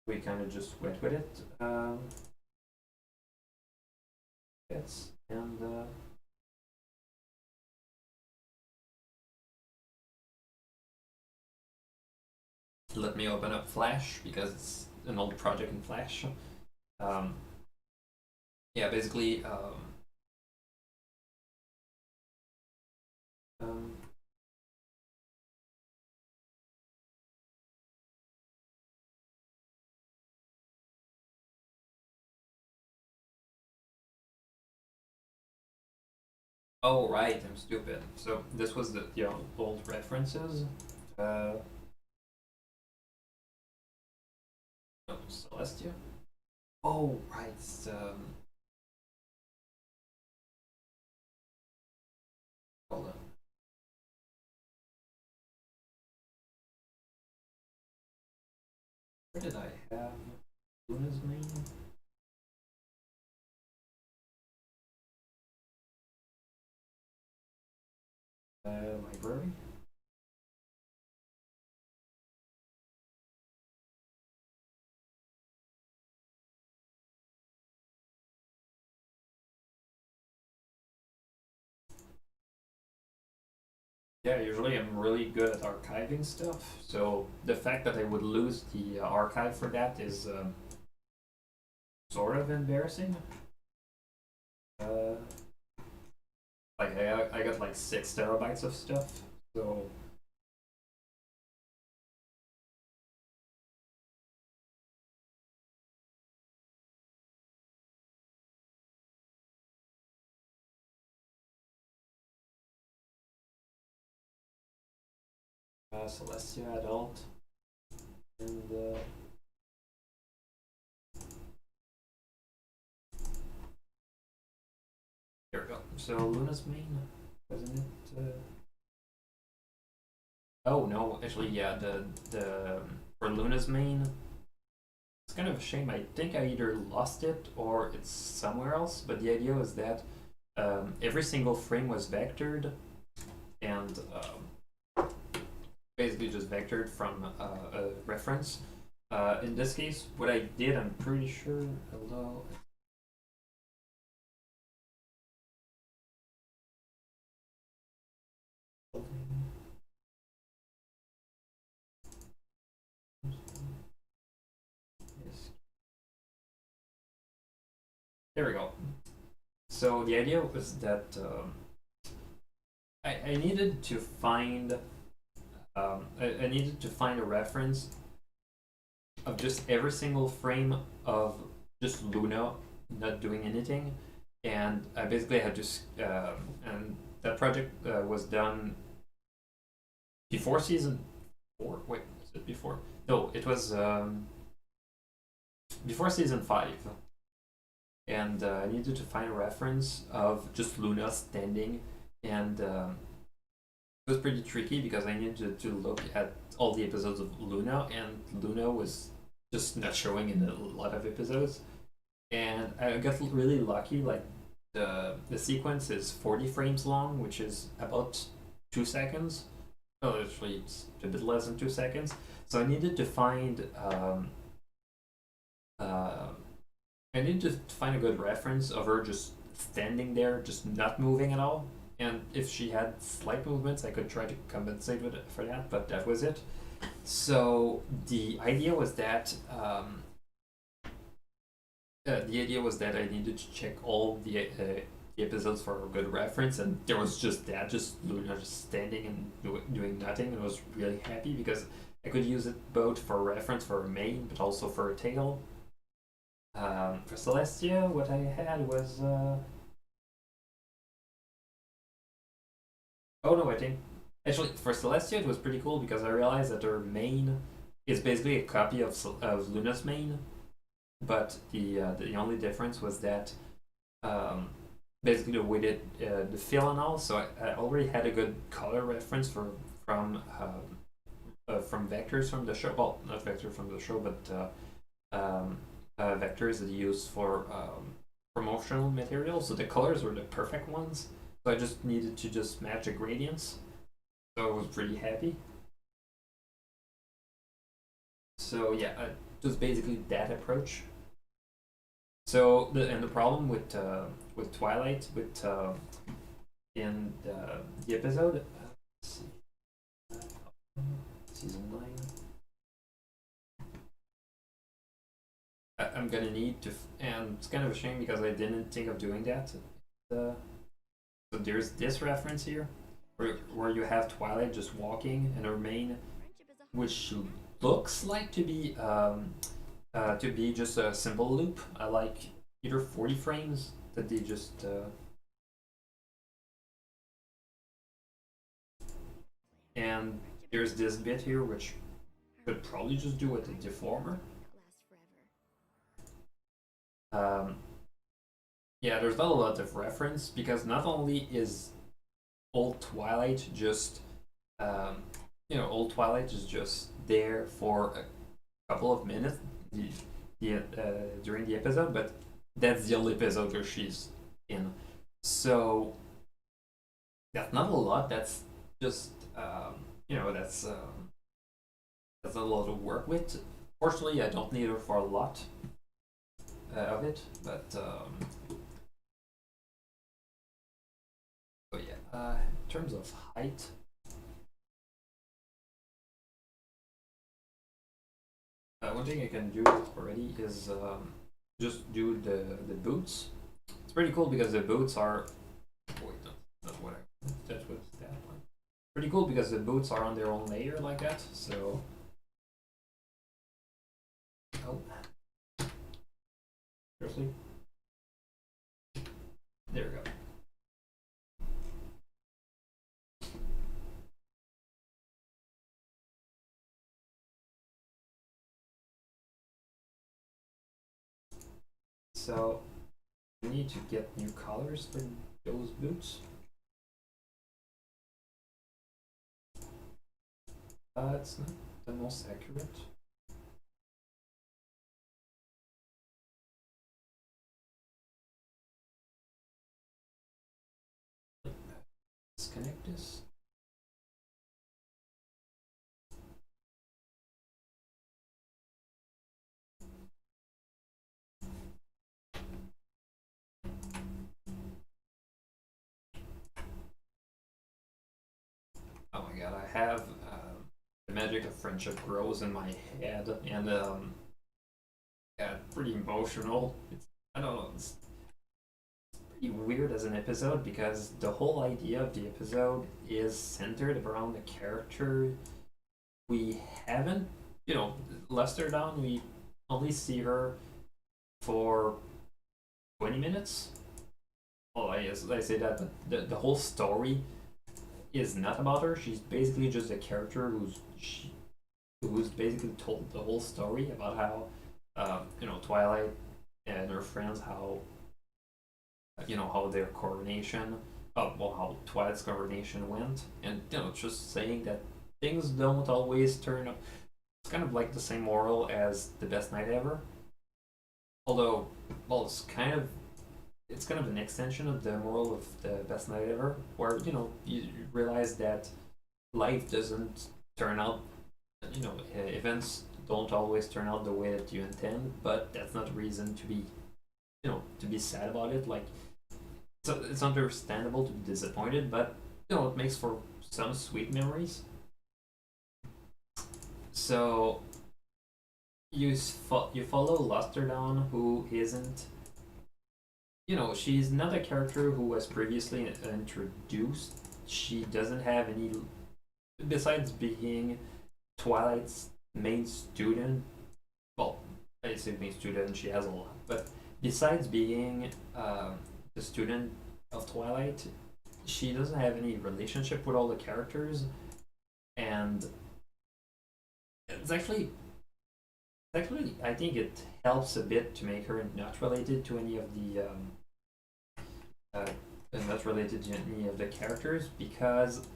We kind of just went with it. Yes, and let me open up Flash because it's an old project in Flash. Um, yeah, basically, um, oh right, I'm stupid. So this was the old references. Uh, no, Celestia. Oh right, hold on. Where did I have Luna's name? Library. Yeah, usually I'm really good at archiving stuff. So the fact that I would lose the archive for that is sort of embarrassing. Uh, like I got like 6 terabytes of stuff. So Celestia adult and here we go. So Luna's main, wasn't it? Oh no, actually yeah, the for Luna's main, it's kind of a shame. I think I either lost it or it's somewhere else. But the idea was that every single frame was vectored and basically just vectored from a reference. In this case, what I did, I'm pretty sure. Hello. There we go. So the idea was that I needed to find I needed to find a reference of just every single frame of just Luna not doing anything, and I basically had to and that project was done before season 4. Wait, is it before? No, it was before season 5, and I needed to find a reference of just Luna standing, and it was pretty tricky because I needed to look at all the episodes of Luna, and Luna was just not showing in a lot of episodes. And I got really lucky. Like the sequence is 40 frames long, which is about 2 seconds. Oh, actually, it's a bit less than 2 seconds. So uh, I needed to find a good reference of her just standing there, just not moving at all. And if she had slight movements, I could try to compensate with it for that, but that was it. So the idea was that I needed to check all the episodes for a good reference, and there was just that, just Luna just standing and doing nothing, and I was really happy because I could use it both for reference for a main, but also for a tail. For Celestia, what I had was oh no, I think actually for Celestia it was pretty cool because I realized that her main is basically a copy of Luna's main, but the only difference was that um, basically the way that the fill and all. So I already had a good color reference from vectors from the show. Well, not vector from the show, but vectors that you use for promotional material. So the colors were the perfect ones. So I just needed to just match the gradients. So I was pretty happy. So yeah, just basically that approach. So the problem with Twilight with in the episode, let's see, season 9. I'm gonna need to, and it's kind of a shame because I didn't think of doing that. Uh, so there's this reference here, where you have Twilight just walking and her mane, which looks like to be just a simple loop, like either 40 frames that they just and there's this bit here which could probably just do with a deformer. Um, yeah, there's not a lot of reference because not only is old Twilight just um, old Twilight is just there for a couple of minutes the, during the episode, but that's the only episode where she's in. So that's not a lot. That's just that's a lot to work with. Fortunately, I don't need her for a lot of it, but yeah. In terms of height, one thing I can do already is just do the boots. It's pretty cool because the boots are. Wait, no, not what I. That was that one. Pretty cool because the boots are on their own layer like that. So. Oh. Seriously. There we go. So we need to get new colors for those boots. It's not the most accurate. Disconnect this. Oh my god, I have the magic of friendship grows in my head, and yeah, pretty emotional. I don't know, it's pretty weird as an episode because the whole idea of the episode is centered around the character we haven't, Lester down. We only see her for 20 minutes. Oh, I say that, but the whole story is not about her. She's basically just a character who's basically told the whole story about how Twilight and her friends, how their coronation, well, how Twilight's coronation went, and just saying that things don't always turn up. It's kind of like the same moral as the best night ever, although, well, it's kind of an extension of the moral of the best night ever, where you realize that life doesn't turn out, events don't always turn out the way that you intend, but that's not a reason to be, to be sad about it. Like, so it's understandable to be disappointed, but it makes for some sweet memories. So you follow Lusterdown, who isn't, she's not a character who was previously introduced. She doesn't have any, besides being Twilight's main student. Well, I say main student, she has a lot, but besides being the student of Twilight, she doesn't have any relationship with all the characters, and it's actually I think it helps a bit to make her not related to any of the uh, not related to any of the characters, because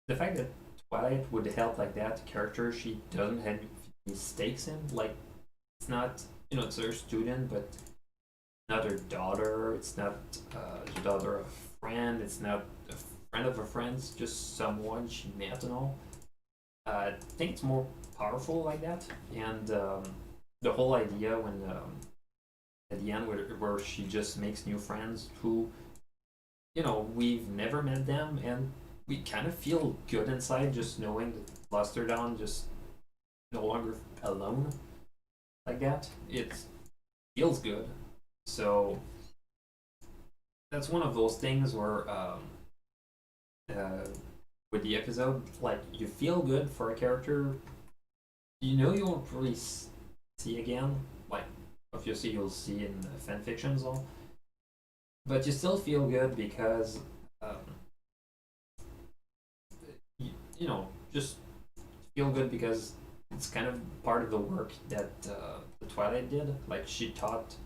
the fact that Twilight would help like that character she doesn't have any stakes in, like, it's not, it's her student, but not her daughter, it's not the daughter of a friend, it's not a friend of a friend, it's just someone she met and all. I think it's more powerful like that, and the whole idea when at the end where she just makes new friends who we've never met them, and we kind of feel good inside just knowing that Lusterdon just no longer alone like that. It feels good. So that's one of those things where uh, with the episode, like you feel good for a character you won't really see again. Like obviously you'll see in fan fictions all, but you still feel good because um, you, just feel good because it's kind of part of the work that the Twilight did. Like she taught,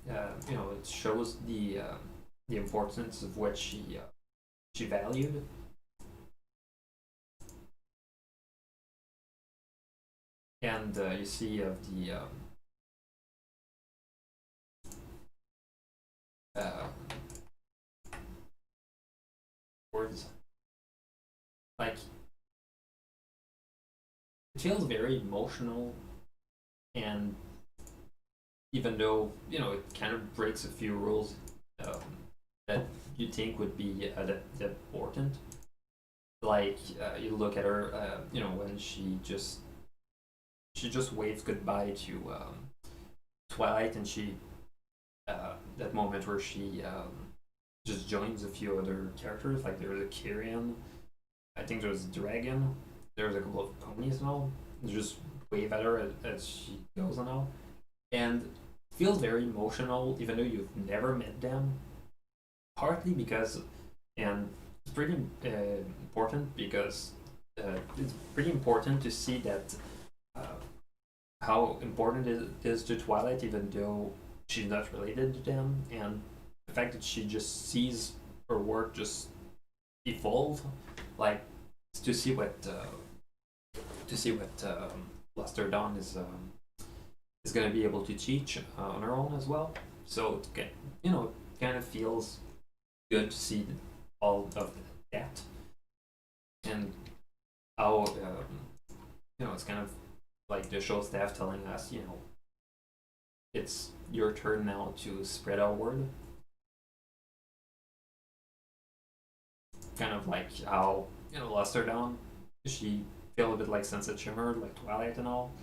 it shows the importance of what she valued, and you see of the uh, words like it feels very emotional, and even though it kind of breaks a few rules um, that you think would be important. Like you look at her, when she just waves goodbye to Twilight, and she that moment where she just joins a few other characters. Like there's a Kyrian, I think there's a dragon, there's a couple of ponies and all. They just wave at her as she goes and all, and feels very emotional, even though you've never met them. Partly because, and it's pretty important because it's pretty important to see that uh, how important it is to Twilight, even though she's not related to them, and the fact that she just sees her work just evolve, like to see what Luster Dawn is going to be able to teach on her own as well. So it kind of feels good to see all of that, and how it's kind of like the show staff telling us, it's your turn now to spread our word. Kind of like how Luster Dawn, she feel a bit like Sunset Shimmer, like Twilight and all,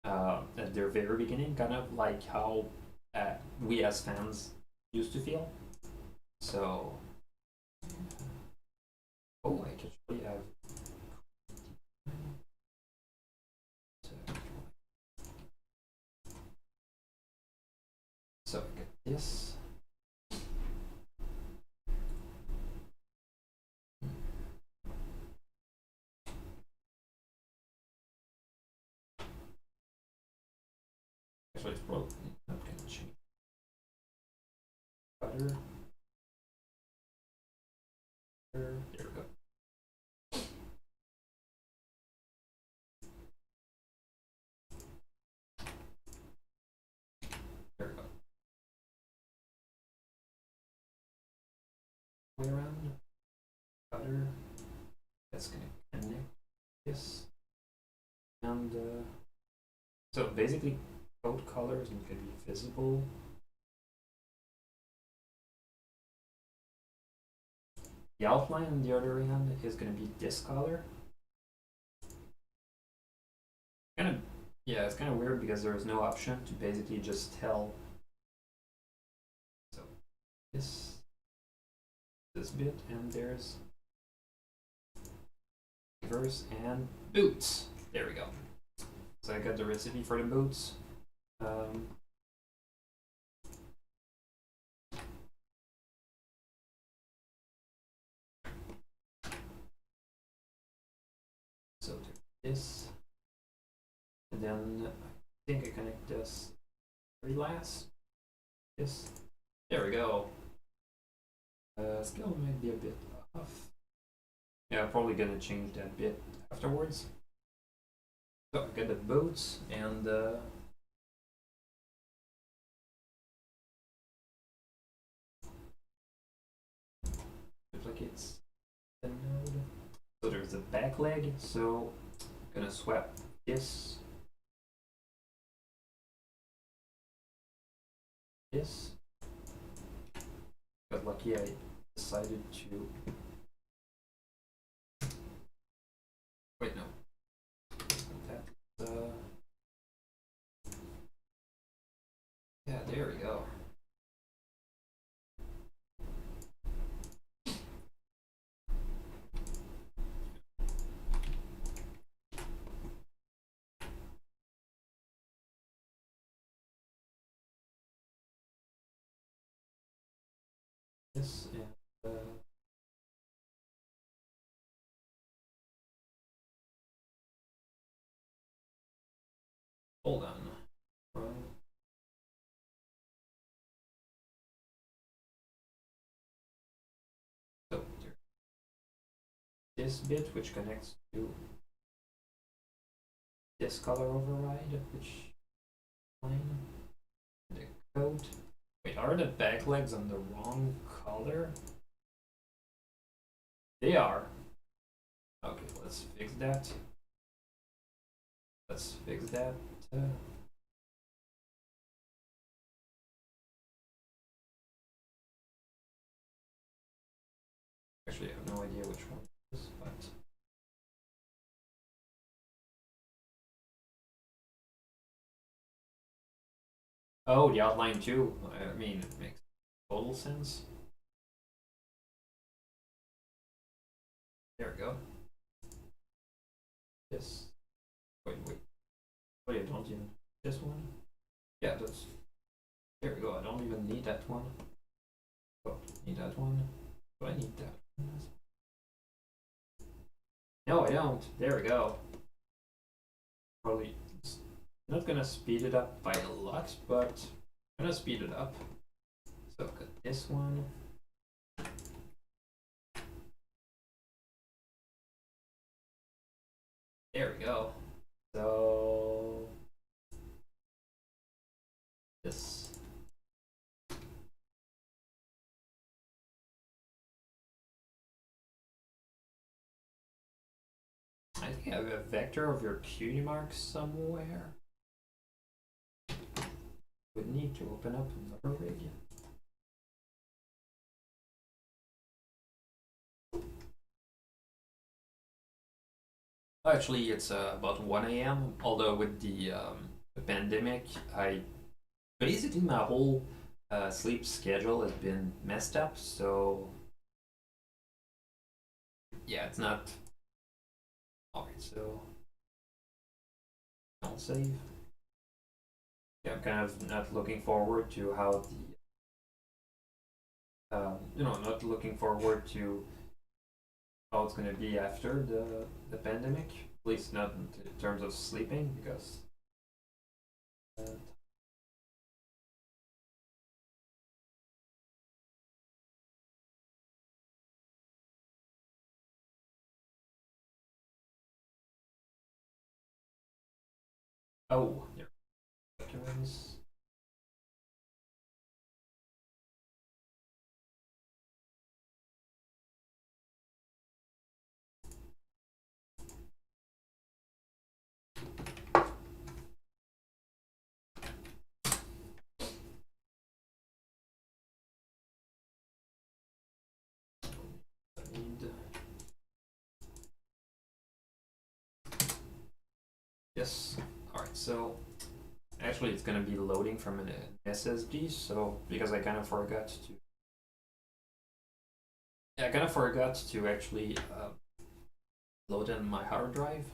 at their very beginning, kind of like how we as fans used to feel. So, oh, I can actually have. So I get this. Actually, it's probably not going to change. Butter. There we go. There we go. Way around. Butter. That's going to connect this. And so basically, code colors and can be visible. The outline on the other end is going to be this color. Kind of, yeah, it's kind of weird because there is no option to basically just tell. So this bit, and there's verse and boots. There we go. So I got the recipe for the boots. So this, and then I think I connect this very last. This, there we go. Scale might be a bit off. Yeah, I'm probably gonna change that bit afterwards. So I got the boots and duplicates the node. So there's the back leg. So I'm gonna swap this this. But lucky I decided to. Wait, no. That's yeah, there we go. This and hold on. So this bit which connects to this color override, which line the code. Wait, are the back legs on the wrong color? They are. Okay, let's fix that. Let's fix that. Actually, I have no idea which one it is, but oh, the outline too. I mean, it makes total sense. There we go. This. Wait. Wait, I don't even. This one? Yeah, that's. There we go. I don't even need that one. Oh, need that one. Do I need that one? No, I don't. There we go. Probably not gonna speed it up by a lot, but I'm gonna speed it up. So got this one. There we go. So this. I think I have a vector of your cutie marks somewhere. Would need to open up another rig. Actually, it's about 1 a.m. Although with the pandemic, I basically my whole sleep schedule has been messed up. So yeah, it's not. Alright, so I'll save. Yeah, I'm kind of not looking forward to how the not looking forward to how it's gonna be after the pandemic. At least not in terms of sleeping, because oh, yeah, documents. Need yes. All right, so actually it's gonna be loading from an SSD. So because I kind of forgot to. Yeah, I kind of forgot to actually load in my hard drive.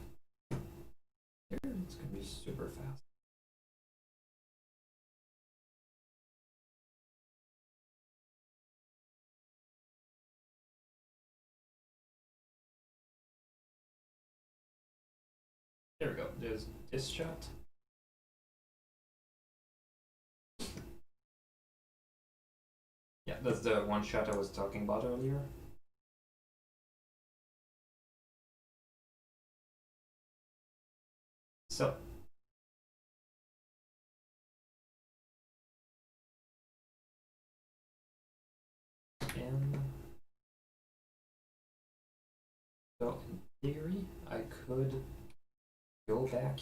Here, it's gonna be super fast. There we go. There's this shot. Yeah, that's the one shot I was talking about earlier. So and so in theory I could go back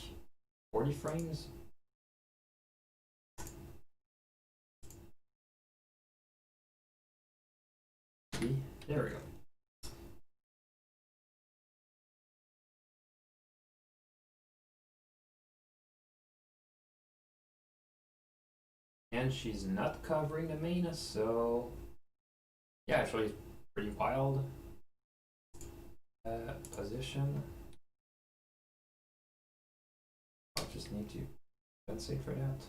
40 frames. There we go. And she's not covering the main, so yeah, actually pretty wild position. I'll just need to compensate for that.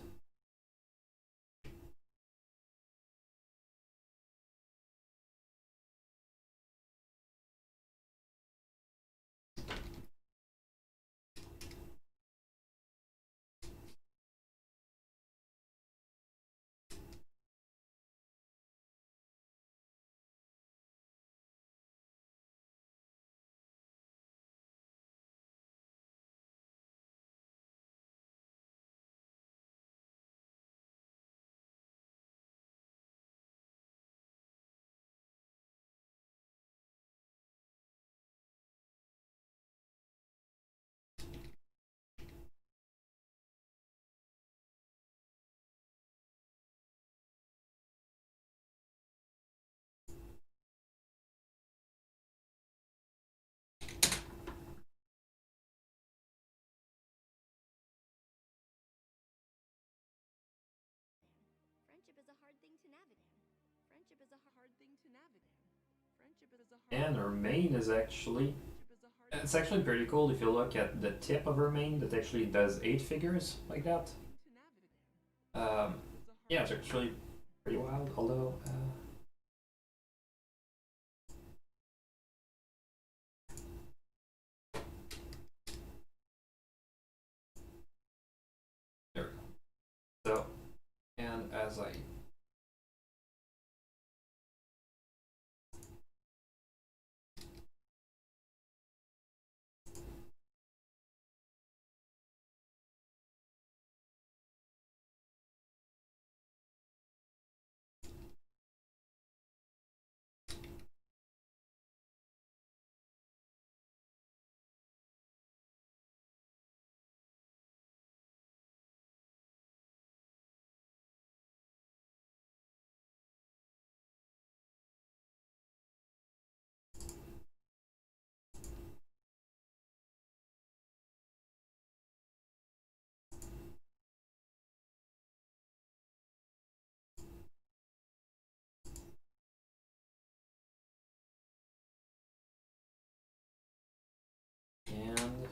And her mane is actually, it's actually pretty cool if you look at the tip of her mane that actually does 8 figures like that. Um, yeah, it's actually pretty wild, although there we go. So, and as I and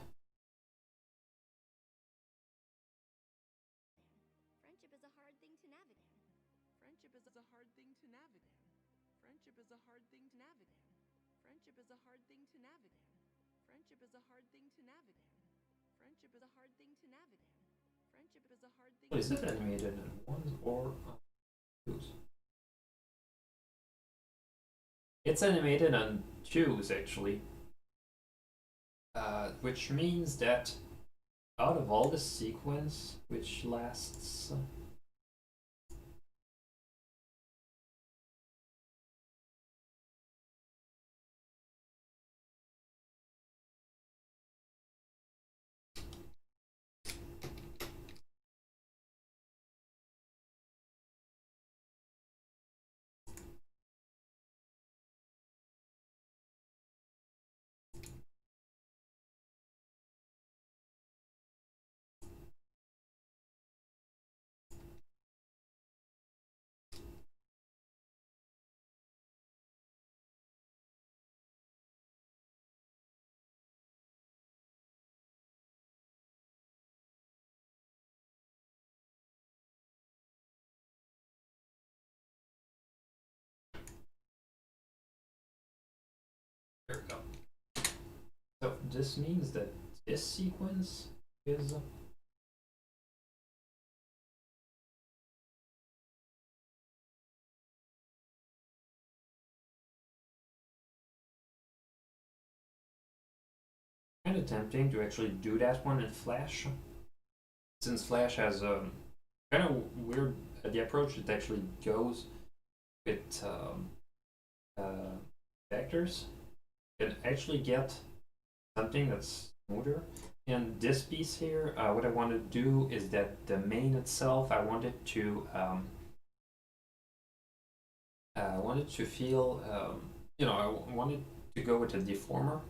is it animated in ones or twos? It's animated on twos actually, which means that out of all the sequence, which lasts there we go. So this means that this sequence is kind of tempting to actually do that one in Flash, since Flash has a kind of weird the approach it actually goes with vectors. You can actually get something that's smoother. And this piece here, what I want to do is that the main itself, I wanted to feel, you know, I wanted to go with a deformer.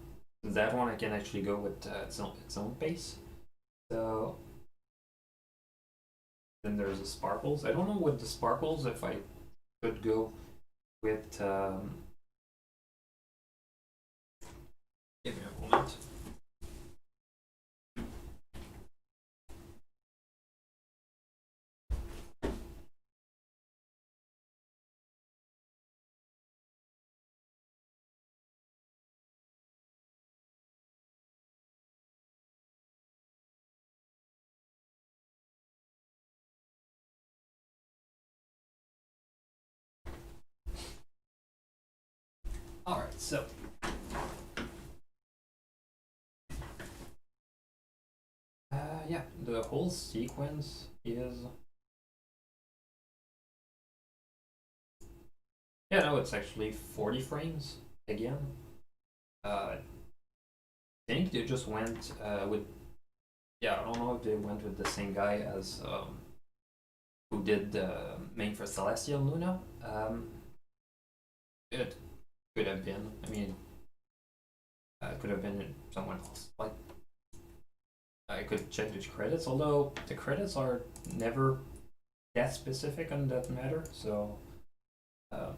That one I can actually go with its own pace. So then there's the sparkles. I don't know with the sparkles if I could go with. Give me a moment. All right, so yeah, the whole sequence is. Yeah, no, it's actually 40 frames again. I think they just went with. Yeah, I don't know if they went with the same guy as who did the main for Celestial Luna. It could have been. I mean, it could have been someone else. Like, I could check the credits, although the credits are never that specific on that matter. So, uh,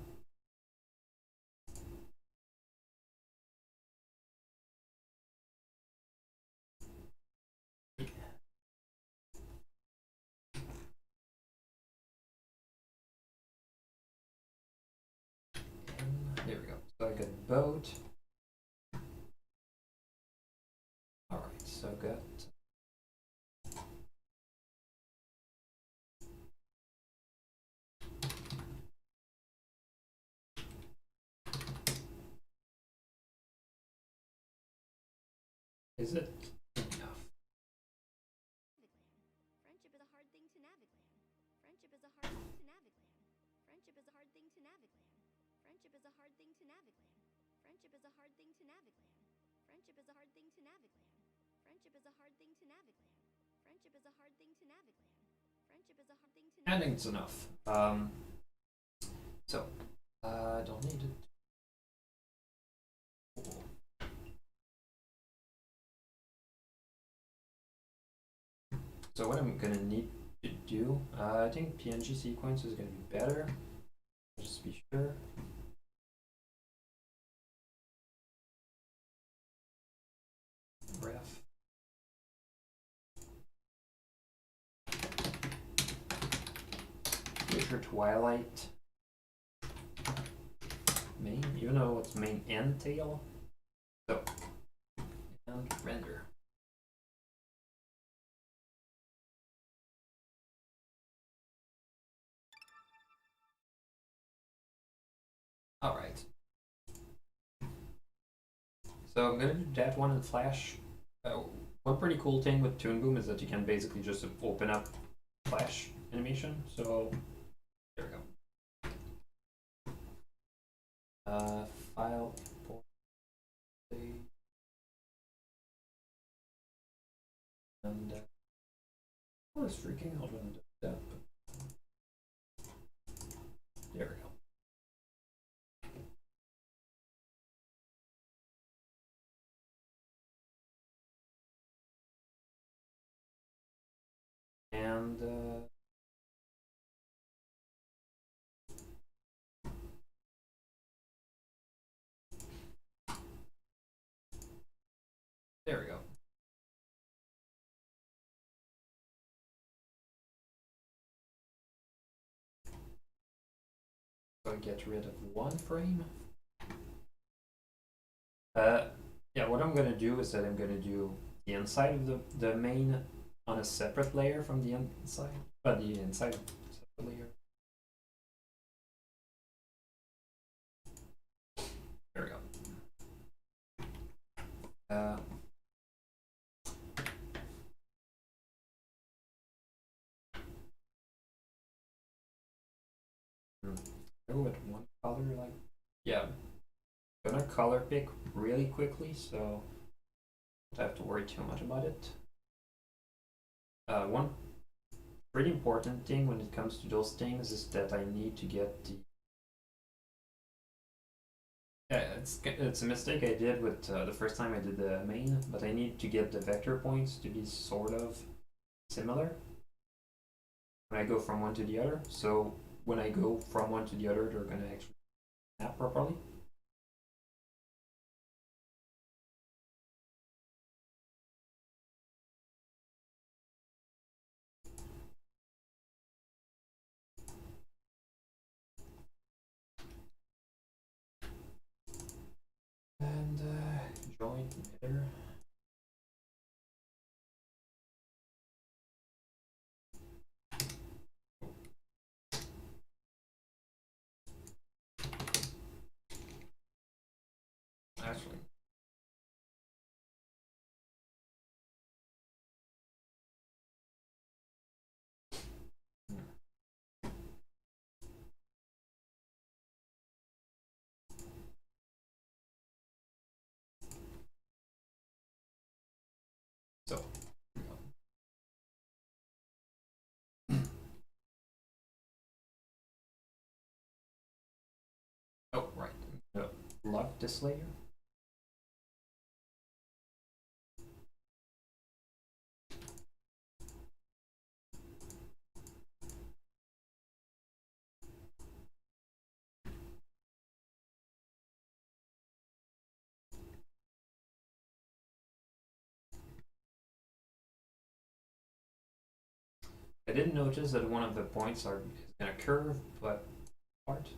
there we go. So I got boat. All right, so got. Is it enough? Friendship is a hard thing to navigate. Friendship is a hard thing to navigate. Friendship is a hard thing to navigate. Friendship is a hard thing to navigate. Friendship is a hard thing to navigate. Friendship is a hard thing to navigate. Friendship is a hard thing to navigate. Friendship is a hard thing to navigate. Friendship is a hard thing to I navigate. think it's enough. So I don't need it. So what I'm gonna need to do, I think PNG sequence is gonna be better. Just be sure. Ref. Future Twilight. Main, even though it's main and tail. So, and render. All right. So I'm gonna do that one in Flash. One pretty cool thing with Toon Boom is that you can basically just open up Flash animation. So there we go. File import. And I was freaking out when I did that. There we go. And there we go. So I get rid of one frame. Yeah, what I'm gonna do is that I'm gonna do the inside of the main on a separate layer from the inside, but the inside separate layer. There we go. Go with one color, like yeah. I'm gonna color pick really quickly, so don't have to worry too much about it. One pretty important thing when it comes to those things is that I need to get the it's a mistake I did with the first time I did the main, but I need to get the vector points to be sort of similar when I go from one to the other. So when I go from one to the other, they're gonna actually map properly. And joint emitter. Actually, so oh right, lock this layer. I didn't notice that one of the points are is gonna curve, but part.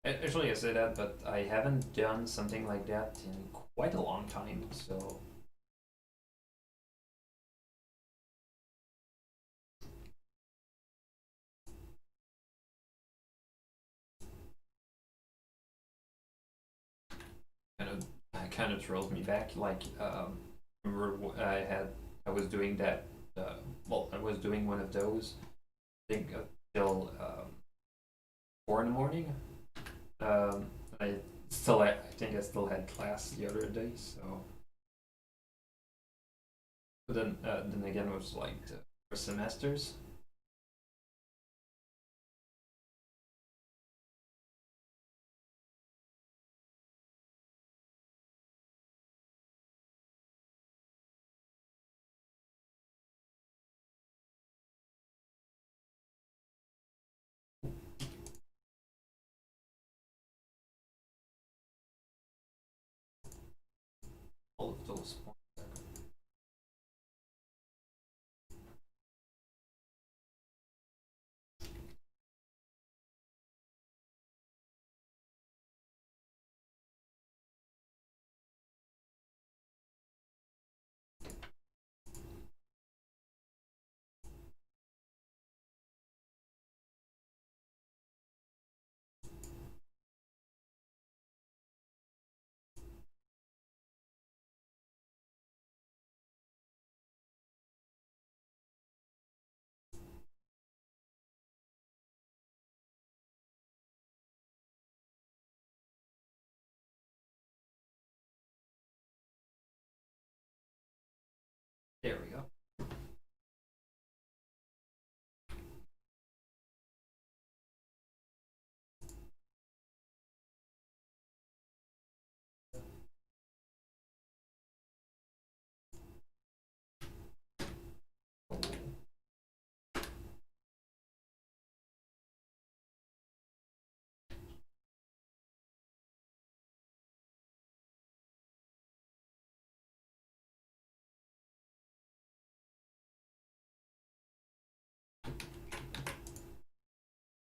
Actually, I say that, but I haven't done something like that in quite a long time. So kind of kind of throws me back. Like remember I was doing that. Well, I was doing one of those. I think until 4 in the morning. Um, I think I still had class the other day. So, but then again, it was like for semesters. All of those points. There we go.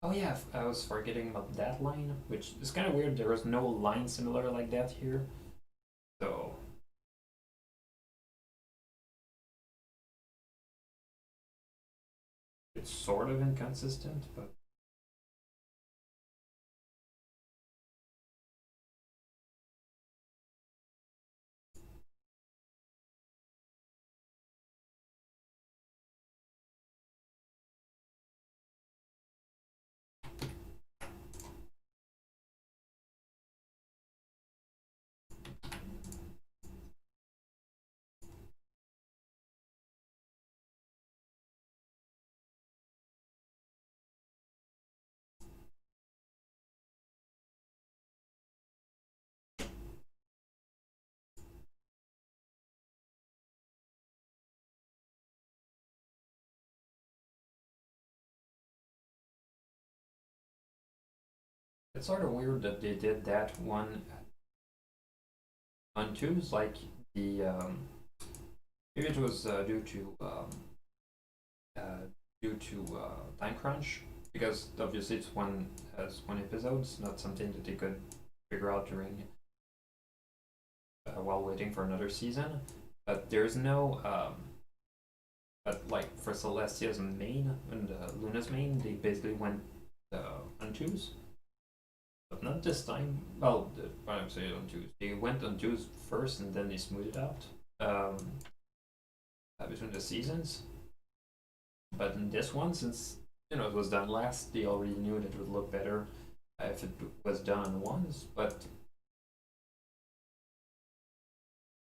Oh yeah, I was forgetting about that line, which is kind of weird. There was no line similar like that here, so it's sort of inconsistent. But it's sort of weird that they did that one on twos, like the maybe it was uh, due to time crunch because obviously it's one as one episode. It's not something that they could figure out during while waiting for another season. But there's no but like for Celestia's main and Luna's main, they basically went on twos. But not this time. Well, what I'm saying on twos, they went on twos first and then they smoothed it out between the seasons. But in this one, since it was done last, they already knew that it would look better if it was done on ones. But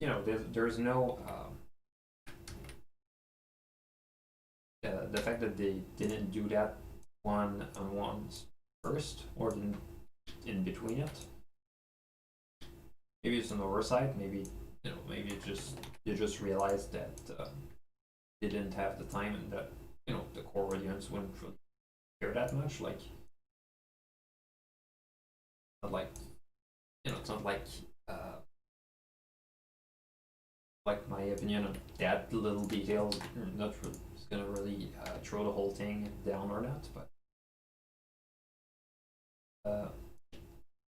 there's no the fact that they didn't do that one on ones first or in between it. Maybe it's an oversight. Maybe maybe you just realized that they didn't have the time and that the core audience wouldn't really care that much. Like it's not like my opinion on that little detail. Not really, it's gonna really throw the whole thing down or not, but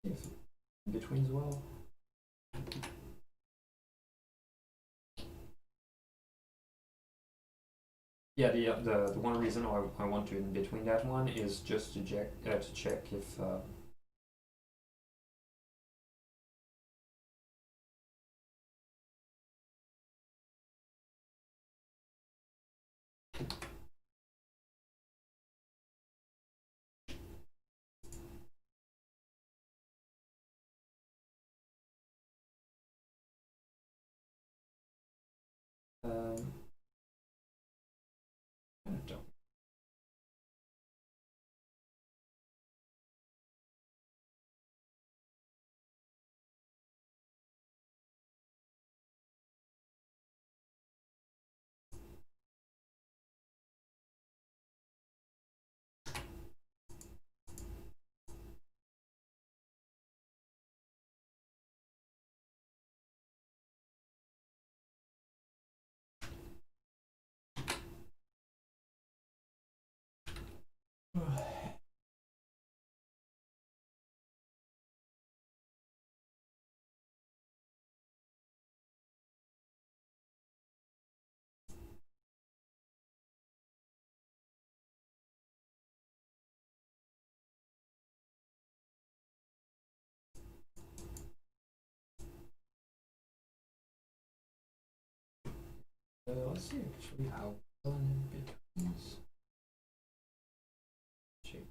if in between as well. Yeah, the one reason I want to in between that one is just to check if I don't. Let's see actually how well in between shape.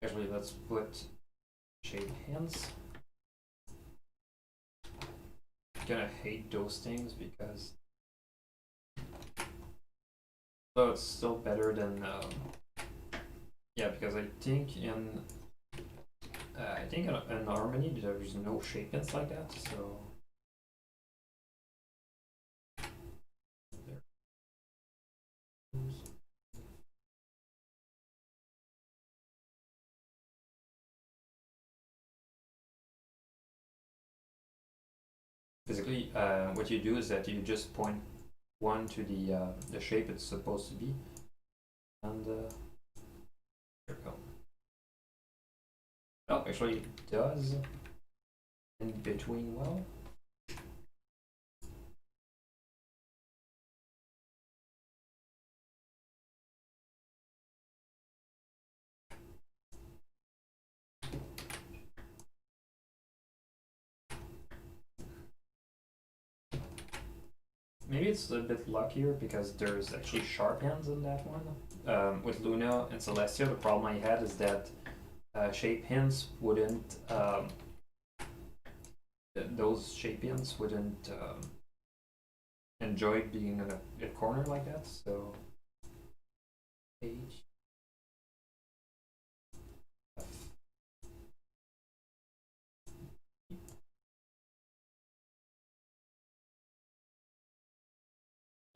Actually, let's put shape hands. Gonna hate those things because though it's still better than yeah, because I think in Harmony there's no shape hands like that, so there. Basically, what you do is that you just point one to the shape it's supposed to be, and there we go. Oh, actually, it does in between well. Maybe it's a bit luckier because there's actually sharp hands in that one. With Luna and Celestia, the problem I had is that shape hints wouldn't those shape hints wouldn't enjoy being in a corner like that. So page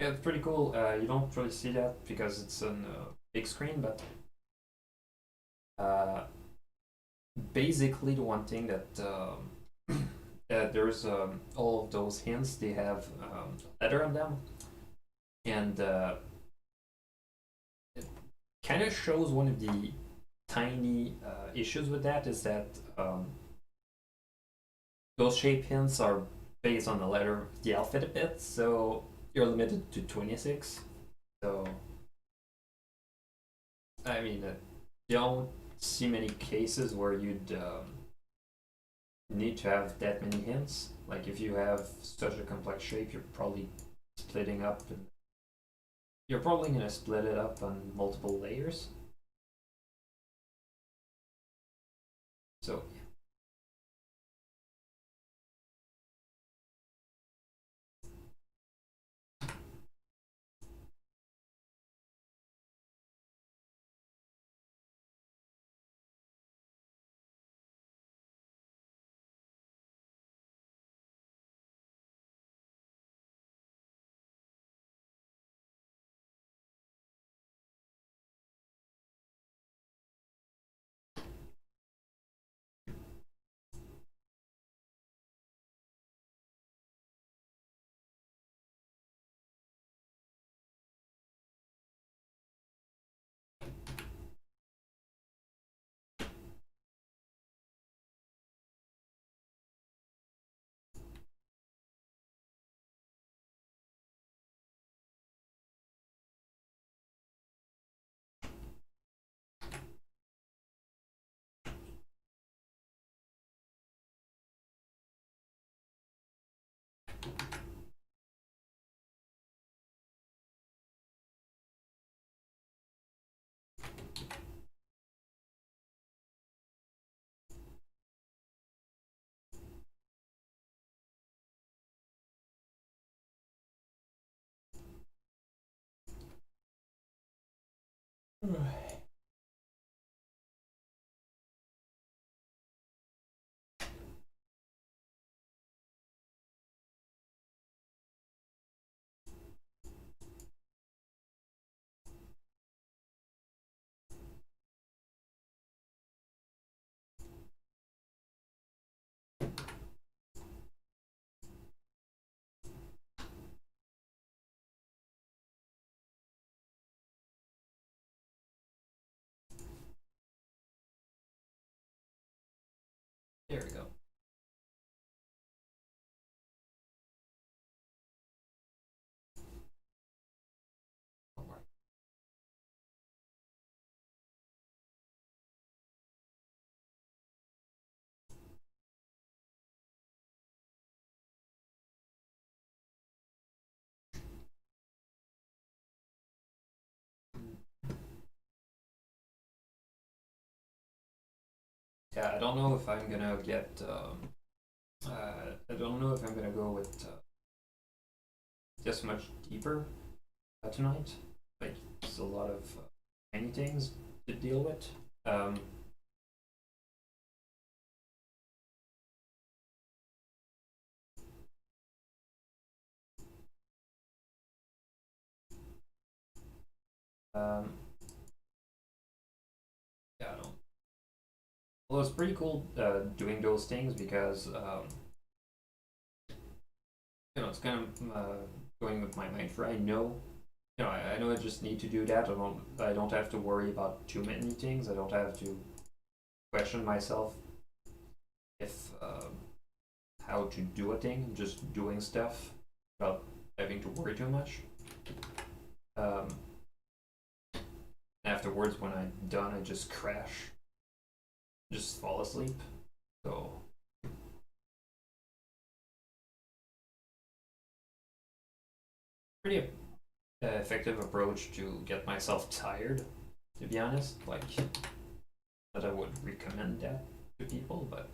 Yeah, it's pretty cool. You don't really see that because it's on a big screen, but uh, basically the one thing that there's all of those hints they have letter on them, and it kind of shows one of the tiny issues with that is that those shape hints are based on the letter of the alphabet a bit, so you're limited to 26. So I mean, don't see many cases where you'd need to have that many hints. Like if you have such a complex shape, you're probably splitting up, and you're probably gonna split it up on multiple layers. So there we go. Yeah, I don't know if I'm gonna get. I don't know if I'm gonna go with just much deeper tonight. Like, it's a lot of tiny things to deal with. Um, um, yeah, I don't. Well, it's pretty cool doing those things because it's kind of going with my mind for I know. I know I just need to do that. I don't have to worry about too many things. I don't have to question myself if how to do a thing. I'm just doing stuff without having to worry too much. Um, Afterwards, when I'm done, I just crash, just fall asleep. So pretty effective approach to get myself tired. To be honest, like that I would recommend that to people, but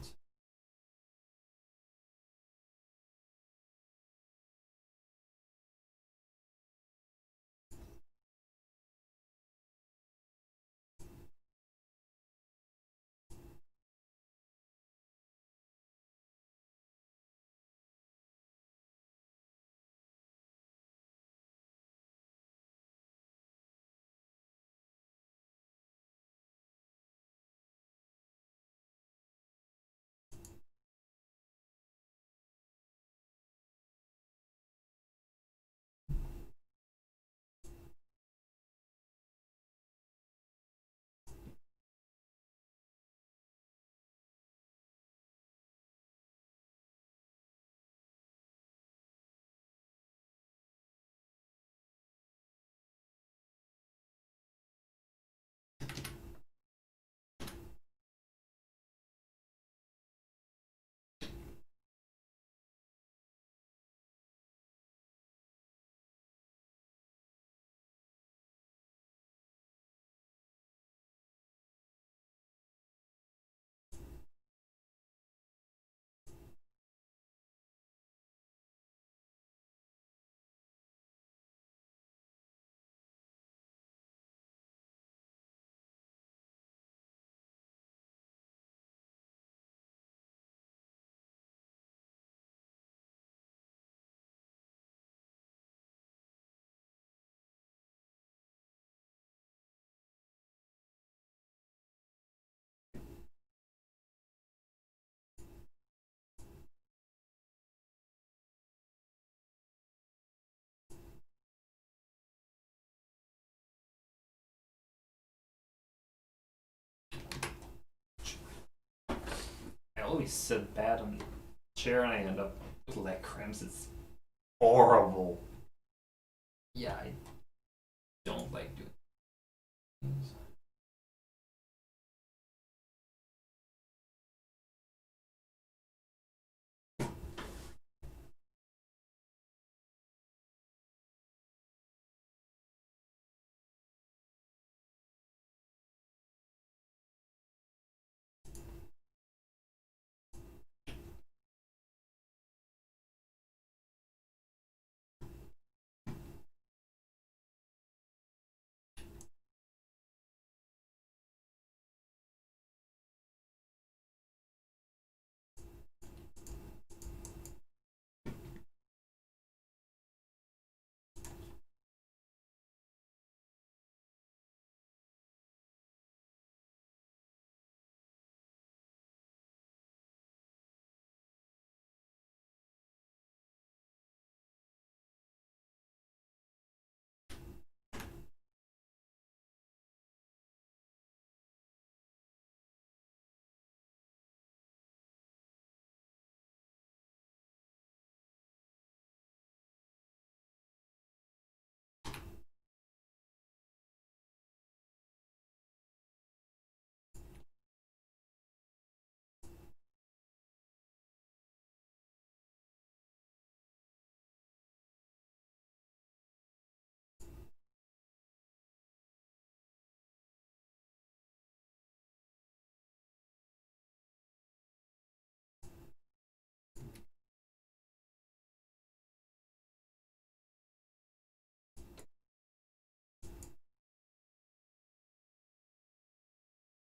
always sit bad on the chair and I end up with leg cramps. It's horrible. Yeah, I don't like doing things.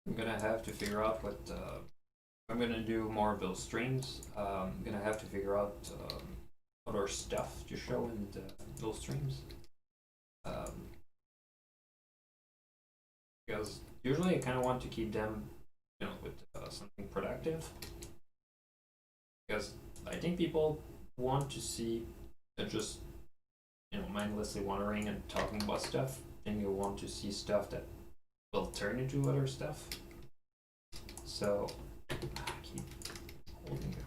I'm gonna have to figure out what I'm gonna do more of those streams. I'm gonna have to figure out other stuff to show in those streams. Um, because usually I kind of want to keep them, with something productive. Because I think people want to see just mindlessly wandering and talking about stuff, and you want to see stuff that will turn into other stuff. So I keep holding this.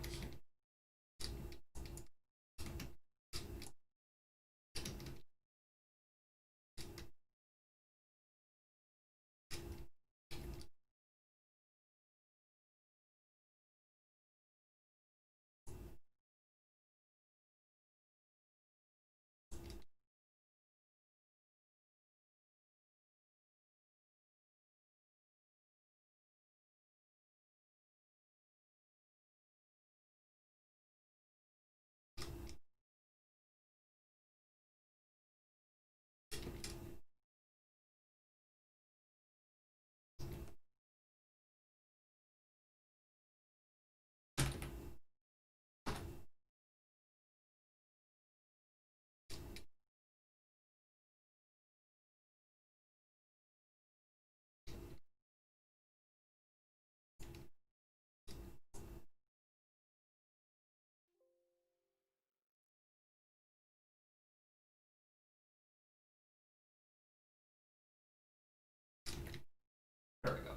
There we go.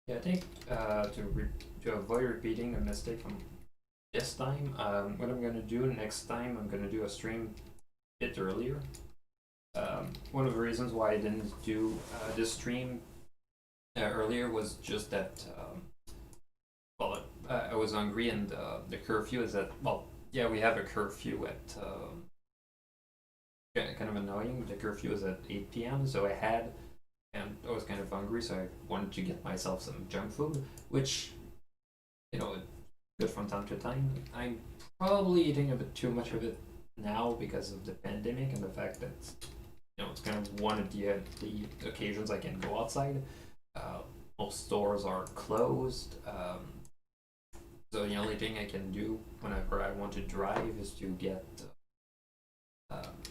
Yeah, I think to avoid repeating a mistake from this time, what I'm gonna do next time, I'm gonna do a stream a bit earlier. One of the reasons why I didn't do this stream earlier was just that, well, I was hungry and the curfew is at, well, yeah, we have a curfew at, kind of annoying. The curfew is at 8 p.m., so and I was kind of hungry, so I wanted to get myself some junk food, which, you know, good from time to time. I'm probably eating a bit too much of it now because of the pandemic and the fact that, you know, it's kind of one of the occasions I can go outside. Most stores are closed, so the only thing I can do whenever I want to drive is to get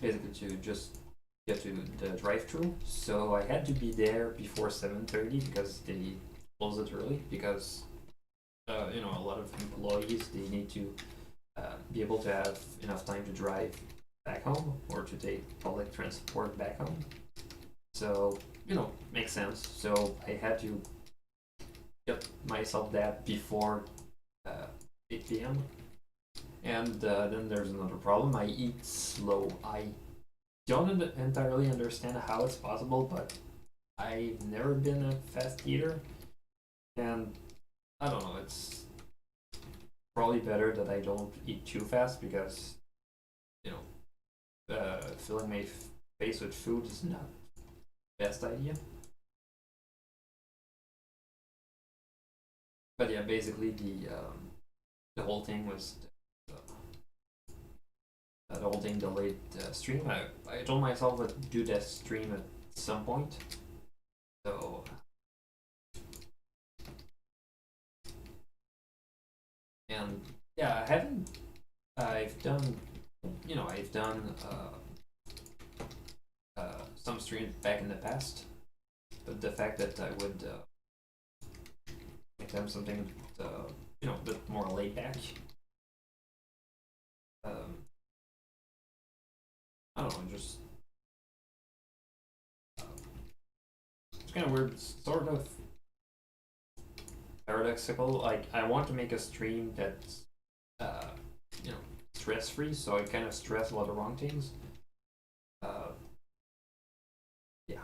basically to just get to the drive-through. So I had to be there before 7:30 because they close it early because you know, a lot of employees, they need to be able to have enough time to drive back home or to take public transport back home. So, you know, makes sense. So I had to get myself that before 8 p.m. And then there's another problem. I eat slow. I don't entirely understand how it's possible, but I've never been a fast eater. And I don't know, it's probably better that I don't eat too fast because, you know, filling my face with food is not the best idea. But yeah, basically the whole thing was the whole thing delayed the stream. I told myself I'd do that stream at some point, so and yeah, I haven't. I've done, you know, I've done some streams back in the past, but the fact that I would attempt something, you know, a bit more laid back. I don't know, just it's kind of weird, sort of paradoxical. Like I want to make a stream that's you know, stress free, so I kind of stress a lot of wrong things. Uh, yeah.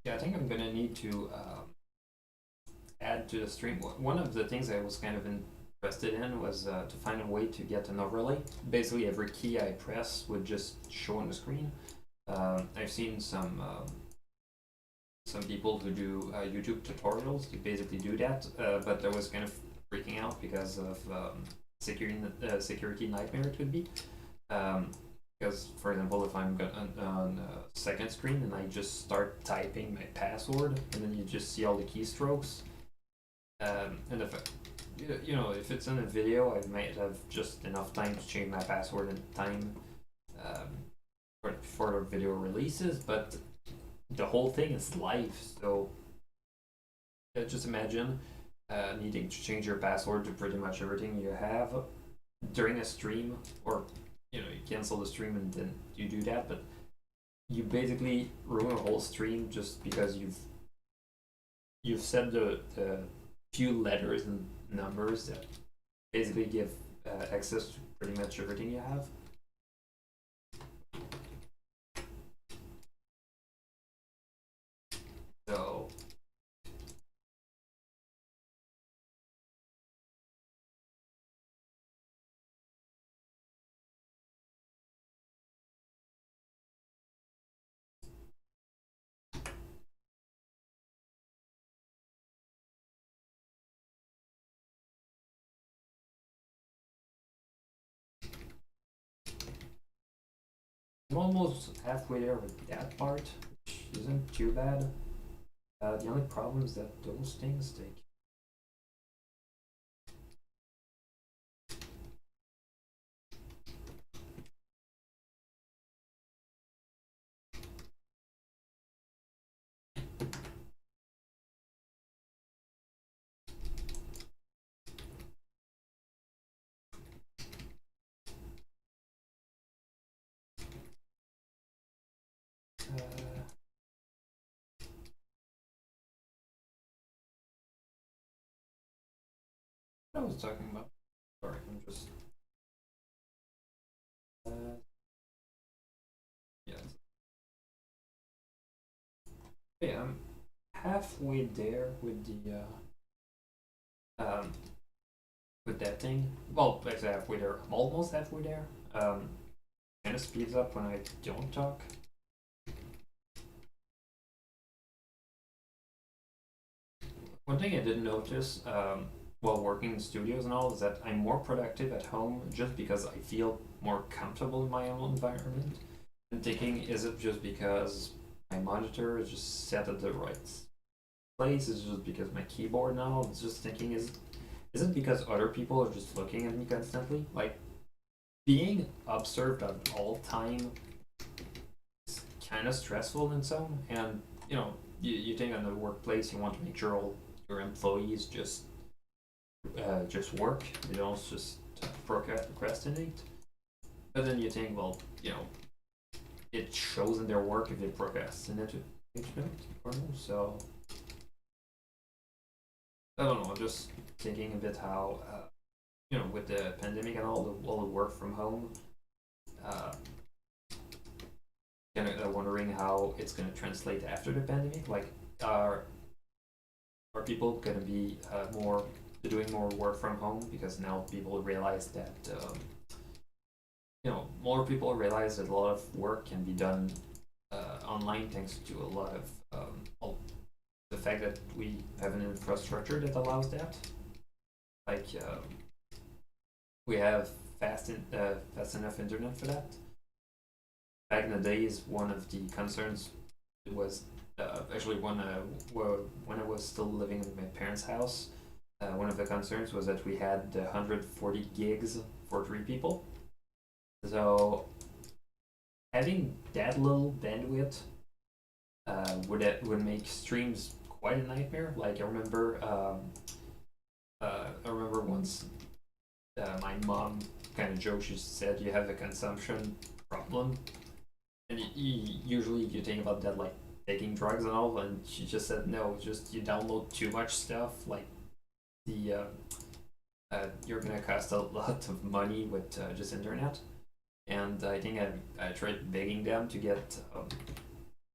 Yeah, I think I'm gonna need to add to the stream. One of the things I was kind of interested in was to find a way to get an overlay. Basically, every key I press would just show on the screen. I've seen some people who do YouTube tutorials to basically do that, but I was kind of freaking out because of security nightmare it could be. Because, for example, if I'm on a second screen and I just start typing my password, and then you just see all the keystrokes, and if you know, if it's in a video, I might have just enough time to change my password in time before the video releases, but the whole thing is live, so just imagine needing to change your password to pretty much everything you have during a stream, or you know, you cancel the stream and then you do that, but you basically ruin a whole stream just because you've said the few letters and numbers that basically give access to pretty much everything you have. So I'm almost halfway there with that part, which isn't too bad. The only problem is that those things take. What I was talking about. Sorry, I'm just. Uh, yeah. Yeah, I'm halfway there with that thing. Well, actually halfway there. I'm almost halfway there. Kind of speeds up when I don't talk. One thing I did notice while working in studios and all is that I'm more productive at home just because I feel more comfortable in my own environment. I'm thinking, is it just because my monitor is just set at the right place? Is it just because my keyboard now? It's just thinking, is it because other people are just looking at me constantly? Like being observed at all time is kind of stressful in some, and you think on the workplace you want to make sure all your employees just work. They don't just procrastinate. But then you think, well, it shows in their work if they procrastinate or no. So I don't know. I'm just thinking a bit how with the pandemic and all the work from home, uh, kind of wondering how it's going to translate after the pandemic. Like, are people going to be more doing more work from home because now people realize that more people realize that a lot of work can be done online thanks to a lot of the fact that we have an infrastructure that allows that. Like we have fast enough internet for that. Back in the days, one of the concerns was actually when I was still living in my parents' house. One of the concerns was that we had 140 gigs for 3 people. So having that little bandwidth would make streams quite a nightmare. Like I remember once my mom kind of joked. She said you have a consumption problem, and usually you think about that like taking drugs and all, and she just said no, just you download too much stuff. Like the you're gonna cost a lot of money with just internet. And I think I tried begging them to get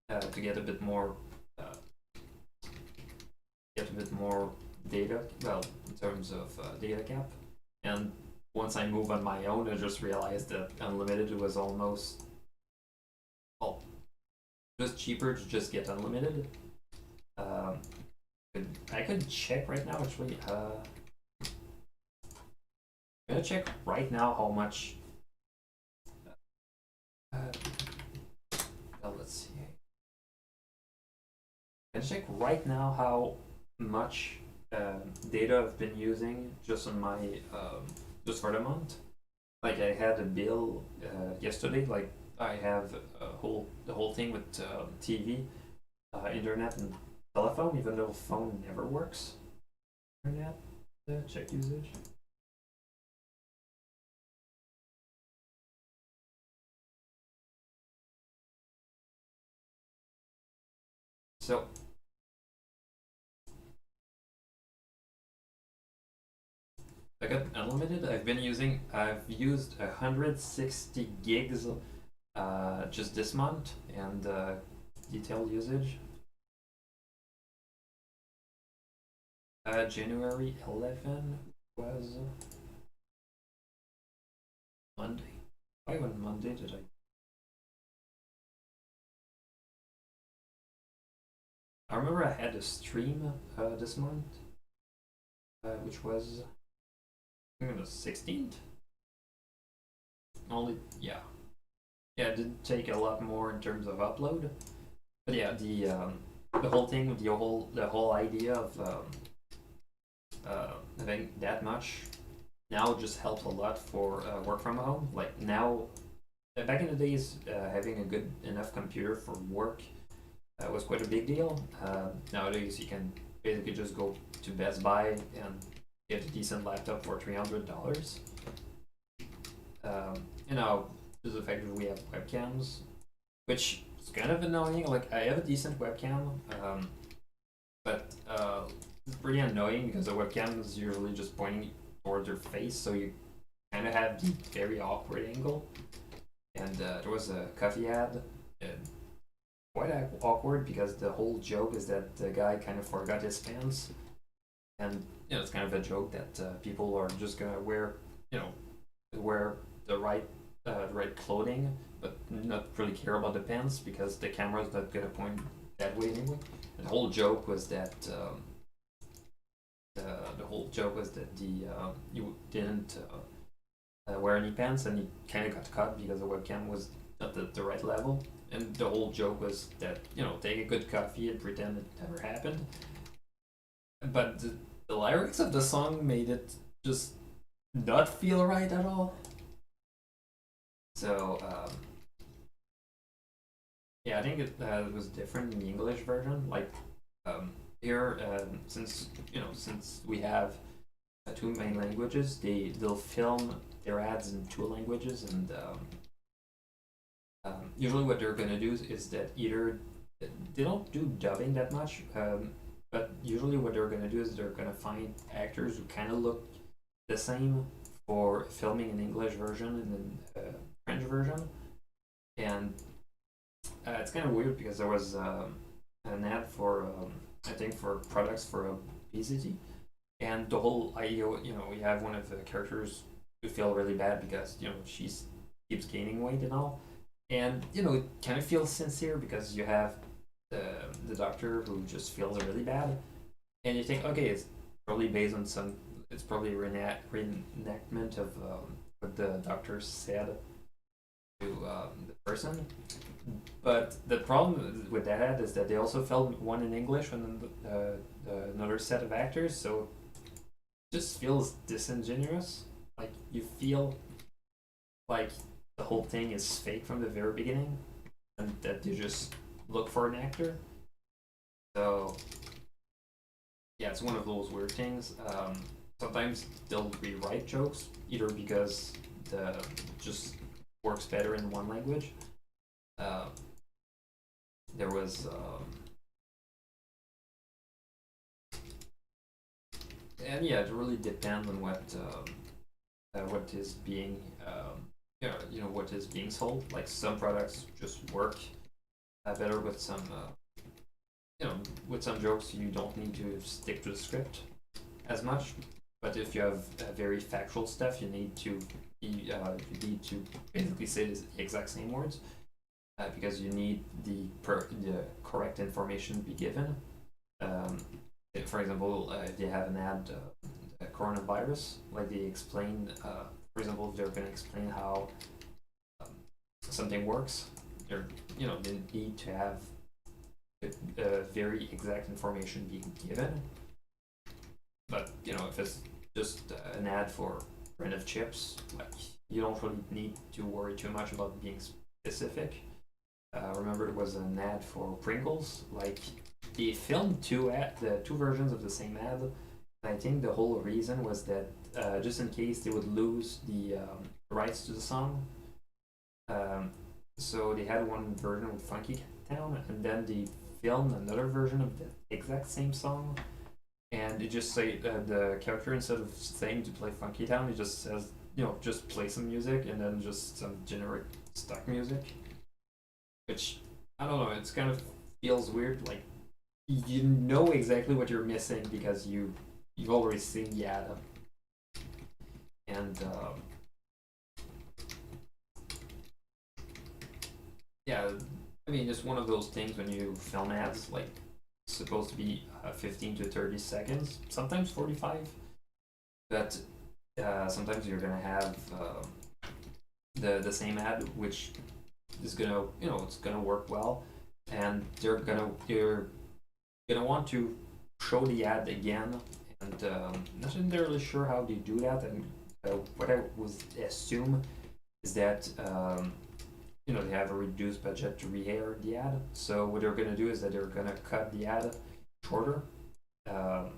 a bit more data. Well, in terms of data cap, and once I moved on my own, I just realized that unlimited was almost well just cheaper to just get unlimited. Um, I could check right now actually. I'm gonna check right now how much. Let's see. I'm gonna check right now how much data I've been using just on my just for the month. Like I had a bill yesterday. Like I have the whole thing with TV, internet, and telephone. Even though phone never works. Internet check usage. So I got unlimited. I've used 160 gigs just this month, and detailed usage. January 11 was Monday. Why on Monday did I remember I had a stream this month, which was I think it was 16th. Only yeah, it did take a lot more in terms of upload, but yeah, the whole thing, the whole idea of having that much now just helps a lot for work from home. Like now, back in the days, having a good enough computer for work was quite a big deal. Nowadays, you can basically just go to Best Buy and get a decent laptop for $300. You know, there's the fact that we have webcams, which is kind of annoying. Like I have a decent webcam, but it's pretty annoying because the webcam is usually just pointing towards your face, so you kind of have the very awkward angle. And there was a coffee ad, uh, quite awkward because the whole joke is that the guy kind of forgot his pants, and it's kind of a joke that people are just gonna you know, wear the right clothing, but not really care about the pants because the camera's not gonna point that way anyway. And the whole joke was that the whole joke was that you didn't wear any pants, and you kind of got caught because the webcam was not the right level. And the whole joke was that take a good coffee and pretend it never happened. But the lyrics of the song made it just not feel right at all. So yeah, I think it was different in the English version. Like here, since we have two main languages, they'll film their ads in two languages, and usually what they're gonna do is that either they don't do dubbing that much, but usually what they're gonna do is they're gonna find actors who kind of look the same for filming an English version and then French version, and it's kind of weird because there was an ad for I think for products for obesity, and the whole idea, we have one of the characters who feel really bad because she's keeps gaining weight and all, and it kind of feels sincere because you have the doctor who just feels really bad, and you think, okay, it's probably based on it's probably a reenactment of what the doctor said to the person. But the problem with that ad is that they also filmed one in English and then another set of actors, so it just feels disingenuous. Like you feel like the whole thing is fake from the very beginning, and that they just look for an actor. So yeah, it's one of those weird things. Sometimes they'll rewrite jokes either because the just works better in one language. Uh, there was and yeah, it really depends on what is being what is being sold. Like some products just work better with some jokes. You don't need to stick to the script as much. But if you have very factual stuff, you need to basically say the exact same words because you need the correct information to be given. For example, if they have an ad, coronavirus, like they explain, for example, if they're going to explain how something works, they need to have very exact information being given. But if it's just an ad for brand of chips, like you don't really need to worry too much about being specific. Remember, it was an ad for Pringles. Like they filmed the two versions of the same ad. And I think the whole reason was that just in case they would lose the rights to the song, so they had one version with Funky Town, and then they filmed another version of the exact same song, and it just say the character, instead of saying to play Funky Town, it just says, just play some music and then just some generic stock music, which I don't know. It's kind of feels weird. Like you know exactly what you're missing because you've already seen the ad, and yeah, I mean it's one of those things when you film ads, like it's supposed to be 15 to 30 seconds, sometimes 45, but sometimes you're gonna have the same ad, which is gonna it's gonna work well, and you're gonna want to show the ad again, and not entirely sure how they do that, and what I was assume is that they have a reduced budget to re-air the ad, so what they're gonna do is that they're gonna cut the ad shorter, um,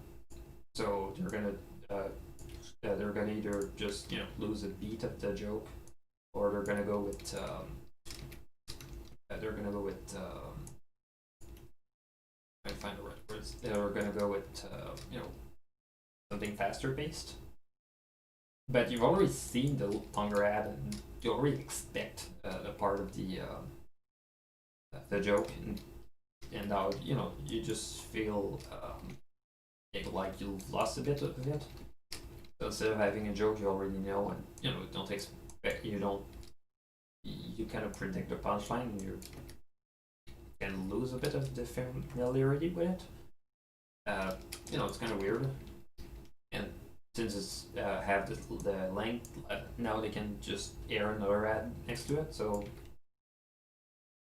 so they're gonna either just lose a beat of the joke, or they're gonna go with I find the right words. They're gonna go with something faster paced. But you've already seen the longer ad, and you already expect a part of the joke, and now you just feel like you've lost a bit of it. So instead of having a joke you already know, and don't expect you kind of predict the punchline, and you can lose a bit of the familiarity with it. It's kind of weird, and since it's have the length, now they can just air another ad next to it, so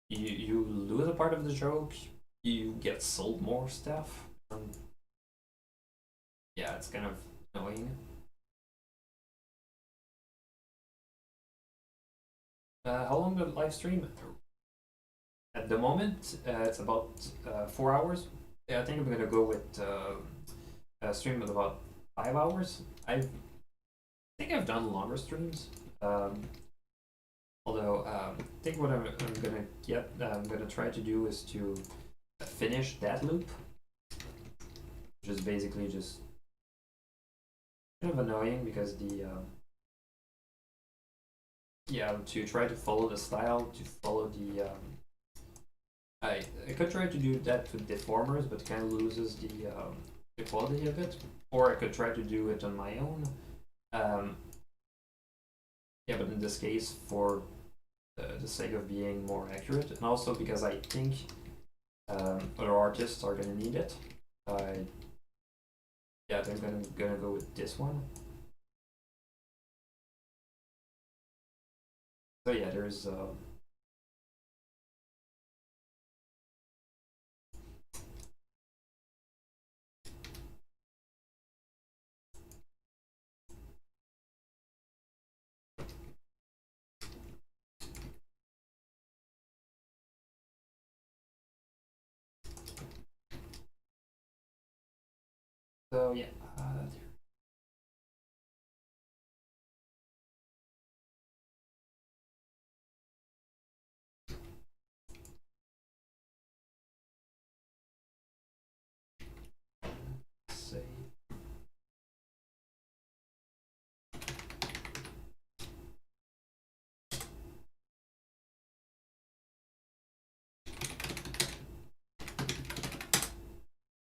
you lose a part of the joke, you get sold more stuff. Yeah, it's kind of annoying. How long the live stream? At the moment, it's about 4 hours. Yeah, I think I'm gonna go with a stream of about 5 hours. I think I've done longer streams. Although I think what I'm gonna try to do is to finish that loop, which is basically just kind of annoying because to try to follow the style, to follow the I could try to do that with deformers, but kind of loses the quality of it. Or I could try to do it on my own. Yeah, but in this case, for the sake of being more accurate, and also because I think other artists are gonna need it, yeah, I'm gonna go with this one. So yeah, there's so yeah. Say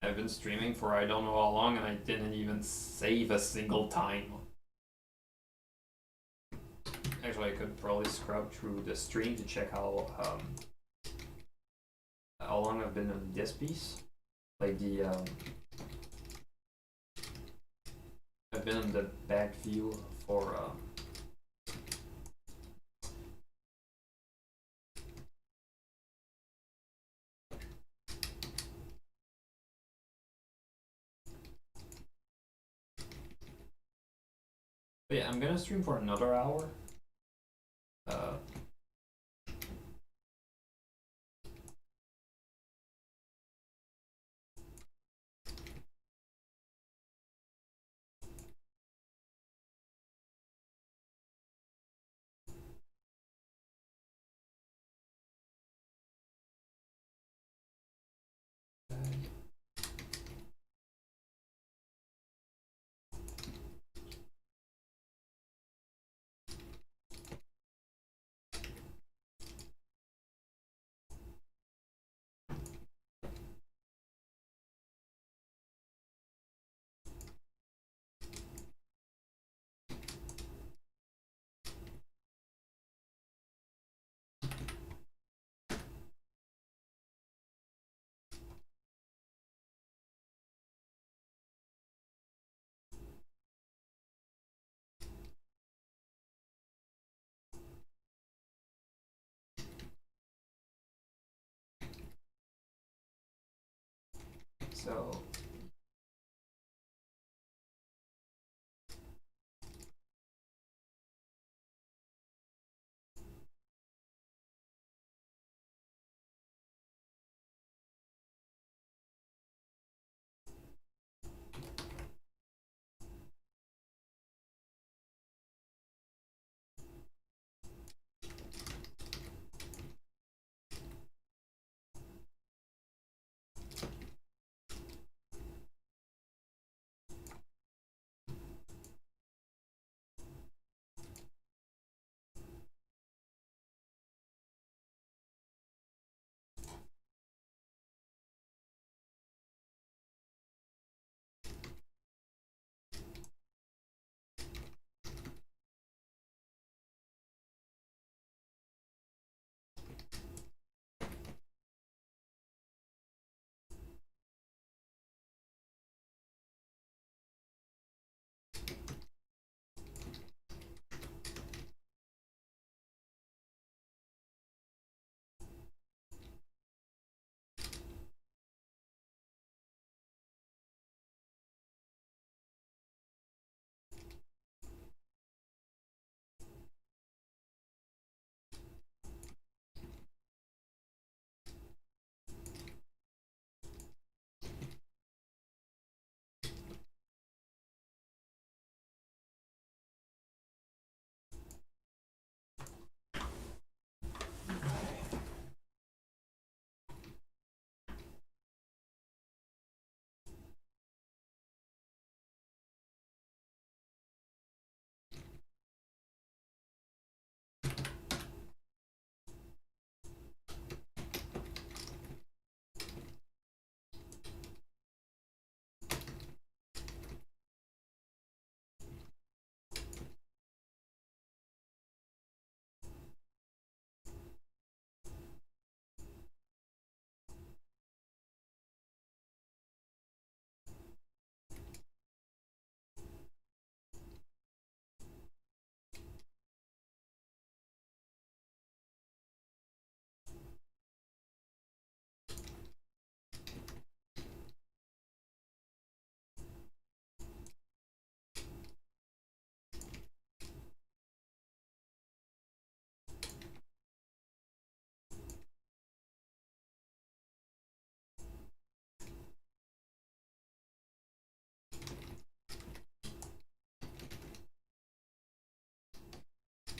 I've been streaming for I don't know how long, and I didn't even save a single time. Actually, I could probably scrub through the stream to check how long I've been on this piece. Like I've been in the back view for but yeah, I'm gonna stream for another hour. Uh, So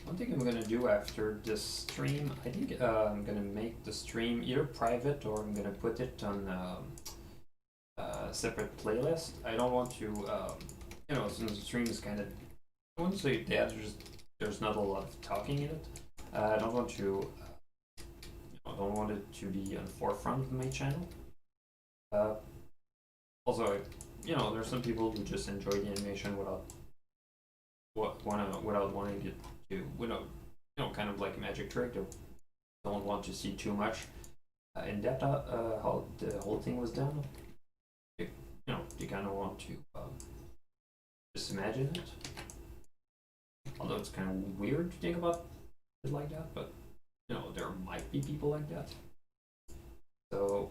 one thing I'm gonna do after this stream, I think I'm gonna make the stream either private or I'm gonna put it on a separate playlist. I don't want to, since the stream is kind of, I wouldn't say dead, there's not a lot of talking in it. I don't want to, I don't want it to be on forefront of my channel. Also, there's some people who just enjoy the animation without wanting it to, kind of like a magic trick. They don't want to see too much in depth how the whole thing was done. They kind of want to just imagine it. Although it's kind of weird to think about it like that, but there might be people like that. So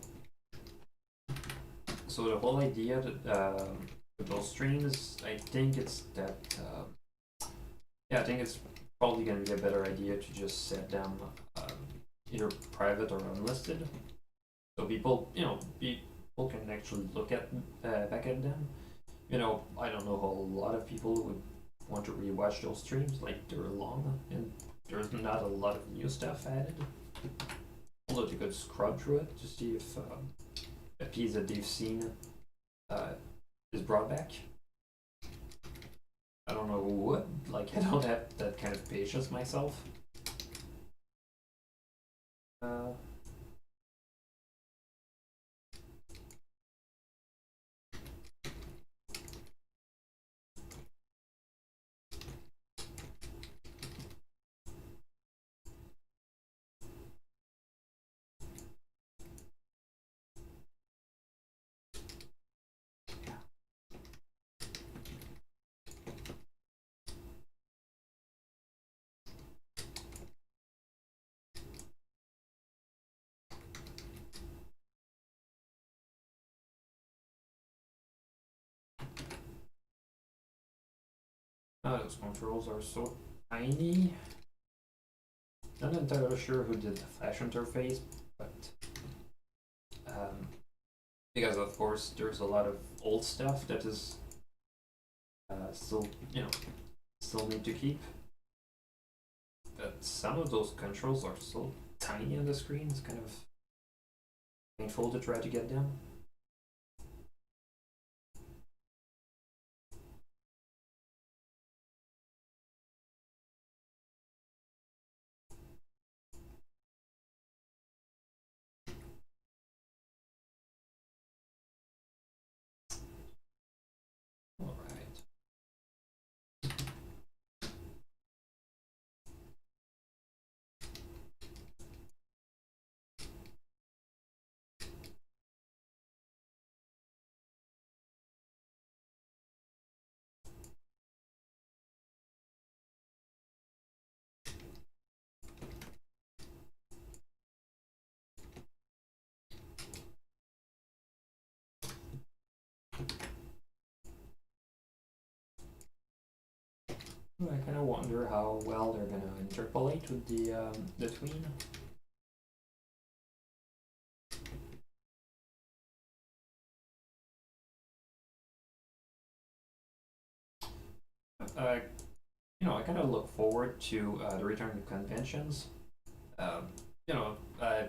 the whole idea that with those streams, I think it's that. I think it's probably going to be a better idea to just set them either private or unlisted, so people can actually look at back at them. I don't know how a lot of people would want to rewatch those streams. Like, they're long and there's not a lot of new stuff added. Although you could scrub through it to see if a piece that they've seen is brought back. I don't know what. Like, I don't have that kind of patience myself. Those controls are so tiny. Not entirely sure who did the flash interface, but um, because of course there's a lot of old stuff that is still, still need to keep. But some of those controls are so tiny on the screen, it's kind of painful to try to get them. Alright. I kind of wonder how well they're gonna interpolate with the tween. Uh, I kind of look forward to the return to conventions. Um, you know, I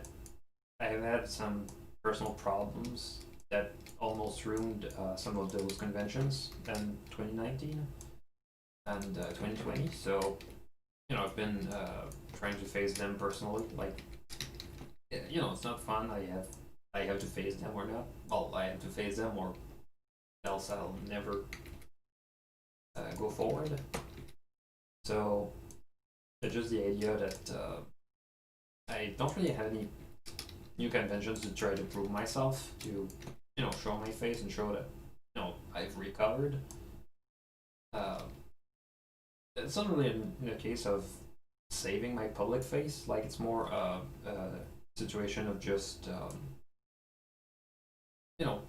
have had some personal problems that almost ruined some of those conventions in 2019 and 2020. So, I've been trying to face them personally. Like, it's not fun. I have to face them or not. Well, I have to face them or else I'll never go forward. So, it's just the idea that I don't really have any new conventions to try to prove myself, to show my face and show that I've recovered. Uh, it's not really in a case of saving my public face. Like it's more a situation of just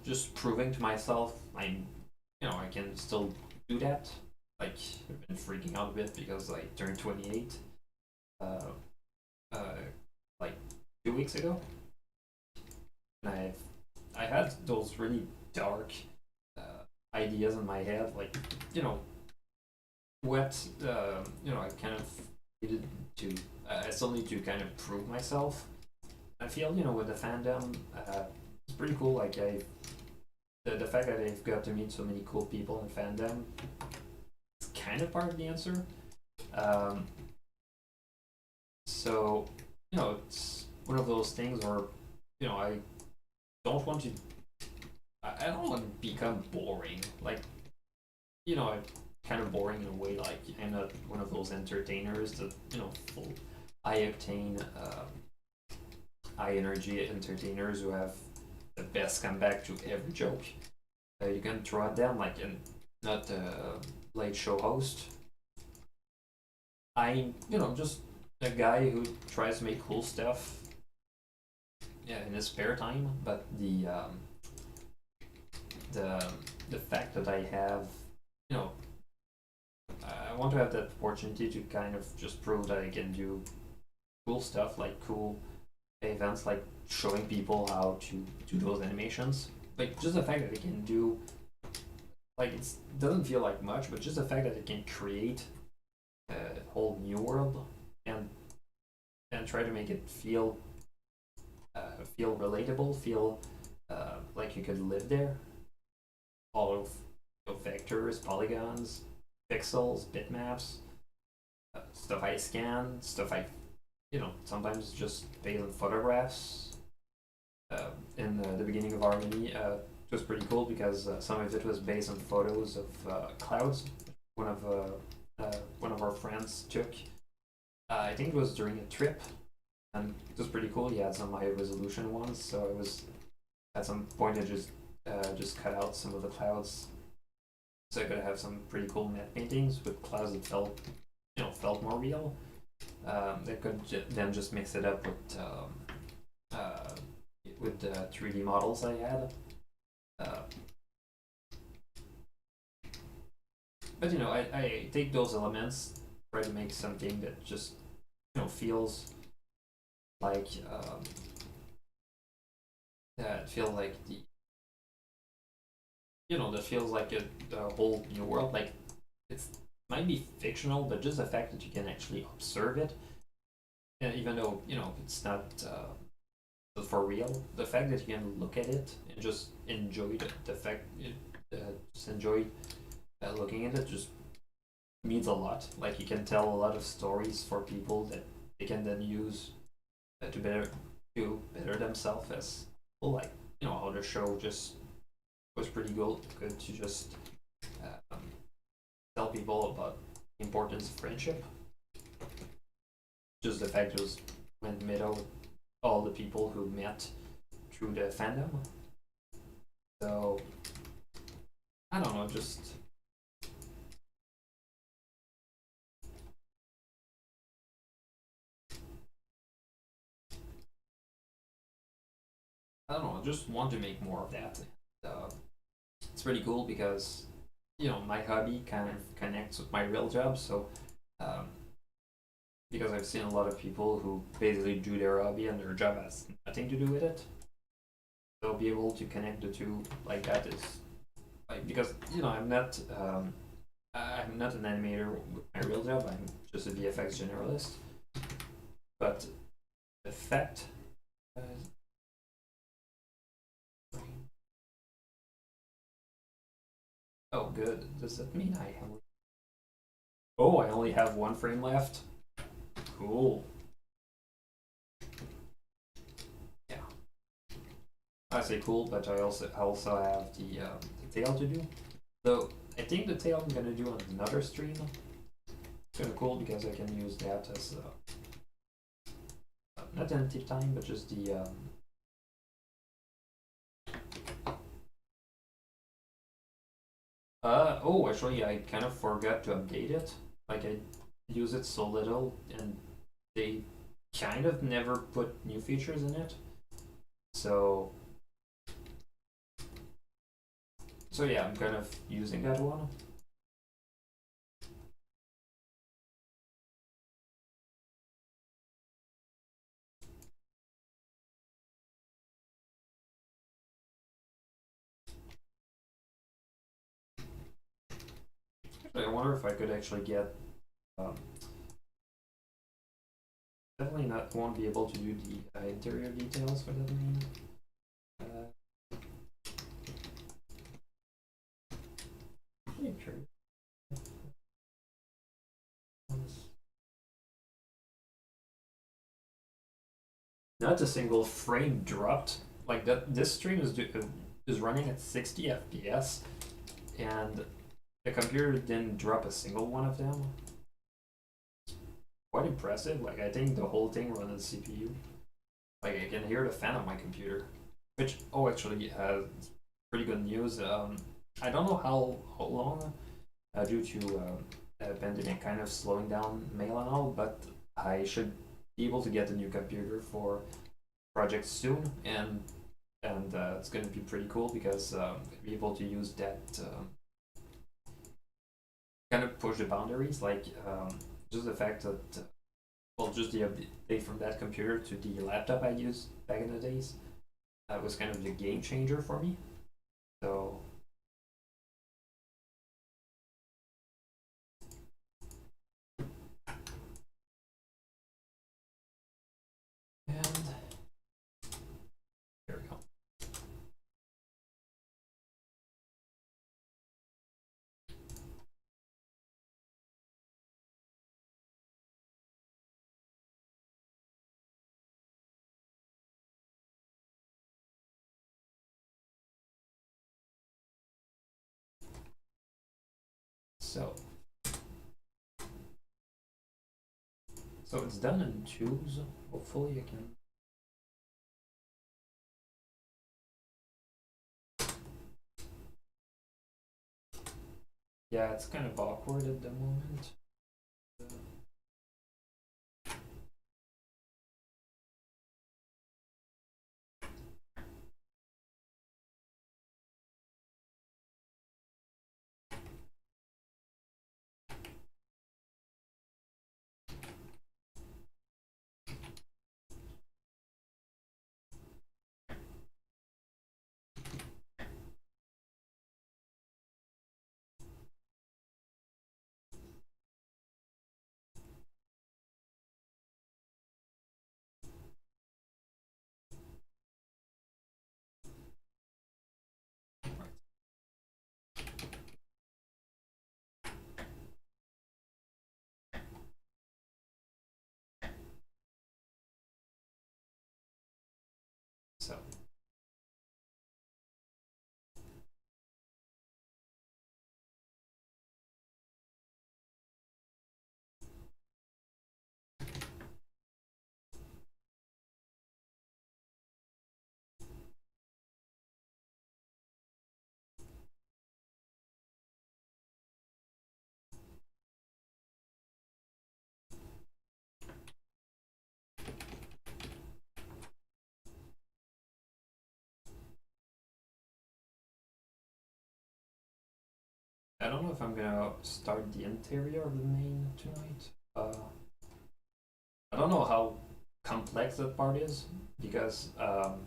just proving to myself I can still do that. Like I've been freaking out a bit because I turned 28 uh, uh, like 2 weeks ago, and I had those really dark ideas in my head, like what I kind of needed to. I still need to kind of prove myself. I feel with the fandom, it's pretty cool. Like the fact that I've got to meet so many cool people in fandom, it's kind of part of the answer. Um, so it's one of those things where I don't want to. I don't want to become boring. Like I'm kind of boring in a way. Like I'm not one of those entertainers that full high octane, high energy entertainers who have the best comeback to every joke. You can throw at them like and not a late show host. I'm just a guy who tries to make cool stuff, yeah, in his spare time. But the the fact that I have you know I want to have that opportunity to kind of just prove that I can do cool stuff, like cool events, like showing people how to do those animations. Like just the fact that I can do, like it doesn't feel like much, but just the fact that I can create a whole new world and try to make it feel relatable, feel like you could live there. All of vectors, polygons, pixels, bitmaps, stuff I scan, stuff I sometimes just based on photographs. In the beginning of Harmony, it was pretty cool because some of it was based on photos of clouds. One of one of our friends took. I think it was during a trip, and it was pretty cool. He had some high resolution ones, so it was at some point I just cut out some of the clouds, so I could have some pretty cool matte paintings with clouds that felt more real. They could then just mix it up with the 3D models I had. Uh, but I take those elements, try to make something that just feels like that feel like the that feels like a whole new world. Like it's might be fictional, but just the fact that you can actually observe it, and even though it's not for real, the fact that you can look at it and just enjoy the fact, just enjoy looking at it, just means a lot. Like you can tell a lot of stories for people that they can then use to better themselves as well. Like how the show just was pretty good to just um, tell people about the importance of friendship. Just the fact it was went middle with all the people who met through the fandom. So I don't know, just I don't know, I just want to make more of that. Uh, it's pretty cool because my hobby kind of connects with my real job. So um, because I've seen a lot of people who basically do their hobby and their job has nothing to do with it. So be able to connect the two like that is like because I'm not an animator with my real job. I'm just a VFX generalist. But the fact. Uh, oh, good. Does that mean I have? Oh, I only have one frame left. Cool. Yeah, I say cool, but I also have the tail to do. So I think the tail I'm gonna do on another stream. It's kind of cool because I can use that as not empty time, but just the oh, actually, I kind of forgot to update it. Like I use it so little, and they kind of never put new features in it. So so yeah, I'm kind of using that one. Actually, I wonder if I could actually get. Um, Definitely not won't be able to do the interior details for that main. Pretty sure. Not a single frame dropped. Like that, this stream is running at 60 FPS, and the computer didn't drop a single one of them. Quite impressive. Like I think the whole thing runs on CPU. Like I can hear the fan of my computer. Which actually pretty good news. I don't know how long due to pandemic kind of slowing down mail and all, but I should be able to get a new computer for project soon, and it's going to be pretty cool because be able to use that kind of push the boundaries, like just the fact that well, just the update from that computer to the laptop I used back in the days, that was kind of the game changer for me. So and there we go. So so it's done in twos. Hopefully I can. Yeah, it's kind of awkward at the moment. So I don't know if I'm gonna start the interior of the main tonight. I don't know how complex that part is because oh,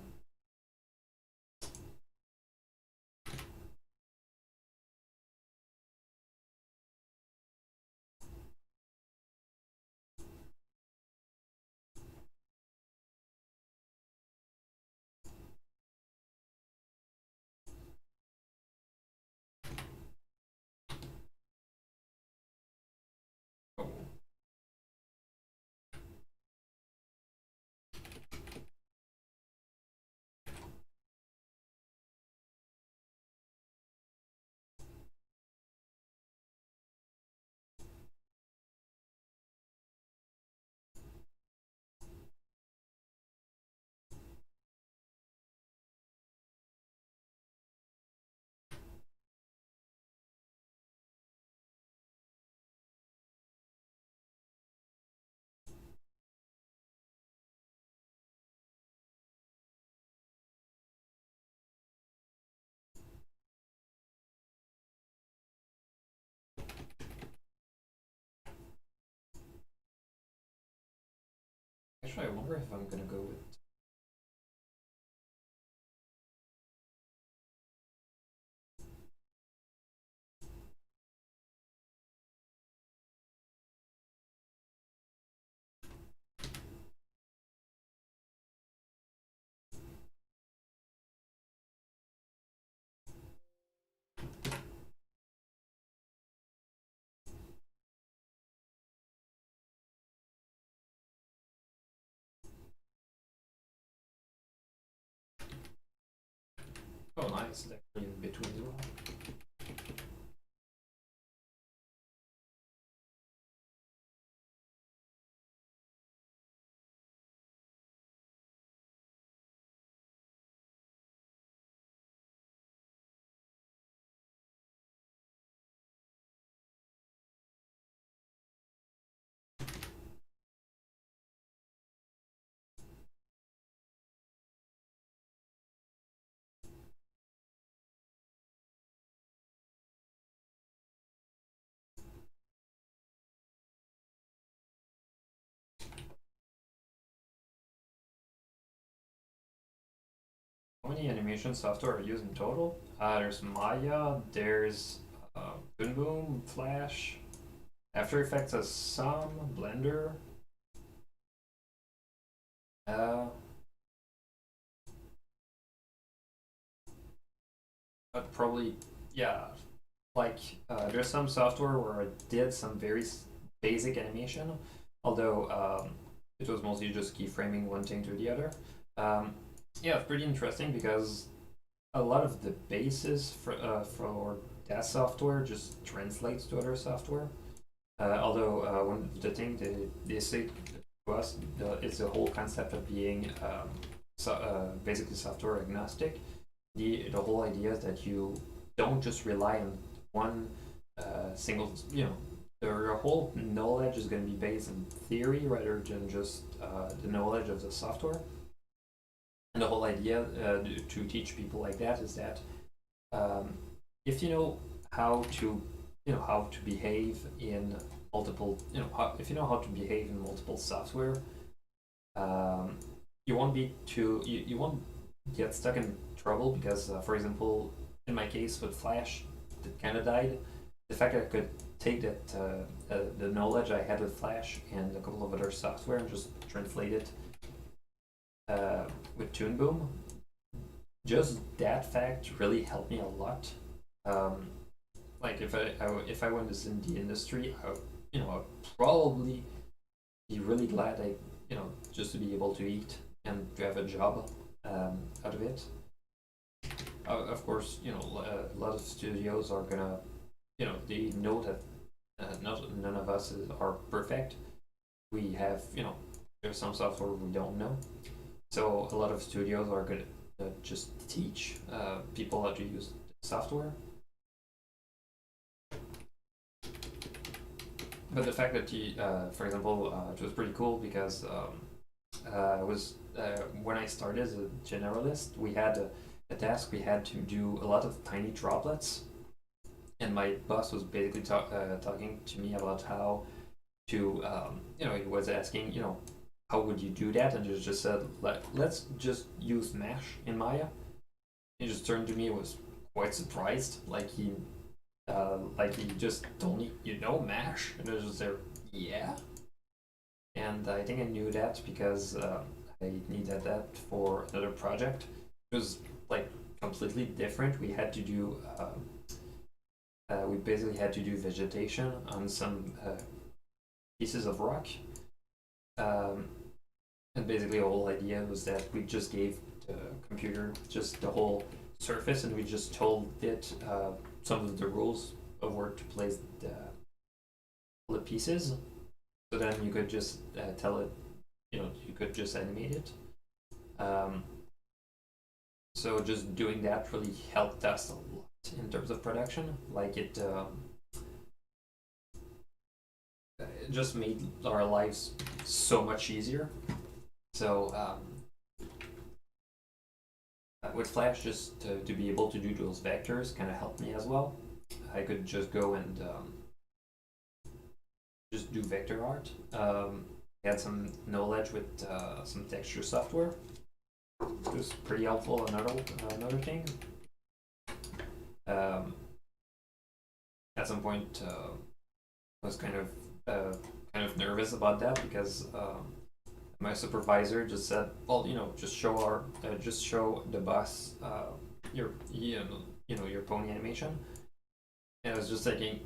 actually, I wonder if I'm gonna go with. Oh, nice. They're in between as well. How many animation software are used in total? There's Maya, there's Boom Boom, Flash, After Effects has some, Blender. Uh, but probably, yeah, like there's some software where I did some very basic animation, although it was mostly just keyframing one thing to the other. Um, yeah, it's pretty interesting because a lot of the basis for that software just translates to other software. Although one of the things they say to us is the whole concept of being basically software agnostic. The whole idea is that you don't just rely on one single, your whole knowledge is going to be based on theory rather than just the knowledge of the software. And the whole idea to teach people like that is that um, if you know how to how to behave in multiple if you know how to behave in multiple software, um, you won't get stuck in trouble because for example in my case with Flash that kind of died. The fact that I could take that the knowledge I had with Flash and a couple of other software and just translate it with Toon Boom, just that fact really helped me a lot. Um, like if I was in the industry, I'd probably be really glad I just to be able to eat and to have a job. out of it. Of course, a lot of studios are gonna, they know that none of us are perfect. We have, there's some software we don't know. So a lot of studios are gonna just teach people how to use software. But the fact that for example, it was pretty cool because it was when I started as a generalist, we had a task. We had to do a lot of tiny droplets, and my boss was basically talking to me about how to, he was asking, how would you do that, and just said, let's just use Mesh in Maya. He just turned to me, was quite surprised, like he just told me, Mesh, and I was just there, yeah. And I think I knew that because I needed that for another project. It was like completely different. We basically had to do vegetation on some pieces of rock. Um, and basically, the whole idea was that we just gave the computer just the whole surface, and we just told it some of the rules of where to place the pieces. So then you could just tell it, you could just animate it. Um, so just doing that really helped us a lot in terms of production. Like it just made our lives so much easier. So with Flash, just to be able to do those vectors kind of helped me as well. I could just go and just do vector art. I had some knowledge with some texture software. It was pretty helpful. Another thing. At some point, I was kind of nervous about that because my supervisor just said, "Well, just show the boss your pony animation." And I was just thinking,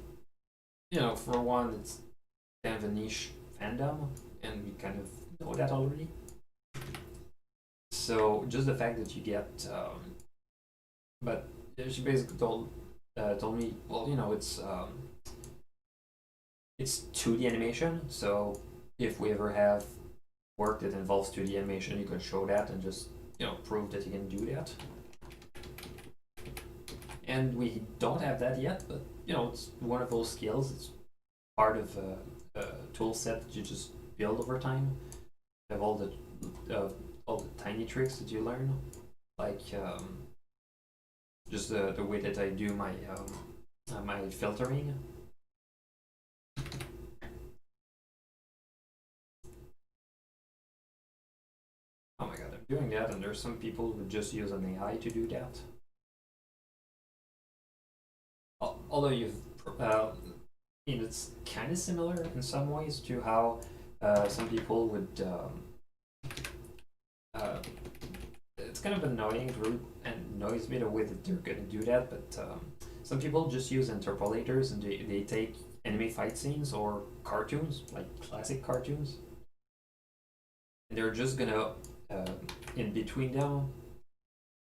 for one, it's kind of a niche fandom, and we kind of know that already. So just the fact that you get, but she basically told me, well, it's 2D animation, so if we ever have work that involves 2D animation, you can show that and just prove that you can do that. And we don't have that yet, but it's one of those skills. It's part of a tool set that you just build over time. You have all the tiny tricks that you learn, like just the way that I do my filtering. Oh my god, I'm doing that, and there's some people who just use an AI to do that. Although it's kind of similar in some ways to how some people would. It's kind of annoying and annoys me the way that they're gonna do that, but some people just use interpolators and they take enemy fight scenes or cartoons, like classic cartoons, and they're just gonna in between them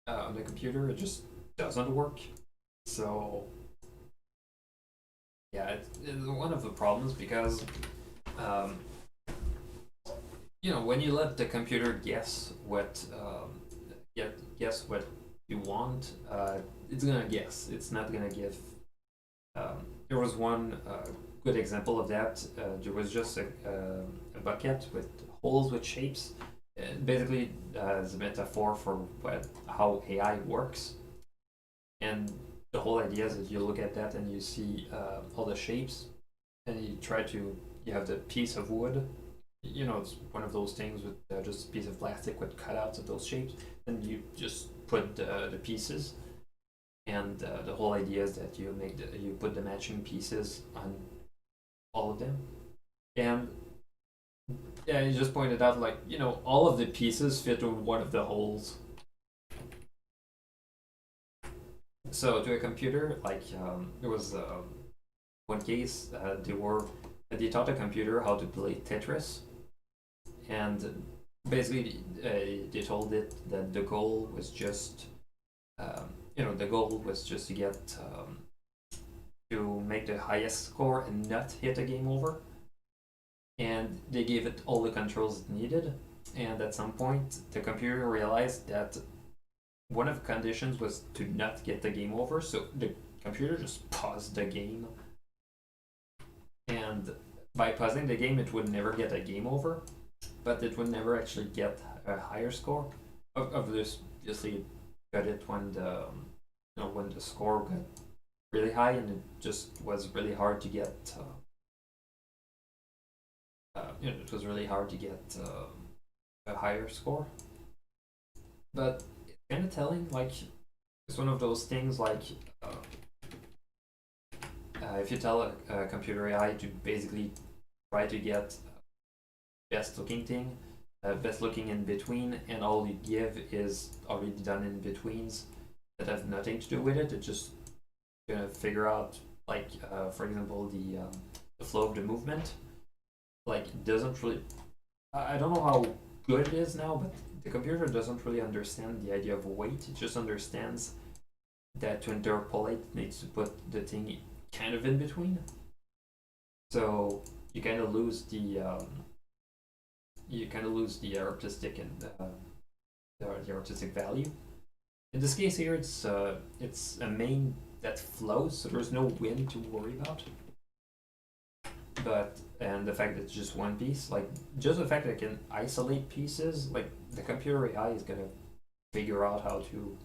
on the computer. It just doesn't work. So yeah, it's one of the problems because when you let the computer guess what you want, it's gonna guess. It's not gonna give. There was one good example of that. There was just a bucket with holes with shapes. Basically, as a metaphor for how AI works, and the whole idea is that you look at that and you see all the shapes, and you have the piece of wood. It's one of those things with just a piece of plastic with cutouts of those shapes, and you just put the pieces. And the whole idea is that you put the matching pieces on all of them, and yeah, you just pointed out all of the pieces fit in one of the holes. So to a computer, there was one case they taught a computer how to play Tetris, and basically they told it that the goal was just the goal was just to get to make the highest score and not hit a game over. And they gave it all the controls it needed. And at some point, the computer realized that one of the conditions was to not get the game over, so the computer just paused the game. And by pausing the game, it would never get a game over, but it would never actually get a higher score. Obviously, it got it when when the score got really high, and it just was really hard to get. It was really hard to get a higher score. But it's kind of telling, like, it's one of those things like if you tell a computer AI to basically try to get best looking thing, best looking in between, and all you give is already done in betweens that have nothing to do with it. It's just gonna figure out, like, for example, the flow of the movement. Like, it doesn't really. I don't know how good it is now, but the computer doesn't really understand the idea of weight. It just understands that to interpolate, it needs to put the thing kind of in between. So you kind of lose the artistic and the artistic value. In this case here, it's a main that flows, so there's no wind to worry about. But and the fact that it's just one piece, like just the fact that it can isolate pieces, like the computer AI is gonna figure out how to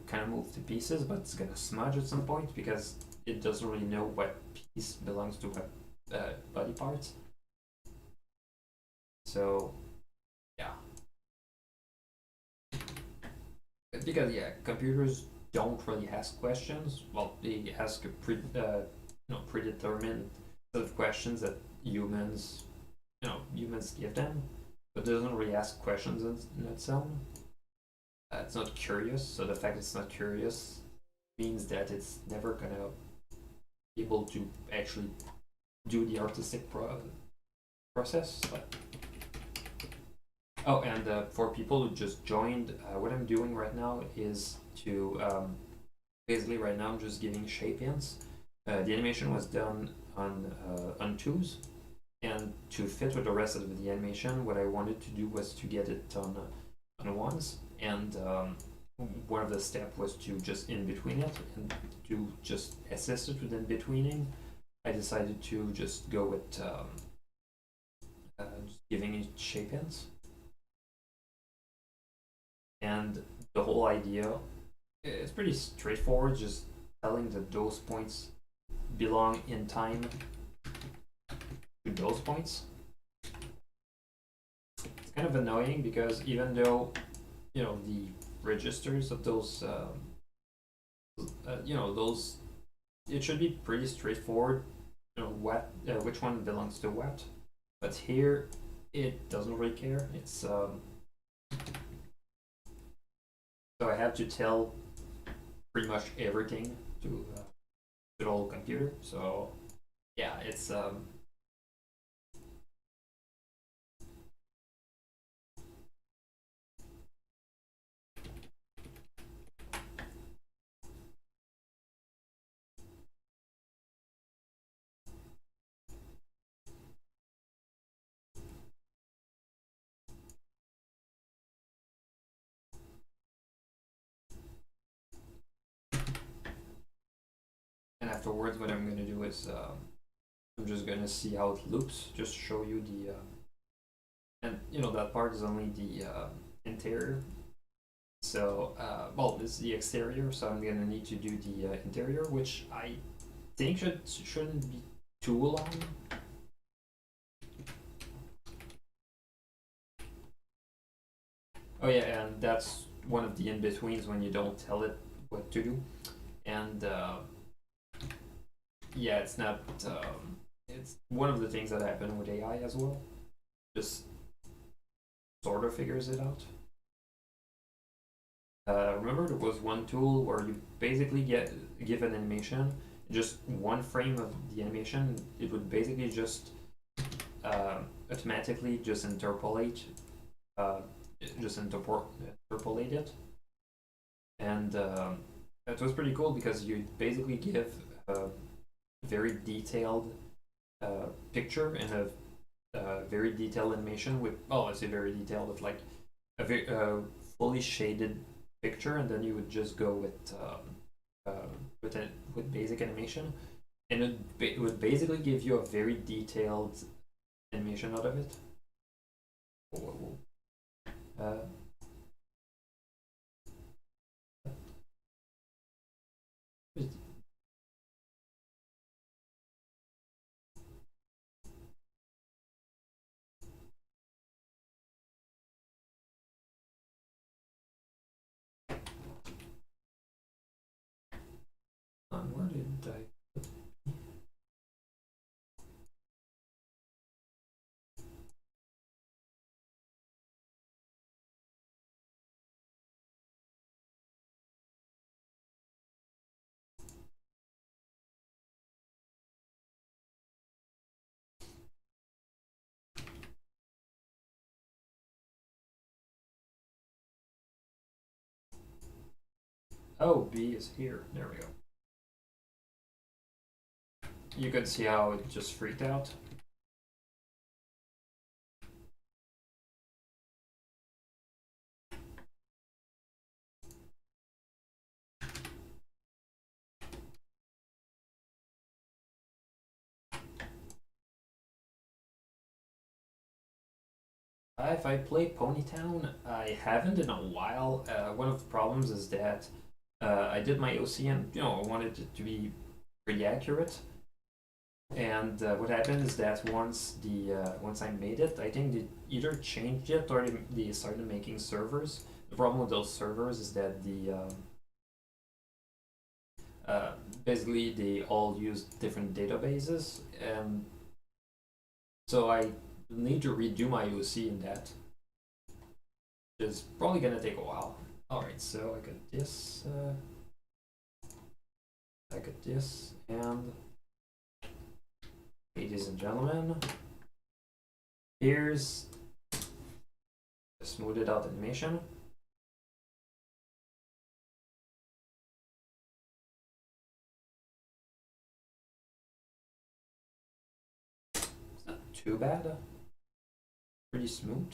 kind of move the pieces, but it's gonna smudge at some point because it doesn't really know what piece belongs to what body parts. So yeah, because yeah, computers don't really ask questions. Well, they ask a predetermined set of questions that humans give them, but it doesn't really ask questions in itself. It's not curious, so the fact it's not curious means that it's never gonna be able to actually do the artistic process. Oh, and for people who just joined, what I'm doing right now is to basically right now I'm just giving shape ins. The animation was done on twos, and to fit with the rest of the animation, what I wanted to do was to get it on ones, and one of the steps was to just in between it, and to just assist it with in betweening. I decided to just go with just giving it shape ins, and the whole idea is pretty straightforward. Just telling that those points belong in time to those points. It's kind of annoying because even though the registers of those those, it should be pretty straightforward. What which one belongs to what, but here it doesn't really care. It's so I have to tell pretty much everything to the whole computer. So yeah, it's and afterwards what I'm gonna do is I'm just gonna see how it loops, just show you the and that part is only the interior. So well, this is the exterior, so I'm gonna need to do the interior, which I think shouldn't be too long. Oh yeah, and that's one of the in-betweens when you don't tell it what to do. And yeah, it's not. It's one of the things that happen with AI as well. Just sort of figures it out. Remember, there was one tool where you basically give an animation, just one frame of the animation. It would basically just automatically just interpolate, uh, interpolate it, and it was pretty cool because you basically give a very detailed picture and a very detailed animation with, oh, I say very detailed, with like a very fully shaded picture, and then you would just go with basic animation, and it would basically give you a very detailed animation out of it. Uh, where did I? Oh, B is here. There we go. You could see how it just freaked out. If I play Ponytown, I haven't in a while. One of the problems is that I did my OC and I wanted it to be pretty accurate. And what happened is that once I made it, I think they either changed it or they started making servers. The problem with those servers is that uh, basically they all use different databases, and so I need to redo my OC in that. It's probably gonna take a while. All right, so I got this. I got this, and ladies and gentlemen, here's a smoothed out animation. It's not too bad. Pretty smooth.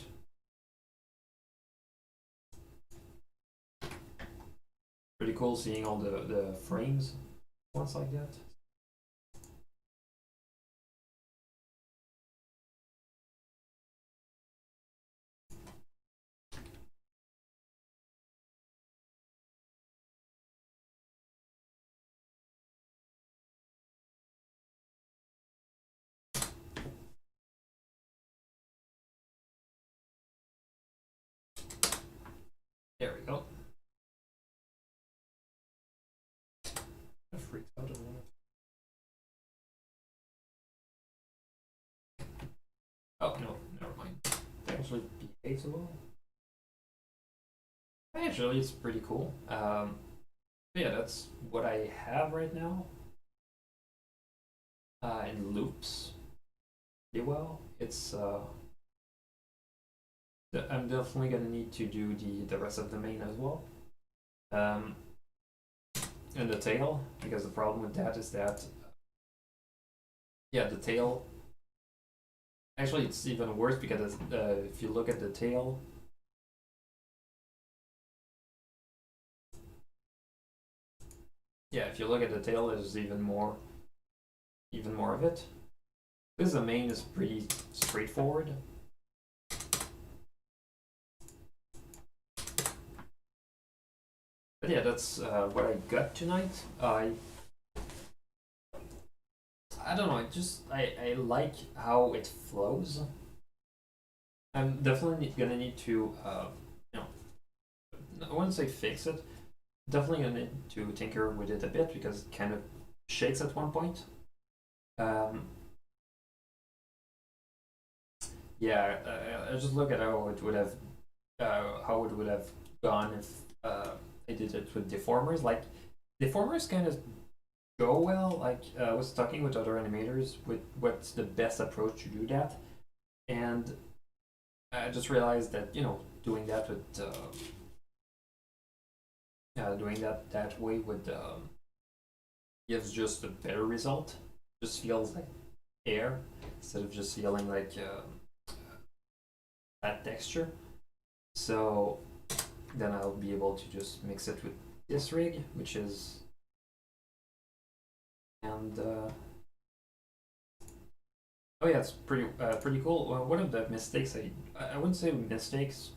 Pretty cool seeing all the frames once like that. There we go. That freaks out a little. Oh no, never mind. It actually behaves a little. Actually, it's pretty cool. Yeah, that's what I have right now. In loops, pretty well. It's I'm definitely gonna need to do the rest of the main as well. Um, and the tail, because the problem with that is that, yeah, the tail. Actually, it's even worse because if you look at the tail, yeah, if you look at the tail, there's even more of it. Because the main is pretty straightforward. But yeah, that's what I got tonight. I don't know. I like how it flows. I'm definitely gonna need to you know I wouldn't say fix it. Definitely gonna need to tinker with it a bit because it kind of shakes at one point. Um, yeah, I just look at how it would have gone if I did it with deformers. Like deformers kind of go well. Like I was talking with other animators with what's the best approach to do that. And I just realized that, you know, doing that with doing that way would gives just a better result. Just feels like air instead of just feeling like that texture. So then I'll be able to just mix it with this rig, which is and oh yeah, it's pretty cool. One of the mistakes I wouldn't say mistakes.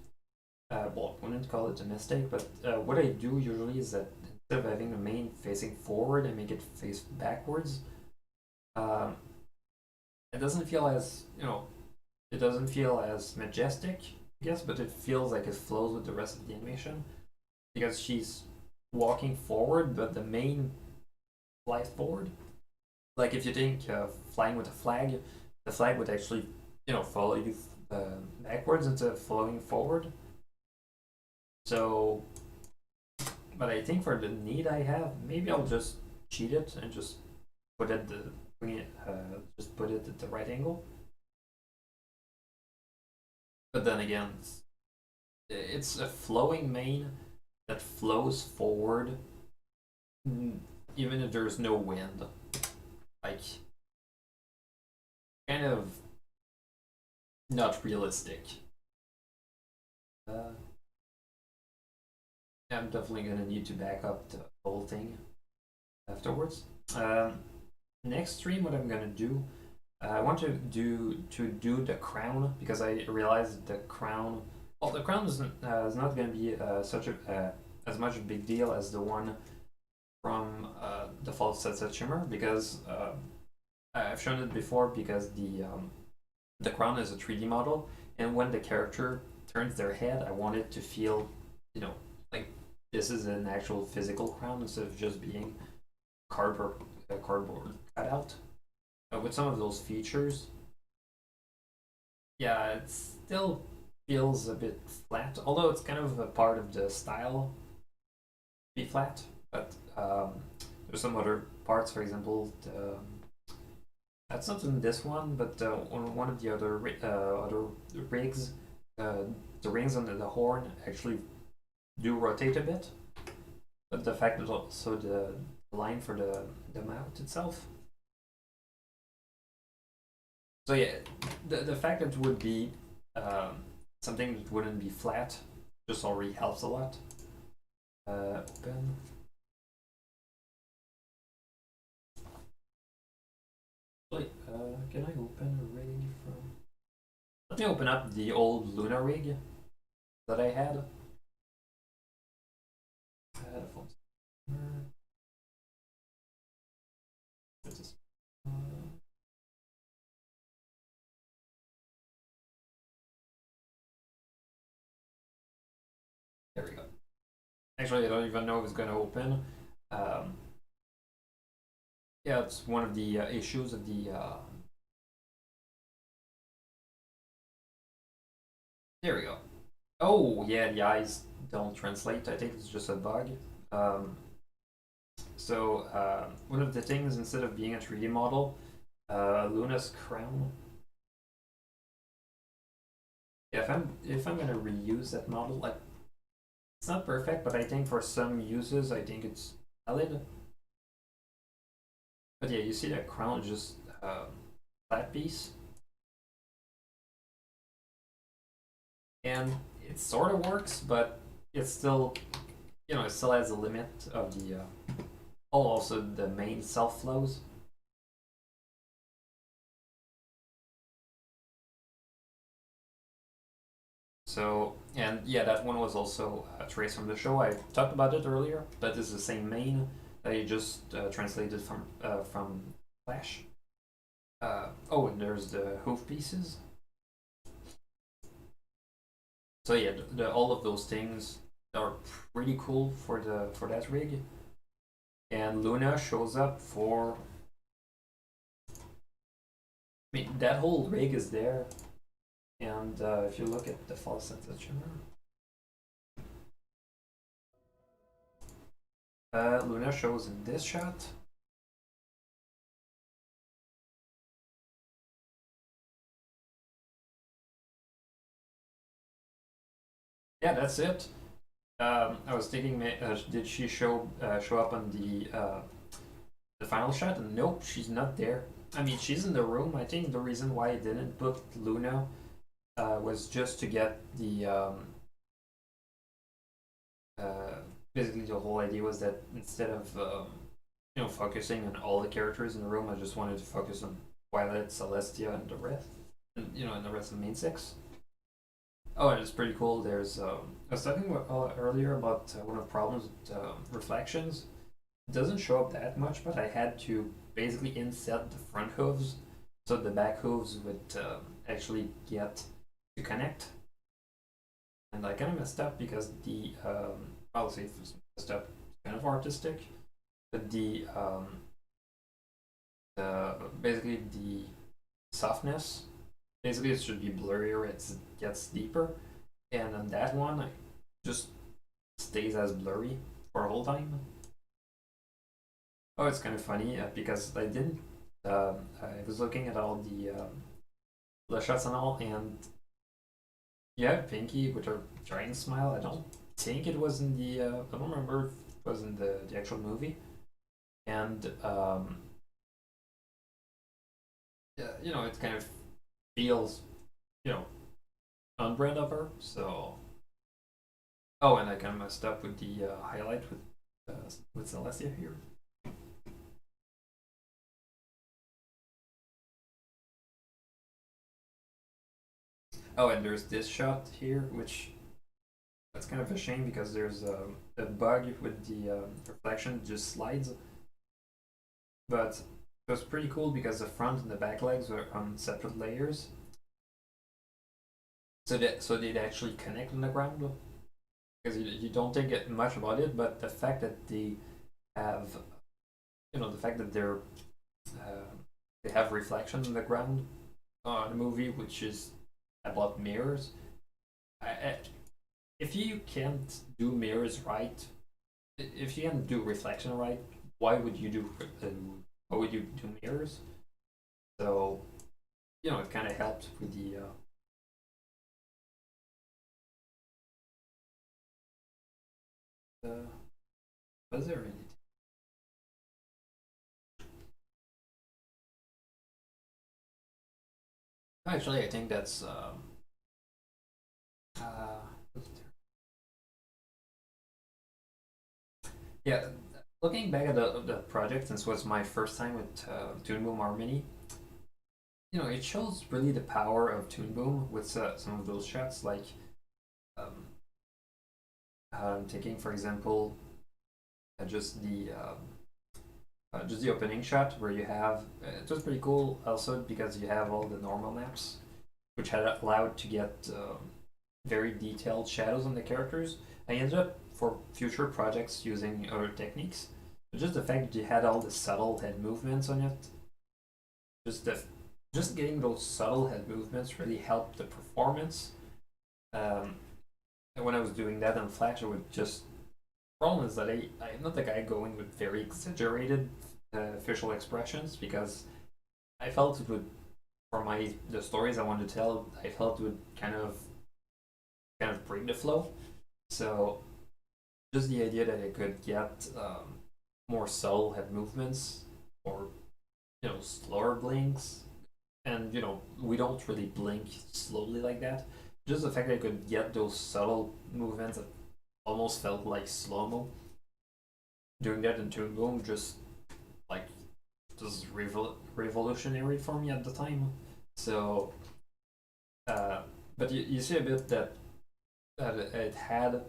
Well, I wouldn't call it a mistake, but what I do usually is that instead of having the main facing forward, I make it face backwards. Um, it doesn't feel as it doesn't feel as majestic, I guess, but it feels like it flows with the rest of the animation because she's walking forward, but the main flies forward. Like if you think flying with a flag, the flag would actually follow you backwards instead of following forward. So, but I think for the need I have, maybe I'll just cheat it and just put it the bring it just put it at the right angle. But then again, it's a flowing mane that flows forward, even if there's no wind. Like, kind of not realistic. Uh, I'm definitely gonna need to back up the whole thing afterwards. Next stream, what I'm gonna do, I want to do the crown because I realized the crown. Well, the crown is not gonna be such a as much a big deal as the one from the False Sunset Shimmer because I've shown it before because the crown is a 3D model, and when the character turns their head, I want it to feel, like this is an actual physical crown instead of just being cardboard cutout. With some of those features, yeah, it still feels a bit flat. Although it's kind of a part of the style, be flat. But there's some other parts, for example, that's not in this one, but on one of the other rigs, the rings under the horn actually do rotate a bit. But the fact that also the line for the mount itself. So yeah, the fact that it would be something that wouldn't be flat just already helps a lot. Open. Wait, can I open a rig from? Let me open up the old Luna rig that I had. I had a phone. There we go. Actually, I don't even know if it's going to open. Um, yeah, it's one of the issues of the. There we go. Oh, yeah, the eyes don't translate. I think it's just a bug. Um, so, one of the things, instead of being a 3D model, Luna's crown. Yeah, if I'm gonna reuse that model, like it's not perfect, but I think for some uses, I think it's valid. But yeah, you see that crown just flat piece, and it sort of works, but it's still, it still has a limit of the. Oh, also the main self flows. So, and yeah, that one was also a trace from the show. I talked about it earlier. That is the same main that I just translated from Flash. Oh, and there's the hoof pieces. So yeah, all of those things are pretty cool for that rig. And Luna shows up for. I mean, that whole rig is there. And if you look at the false sensation, Luna shows in this shot. yeah, that's it. I was thinking, did she show up on the final shot? And nope, she's not there. I mean, she's in the room. I think the reason why I didn't put Luna was just to get the basically the whole idea was that instead of focusing on all the characters in the room, I just wanted to focus on Twilight, Celestia, and the rest, and the rest of the main six. Oh, and it's pretty cool. I was talking earlier about one of the problems with reflections. It doesn't show up that much, but I had to basically inset the front hooves so the back hooves would actually get to connect. And I kind of messed up because I'll say it's messed up, kind of artistic, but the basically the softness, basically it should be blurrier as it gets deeper, and on that one, it just stays as blurry for a whole time. Oh, it's kind of funny because I didn't. I was looking at all the shots and all, and you have Pinky with her giant smile. I don't think it was in the. I don't remember if it was in the actual movie. And yeah, it kind of feels, you know, on brand of her. So, oh, and I kind of messed up with the highlight with Celestia here. Oh, and there's this shot here, which that's kind of a shame because there's a bug with the reflection just slides. But it was pretty cool because the front and the back legs were on separate layers, so they'd actually connect on the ground. Because you don't think much about it, but the fact that have, the fact that uh, they have reflection on the ground on a movie, which is about mirrors. If you can't do mirrors right, if you can't do reflection right, why would you do why would you do mirrors? So it kind of helped with was there anything? Actually, I think that's uh, yeah. Looking back at the project, since it was my first time with Toon Boom Harmony, it shows really the power of Toon Boom with some of those shots. Like, um, I'm taking for example, just the opening shot where you have it was pretty cool also because you have all the normal maps, which had allowed to get very detailed shadows on the characters. I ended up for future projects using other techniques. But just the fact that you had all the subtle head movements on it, just the just getting those subtle head movements really helped the performance. Um, and when I was doing that on Flash, I would just problem is that I'm not the guy going with very exaggerated facial expressions because I felt it would for the stories I wanted to tell, I felt it would kind of break the flow. So just the idea that I could get more subtle head movements or slower blinks, and we don't really blink slowly like that. Just the fact that I could get those subtle movements that almost felt like slow mo. Doing that in Toon Boom just like was revolutionary for me at the time. So, but you see a bit that it had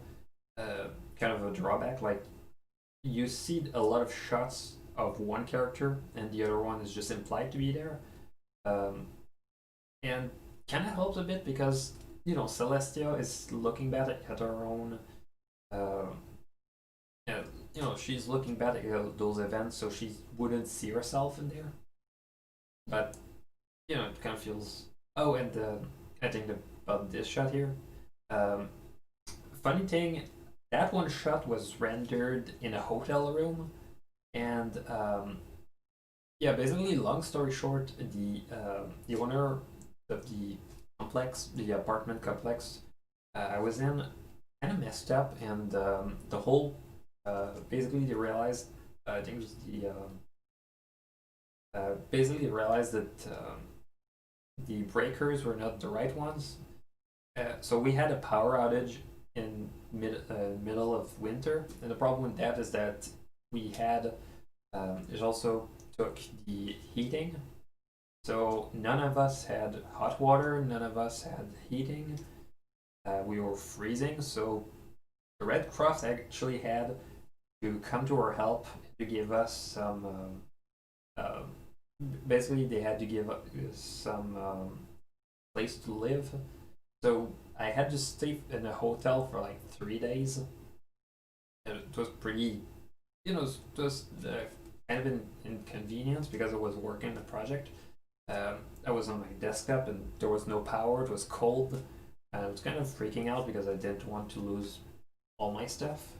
kind of a drawback. Like you see a lot of shots of one character, and the other one is just implied to be there, um, and kind of helps a bit because Celestia is looking back at her own. Uh, yeah, she's looking back at those events, so she wouldn't see herself in there. But it kind of feels. Oh, and I think about this shot here. Um, Funny thing, that one shot was rendered in a hotel room, and yeah, basically, long story short, the owner of the complex, the apartment complex I was in, kind of messed up, and the whole basically they realized I think it was basically they realized that the breakers were not the right ones. So we had a power outage in middle of winter, and the problem with that is that we had it also took the heating. So none of us had hot water, none of us had heating. We were freezing, so the Red Cross actually had to come to our help to give us some. Basically, they had to give us some place to live. So I had to stay in a hotel for like 3 days. And it was pretty, it was kind of an inconvenience because I was working on the project. I was on my desktop and there was no power. It was cold. And I was kind of freaking out because I didn't want to lose all my stuff.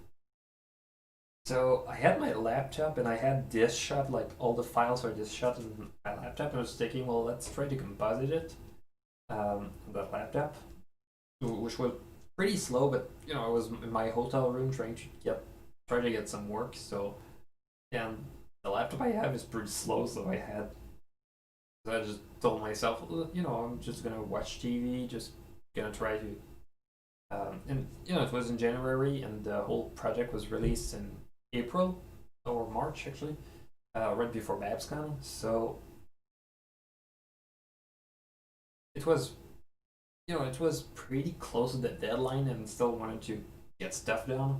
So I had my laptop and I had this shot, like all the files are this shot in my laptop. And I was thinking, well, let's try to composite it on that laptop, which was pretty slow. But I was in my hotel room try to get some work. So and the laptop I have is pretty slow, so I just told myself, I'm just gonna watch TV, just gonna try to. And it was in January, and the whole project was released in April or March actually, right before BabsCon. So it was, it was pretty close to the deadline, and still wanted to get stuff done.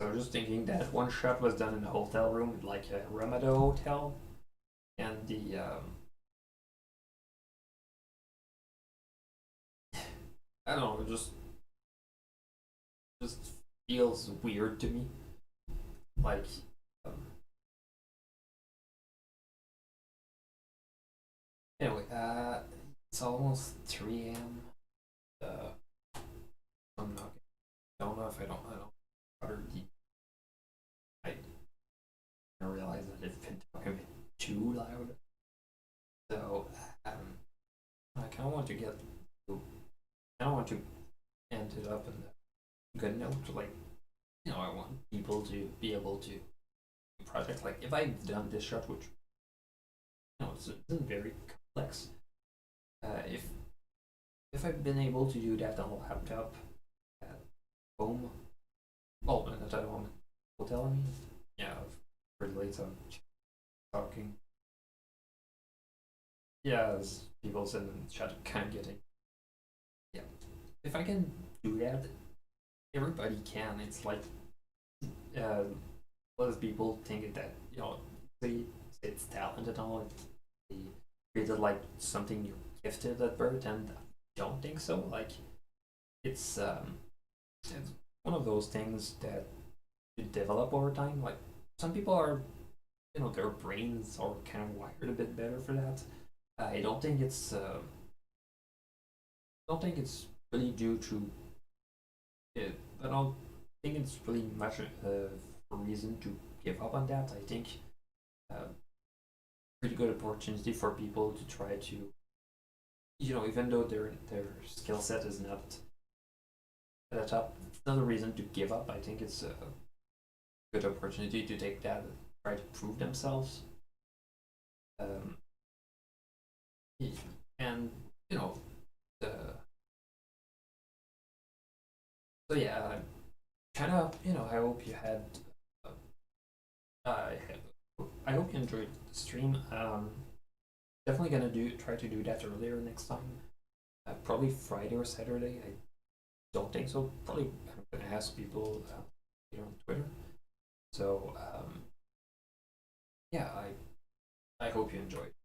So just thinking that one shot was done in a hotel room, like a Ramada hotel, and the I don't know, it just feels weird to me. Like, um, anyway, it's almost 3 a.m. I'm not. Don't know if I don't utter deep. I realize that I've been talking a bit too loud. So, I kind of want to I don't want to end it up in a good note. Like, I want people to be able to do projects. Like, if I've done this shot, which it isn't very complex. If I've been able to do that on a laptop at home, well, not at home, hotel. I mean, yeah, pretty late. So I'm talking. Yeah, as people said in the chat, kind of getting. Yeah, if I can do that, everybody can. It's like a lot of people think that they say it's talent and all. They treat it like something you're gifted at birth, and I don't think so. Like it's one of those things that you develop over time. Like some people are, their brains are kind of wired a bit better for that. I don't think it's really due to it. I don't think it's really much a reason to give up on that. I think uh, pretty good opportunity for people to try to, even though their skill set is not at the top, it's not a reason to give up. I think it's a good opportunity to take that and try to prove themselves. Um, and the so yeah, kind of I hope you had uh, I hope you enjoyed the stream. Definitely gonna try to do that earlier next time. Probably Friday or Saturday. I don't think so. Probably I'm gonna ask people here on Twitter. So yeah, I hope you enjoyed.